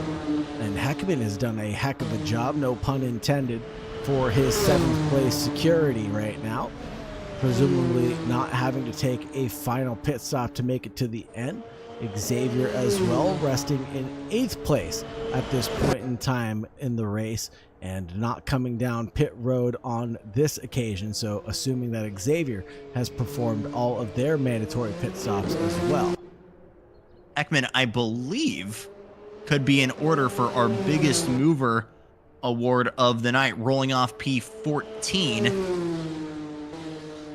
And Heckman has done a heck of a job, no pun intended, for his 7th place security right now. Presumably not having to take a final pit stop to make it to the end. Xavier as well, resting in 8th place at this point in time in the race and not coming down pit road on this occasion. So assuming that Xavier has performed all of their mandatory pit stops as well. Ekman, I believe, could be in order for our biggest mover award of the night, rolling off P14.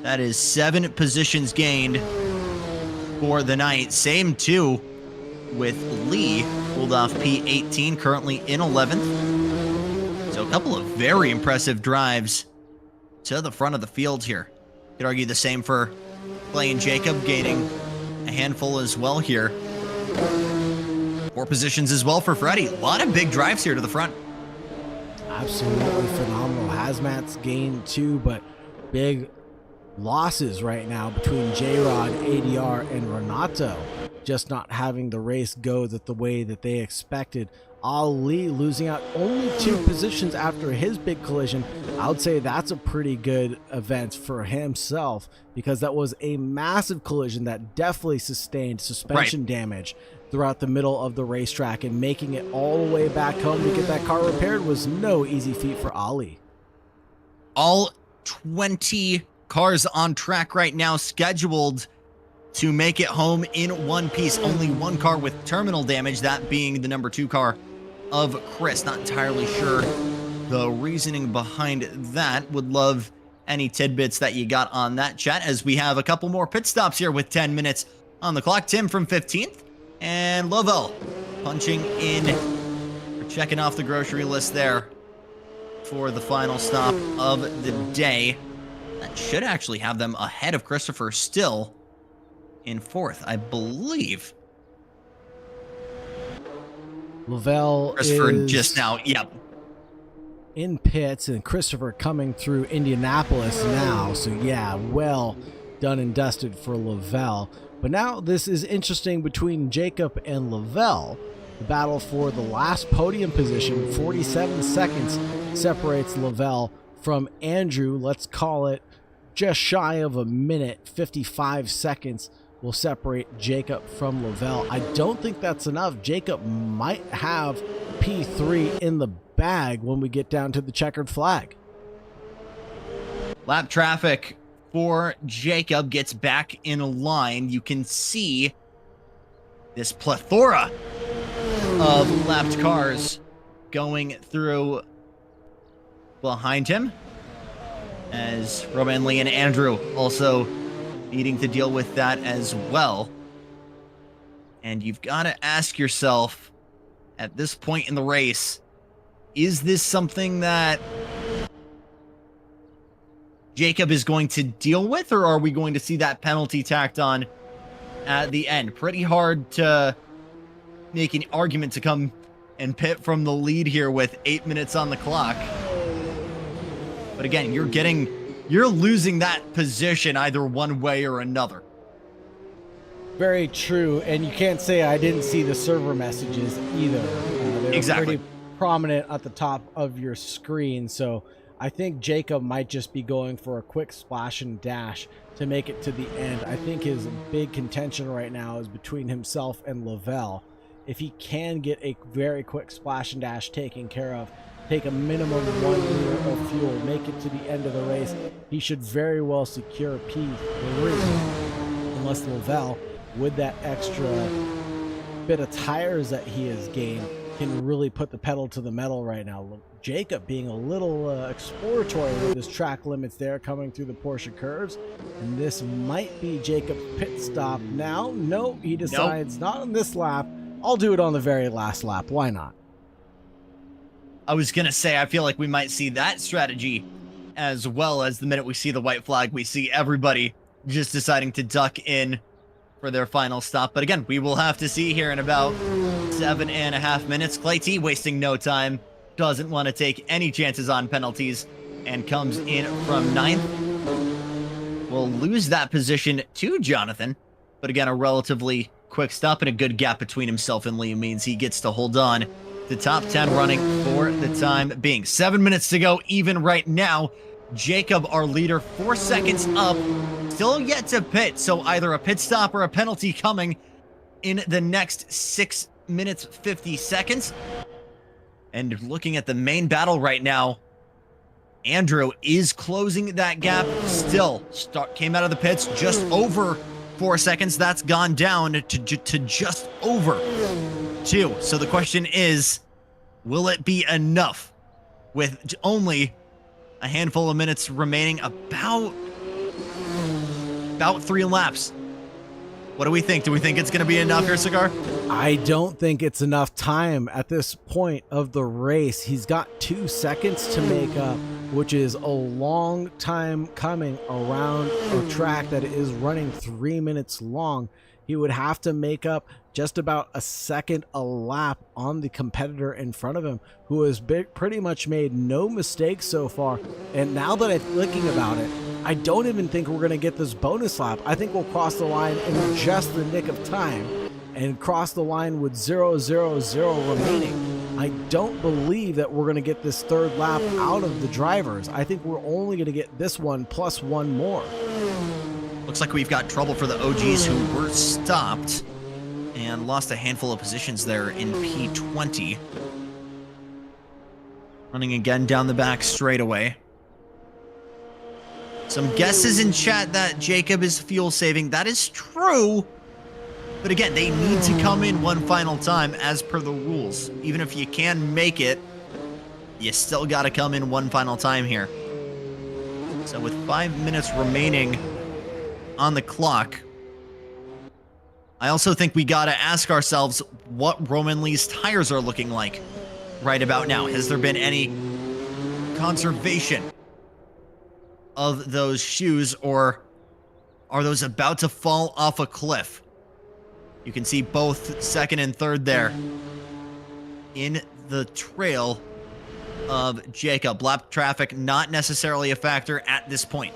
That is 7 positions gained for the night. Same too with Lee, pulled off P18, currently in 11th. So a couple of very impressive drives to the front of the field here. Could argue the same for Clay and Jacob, gaining a handful as well here. 4 positions as well for Freddie. A lot of big drives here to the front. Absolutely phenomenal. Hazmat's gained 2, but big losses right now between J-Rod, ADR, and Renato. Just not having the race go the way that they expected. Ali losing out only 2 positions after his big collision. I would say that's a pretty good event for himself, because that was a massive collision that definitely sustained suspension damage throughout the middle of the racetrack, and making it all the way back home to get that car repaired was no easy feat for Ali. All 20 cars on track right now scheduled to make it home in one piece. Only 1 car with terminal damage, that being the number 2 car of Chris. Not entirely sure the reasoning behind that. Would love any tidbits that you got on that, chat, as we have a couple more pit stops here with 10 minutes on the clock. Tim from 15th and Lovell punching in checking off the grocery list there for the final stop of the day. That should actually have them ahead of Christopher, still in fourth, I believe. Lavelle Christopher is just now, yep. in pits, and Christopher coming through Indianapolis now. So yeah, well done and dusted for Lavelle. But now this is interesting between Jacob and Lavelle. The battle for the last podium position, 47 seconds separates Lavelle from Andrew. Let's call it just shy of a minute, 55 seconds will separate Jacob from Lavelle. I don't think that's enough. Jacob might have P3 in the bag when we get down to the checkered flag. Lap traffic for Jacob gets back in line. You can see this plethora of lapped cars going through behind him, as Roman, Lee, and Andrew also needing to deal with that as well. And you've got to ask yourself, at this point in the race, is this something that Jacob is going to deal with, or are we going to see that penalty tacked on at the end? Pretty hard to make an argument to come and pit from the lead here with 8 minutes on the clock. But again, you're losing that position either one way or another. Very true, and you can't say I didn't see the server messages either. They're Exactly. pretty prominent at the top of your screen, so I think Jacob might just be going for a quick splash and dash to make it to the end. I think his big contention right now is between himself and Lavelle. If he can get a very quick splash and dash taken care of, take a minimum 1 liter of fuel, make it to the end of the race, he should very well secure P3, unless Lavelle, with that extra bit of tires that he has gained, can really put the pedal to the metal right now. Jacob being a little exploratory with his track limits there, coming through the Porsche curves, and this might be Jacob's pit stop now. No, he decides not on this lap. I'll do it on the very last lap. Why not? I was going to say, I feel like we might see that strategy as well. As the minute we see the white flag, we see everybody just deciding to duck in for their final stop. But again, we will have to see here in about 7.5 minutes. Clay T wasting no time, doesn't want to take any chances on penalties, and comes in from 9th. We'll lose that position to Jonathan, but again, a relatively quick stop and a good gap between himself and Liam means he gets to hold on. The top 10 running for the time being. 7 minutes to go even right now. Jacob, our leader, 4 seconds up. Still yet to pit, so either a pit stop or a penalty coming in the next 6 minutes, 50 seconds. And looking at the main battle right now, Andrew is closing that gap still. Came out of the pits just over 4 seconds. That's gone down to just over 2. So the question is, will it be enough with only a handful of minutes remaining, about 3 laps? What do we think? Do we think it's going to be enough here, Cigar? I don't think it's enough time at this point of the race. He's got 2 seconds to make up, which is a long time coming around a track that is running 3 minutes long. He would have to make up just about a second a lap on the competitor in front of him, who has pretty much made no mistakes so far. And now that I'm thinking about it, I don't even think we're going to get this bonus lap. I think we'll cross the line in just the nick of time and cross the line with 0.000 remaining. I don't believe that we're going to get this third lap out of the drivers. I think we're only going to get this one plus one more. Looks like we've got trouble for the OGs who were stopped and lost a handful of positions there in P20. Running again down the back straightaway. Some guesses in chat that Jacob is fuel saving. That is true. But again, they need to come in one final time as per the rules. Even if you can make it, you still got to come in one final time here. So with 5 minutes remaining on the clock, I also think we got to ask ourselves what Roman Lee's tires are looking like. right about now? Has there been any conservation of those shoes, or are those about to fall off a cliff? You can see both second and third there in the trail of Jacob. Lap traffic not necessarily a factor at this point.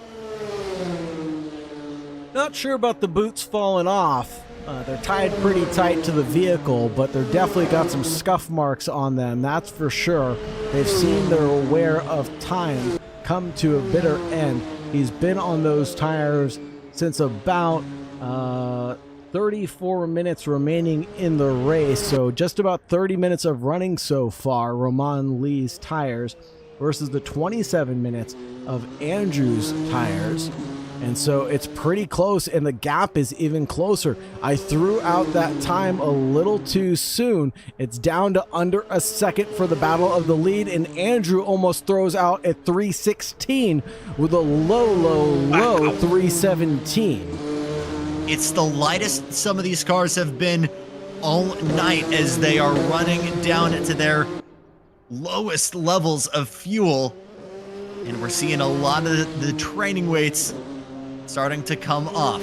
Not sure about the boots falling off. They're tied pretty tight to the vehicle, but they're definitely got some scuff marks on them, that's for sure. They've seen their wear of time come to a bitter end. He's been on those tires since about 34 minutes remaining in the race, so just about 30 minutes of running so far, Romain Lee's tires, versus the 27 minutes of Andrew's tires. And so it's pretty close, and the gap is even closer. I threw out that time a little too soon. It's down to under a second for the battle of the lead, and Andrew almost throws out at 3:16 with a low 3:17. It's the lightest some of these cars have been all night as they are running down to their lowest levels of fuel. And we're seeing a lot of the training weights starting to come off.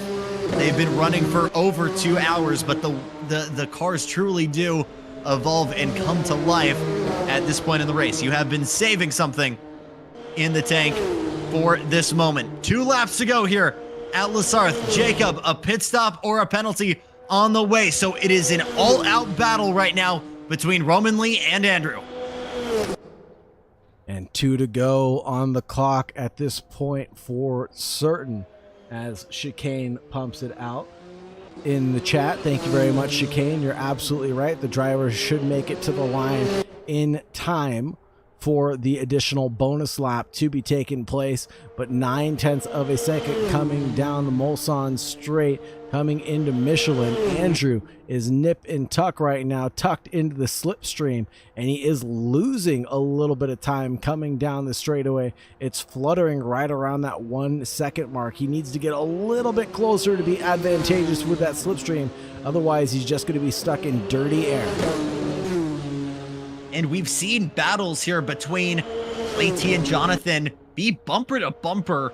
They've been running for over 2 hours, but the cars truly do evolve and come to life at this point in the race. You have been saving something in the tank for this moment. 2 laps to go here at La Sarthe. Jacob, a pit stop or a penalty on the way. So it is an all-out battle right now between Romain Lee and Andrew. And 2 to go on the clock at this point for certain, as Chicane pumps it out in the chat. Thank you very much, Chicane. You're absolutely right. The drivers should make it to the line in time for the additional bonus lap to be taking place, but 9/10 of a second coming down the Mulsanne straight, coming into Michelin. Andrew is nip and tuck right now, tucked into the slipstream, and he is losing a little bit of time coming down the straightaway. It's fluttering right around that 1 second mark. He needs to get a little bit closer to be advantageous with that slipstream. Otherwise, he's just going to be stuck in dirty air. And we've seen battles here between Lati and Jonathan be bumper to bumper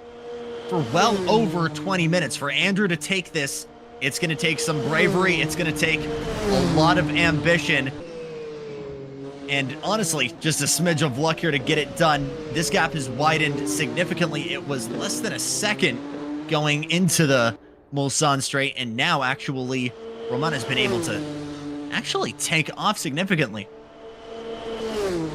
for well over 20 minutes. For Andrew to take this, it's going to take some bravery. It's going to take a lot of ambition. And honestly, just a smidge of luck here to get it done. This gap has widened significantly. It was less than a second going into the Mulsanne straight. And now actually, Romain has been able to actually take off significantly.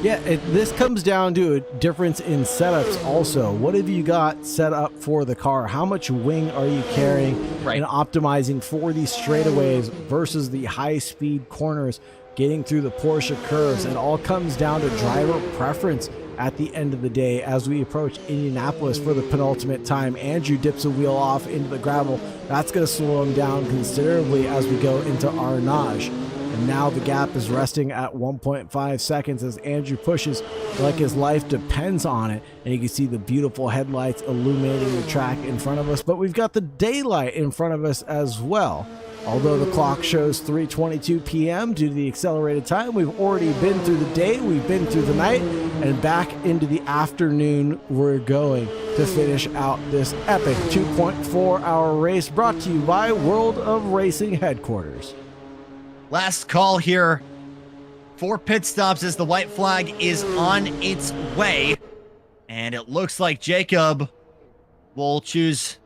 Yeah, this comes down to a difference in setups also. What have you got set up for the car? How much wing are you carrying and optimizing for these straightaways versus the high-speed corners, getting through the Porsche curves? It all comes down to driver preference at the end of the day as we approach Indianapolis for the penultimate time. Andrew dips a wheel off into the gravel. That's going to slow him down considerably as we go into Arnage. And now the gap is resting at 1.5 seconds as Andrew pushes like his life depends on it. And you can see the beautiful headlights illuminating the track in front of us. But we've got the daylight in front of us as well. Although the clock shows 3:22 p.m. due to the accelerated time, we've already been through the day, we've been through the night, and back into the afternoon we're going to finish out this epic 2.4-hour race brought to you by World of Racing Headquarters. Last call here for pit stops as the white flag is on its way. And it looks like Jacob will choose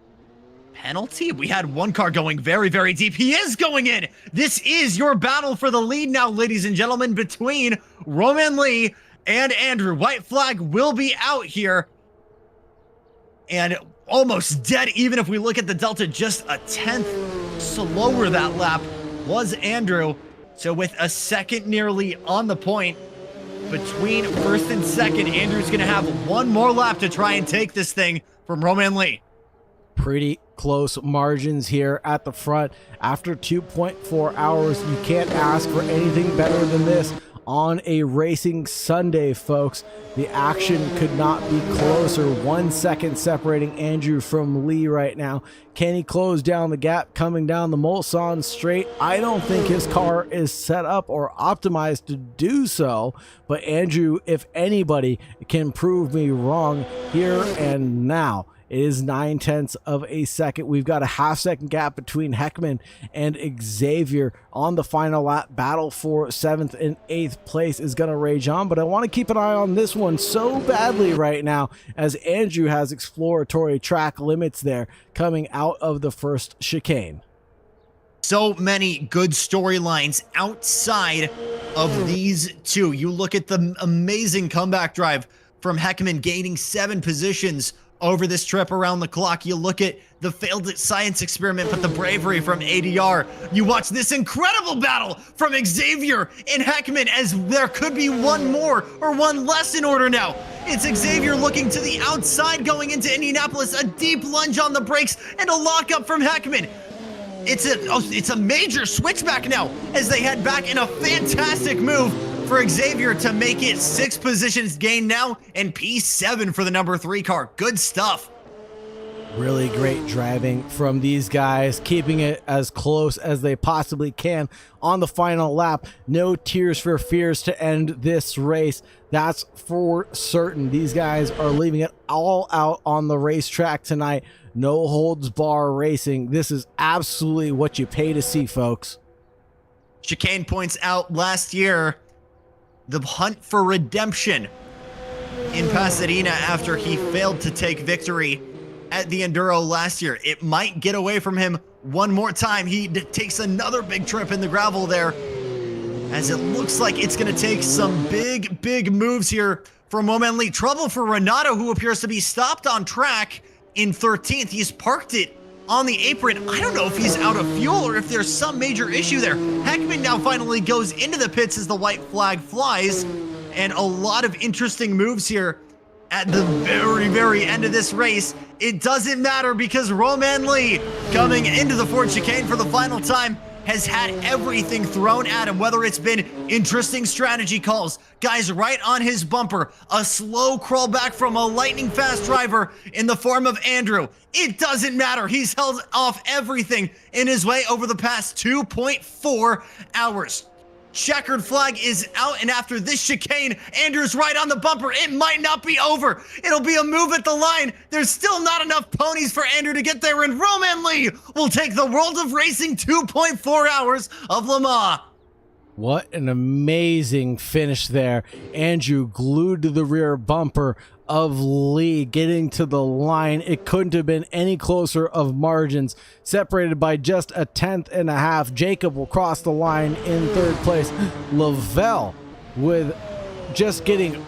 penalty. We had one car going very, very deep. He is going in. This is your battle for the lead now, ladies and gentlemen, between Romain Lee and Andrew. White flag will be out here. And almost dead, even if we look at the delta, just a tenth slower that lap was Andrew. So with a second nearly on the point between first and second, Andrew's going to have one more lap to try and take this thing from Romain Lee. Pretty close margins here at the front. After 2.4 hours, you can't ask for anything better than this on a racing Sunday, folks. The action could not be closer. 1 second separating Andrew from Lee right now. Can he close down the gap coming down the Mulsanne straight? I don't think his car is set up or optimized to do so, but Andrew, if anybody, can prove me wrong here and now. It is 9/10 of a second. We've got a half-second gap between Heckman and Xavier on the final lap. Battle for 7th and 8th place is going to rage on, but I want to keep an eye on this one so badly right now as Andrew has exploratory track limits there coming out of the first chicane. So many good storylines outside of these two. You look at the amazing comeback drive from Heckman, gaining 7 positions over this trip around the clock. You look at the failed science experiment, but the bravery from ADR. You watch this incredible battle from Xavier and Heckman, as there could be one more or one less in order now. It's Xavier looking to the outside going into Indianapolis, a deep lunge on the brakes and a lockup from Heckman. It's a major switchback now as they head back in a fantastic move for Xavier to make it 6 positions gain now and P7 for the number 3 car. Good stuff. Really great driving from these guys, keeping it as close as they possibly can on the final lap. No tears for fears to end this race. That's for certain. These guys are leaving it all out on the racetrack tonight. No holds bar racing. This is absolutely what you pay to see, folks. Chicane points out last year, the hunt for redemption in Pasadena after he failed to take victory at the Enduro last year. It might get away from him one more time. He takes another big trip in the gravel there, as it looks like it's going to take some big moves here from Romain Lee. Trouble for Renato, who appears to be stopped on track in 13th. He's parked it on the apron. I don't know if he's out of fuel or if there's some major issue there. Heckman now finally goes into the pits as the white flag flies, and a lot of interesting moves here at the very end of this race. It doesn't matter because Romain Lee, coming into the Ford chicane for the final time, has had everything thrown at him, whether it's been interesting strategy calls, guys right on his bumper, a slow crawl back from a lightning fast driver in the form of Andrew. It doesn't matter. He's held off everything in his way over the past 2.4 hours. Checkered flag is out, and after this chicane, Andrew's right on the bumper. It might not be over. It'll be a move at the line. There's still not enough ponies for Andrew to get there, and Romain Lee will take the World of Racing 2.4 hours of Le Mans. What an amazing finish there. Andrew glued to the rear bumper of Lee, getting to the line. It couldn't have been any closer of margins, separated by just a 10.5. Jacob will cross the line in 3rd place. Lavelle with just getting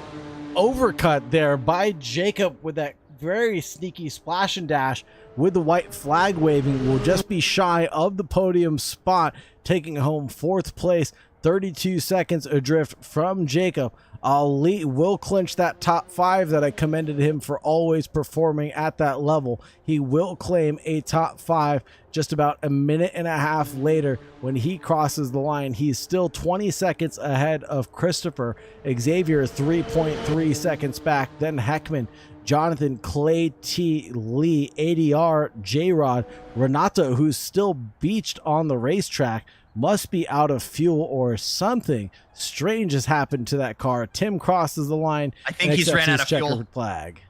overcut there by Jacob with that very sneaky splash and dash with the white flag waving, will just be shy of the podium spot, taking home 4th place. 32 seconds adrift from Jacob. Ali will clinch that top 5 that I commended him for always performing at that level. He will claim a top 5 just about a minute and a half later when he crosses the line. He's still 20 seconds ahead of Christopher. Xavier 3.3 seconds back, then Heckman, Jonathan, Clay T, Lee, ADR, J-Rod, Renato, who's still beached on the racetrack, must be out of fuel or something strange has happened to that car. Tim crosses the line. I think he's ran out of fuel. Flag.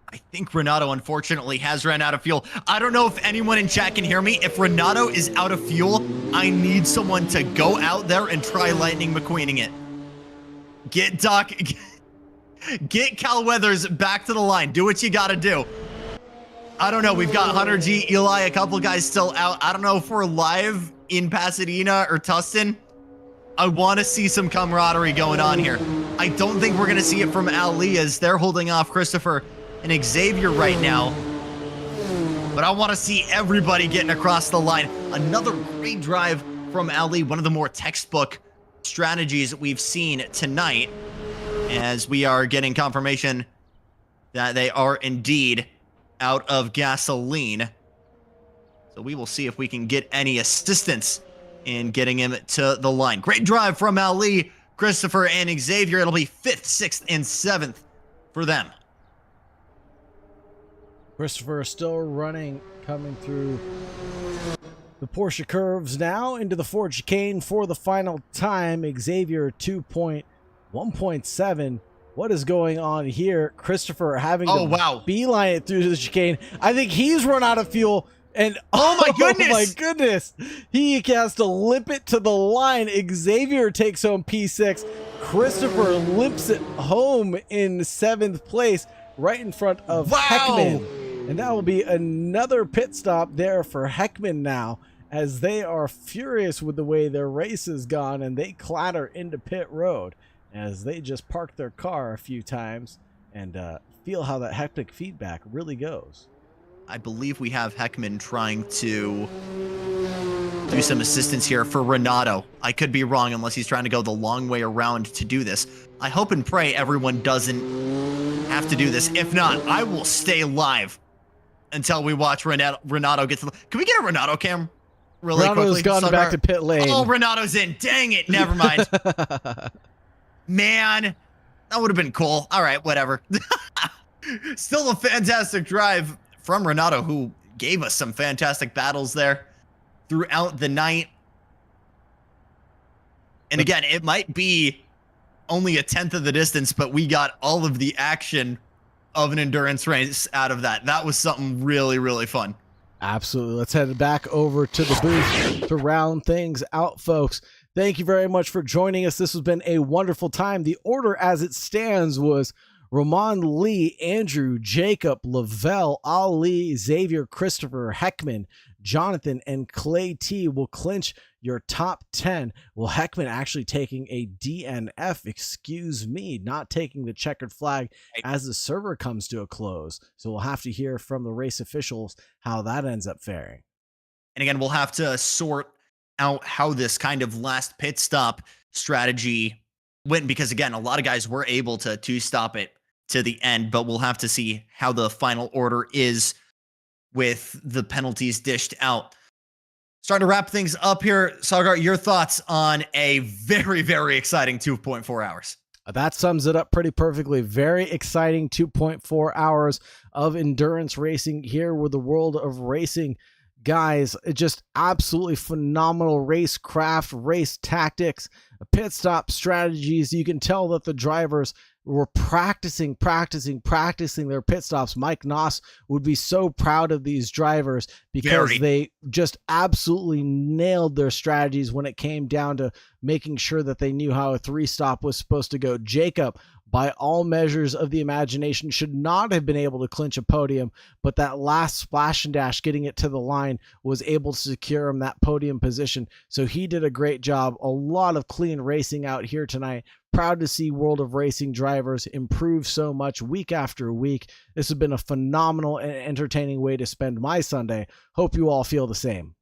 I think Renato, unfortunately, has ran out of fuel. I don't know if anyone in chat can hear me. If Renato is out of fuel, I need someone to go out there and try Lightning McQueening it. Get Doc, get Cal Weathers back to the line. Do what you got to do. I don't know. We've got Hunter G, Eli, a couple guys still out. I don't know if we're live in Pasadena or Tustin. I want to see some camaraderie going on here. I don't think we're going to see it from Ali as they're holding off Christopher and Xavier right now. But I want to see everybody getting across the line. Another great drive from Ali, one of the more textbook strategies that we've seen tonight, as we are getting confirmation that they are indeed out of gasoline. So we will see if we can get any assistance in getting him to the line. Great drive from Ali, Christopher, and Xavier. It'll be 5th, 6th, and 7th for them. Christopher is still running, coming through the Porsche curves now into the Ford chicane for the final time. Xavier 1.7. What is going on here? Christopher having to beeline it through the chicane. I think he's run out of fuel. And oh my goodness! Oh my goodness! He has to lip it to the line. Xavier takes home P6. Christopher lips it home in 7th place, right in front of Heckman. And that will be another pit stop there for Heckman now, as they are furious with the way their race has gone, and they clatter into pit road as they just park their car a few times and feel how that hectic feedback really goes. I believe we have Heckman trying to do some assistance here for Renato. I could be wrong unless he's trying to go the long way around to do this. I hope and pray everyone doesn't have to do this. If not, I will stay live until we watch Renato get to the... Can we get a Renato cam really Renato's quickly? Gone back to pit lane. Oh, Renato's in. Dang it. Never mind. Man, that would have been cool. All right, whatever. Still a fantastic drive from Renato, who gave us some fantastic battles there throughout the night. And again, it might be only a 10th of the distance, but we got all of the action of an endurance race out of that. That was something really, really fun. Absolutely. Let's head back over to the booth to round things out, folks. Thank you very much for joining us. This has been a wonderful time. The order as it stands was Ramon, Lee, Andrew, Jacob, Lavelle, Ali, Xavier, Christopher, Heckman, Jonathan, and Clay T will clinch your top 10. Well, Heckman actually taking a DNF, excuse me, not taking the checkered flag as the server comes to a close. So we'll have to hear from the race officials how that ends up faring. And again, we'll have to sort out how this kind of last pit stop strategy went, because again, a lot of guys were able to stop it to the end, but we'll have to see how the final order is with the penalties dished out. Starting to wrap things up here, Sagar, your thoughts on a very, very exciting 2.4 hours. That sums it up pretty perfectly. Very exciting 2.4 hours of endurance racing here with the World of Racing. Guys, just absolutely phenomenal racecraft, race tactics, pit stop strategies. You can tell that the drivers were practicing their pit stops. Mike Noss would be so proud of these drivers because they just absolutely nailed their strategies when it came down to making sure that they knew how a 3-stop was supposed to go. Jacob, by all measures of the imagination, should not have been able to clinch a podium, but that last splash and dash, getting it to the line, was able to secure him that podium position. So he did a great job. A lot of clean racing out here tonight. Proud to see World of Racing drivers improve so much week after week. This has been a phenomenal and entertaining way to spend my Sunday. Hope you all feel the same.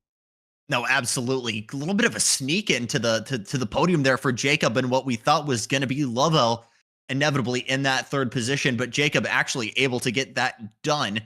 No, absolutely. A little bit of a sneak into the podium there for Jacob, and what we thought was going to be Lovell inevitably in that 3rd position, but Jacob actually able to get that done.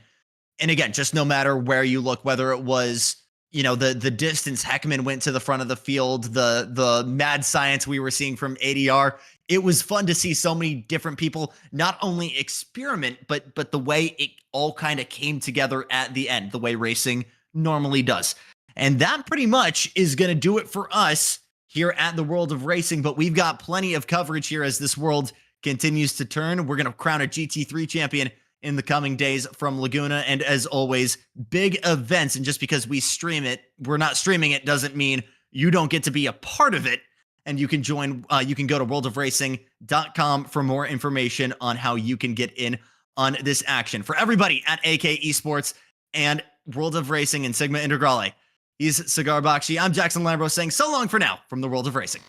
And again, just no matter where you look, whether it was, you know, the distance Heckman went to the front of the field, the mad science we were seeing from ADR, it was fun to see so many different people not only experiment, but the way it all kind of came together at the end, the way racing normally does. And that pretty much is going to do it for us here at the World of Racing, but we've got plenty of coverage here as this world continues to turn. We're going to crown a GT3 champion in the coming days from Laguna, and as always, big events. And just because we stream it, we're not streaming it, doesn't mean you don't get to be a part of it. And you can join, you can go to worldofracing.com for more information on how you can get in on this action. For everybody at AK Esports and World of Racing and Sigma Integrale, he's Sagar Bakshi. I'm Jackson Lambro saying so long for now from the World of Racing.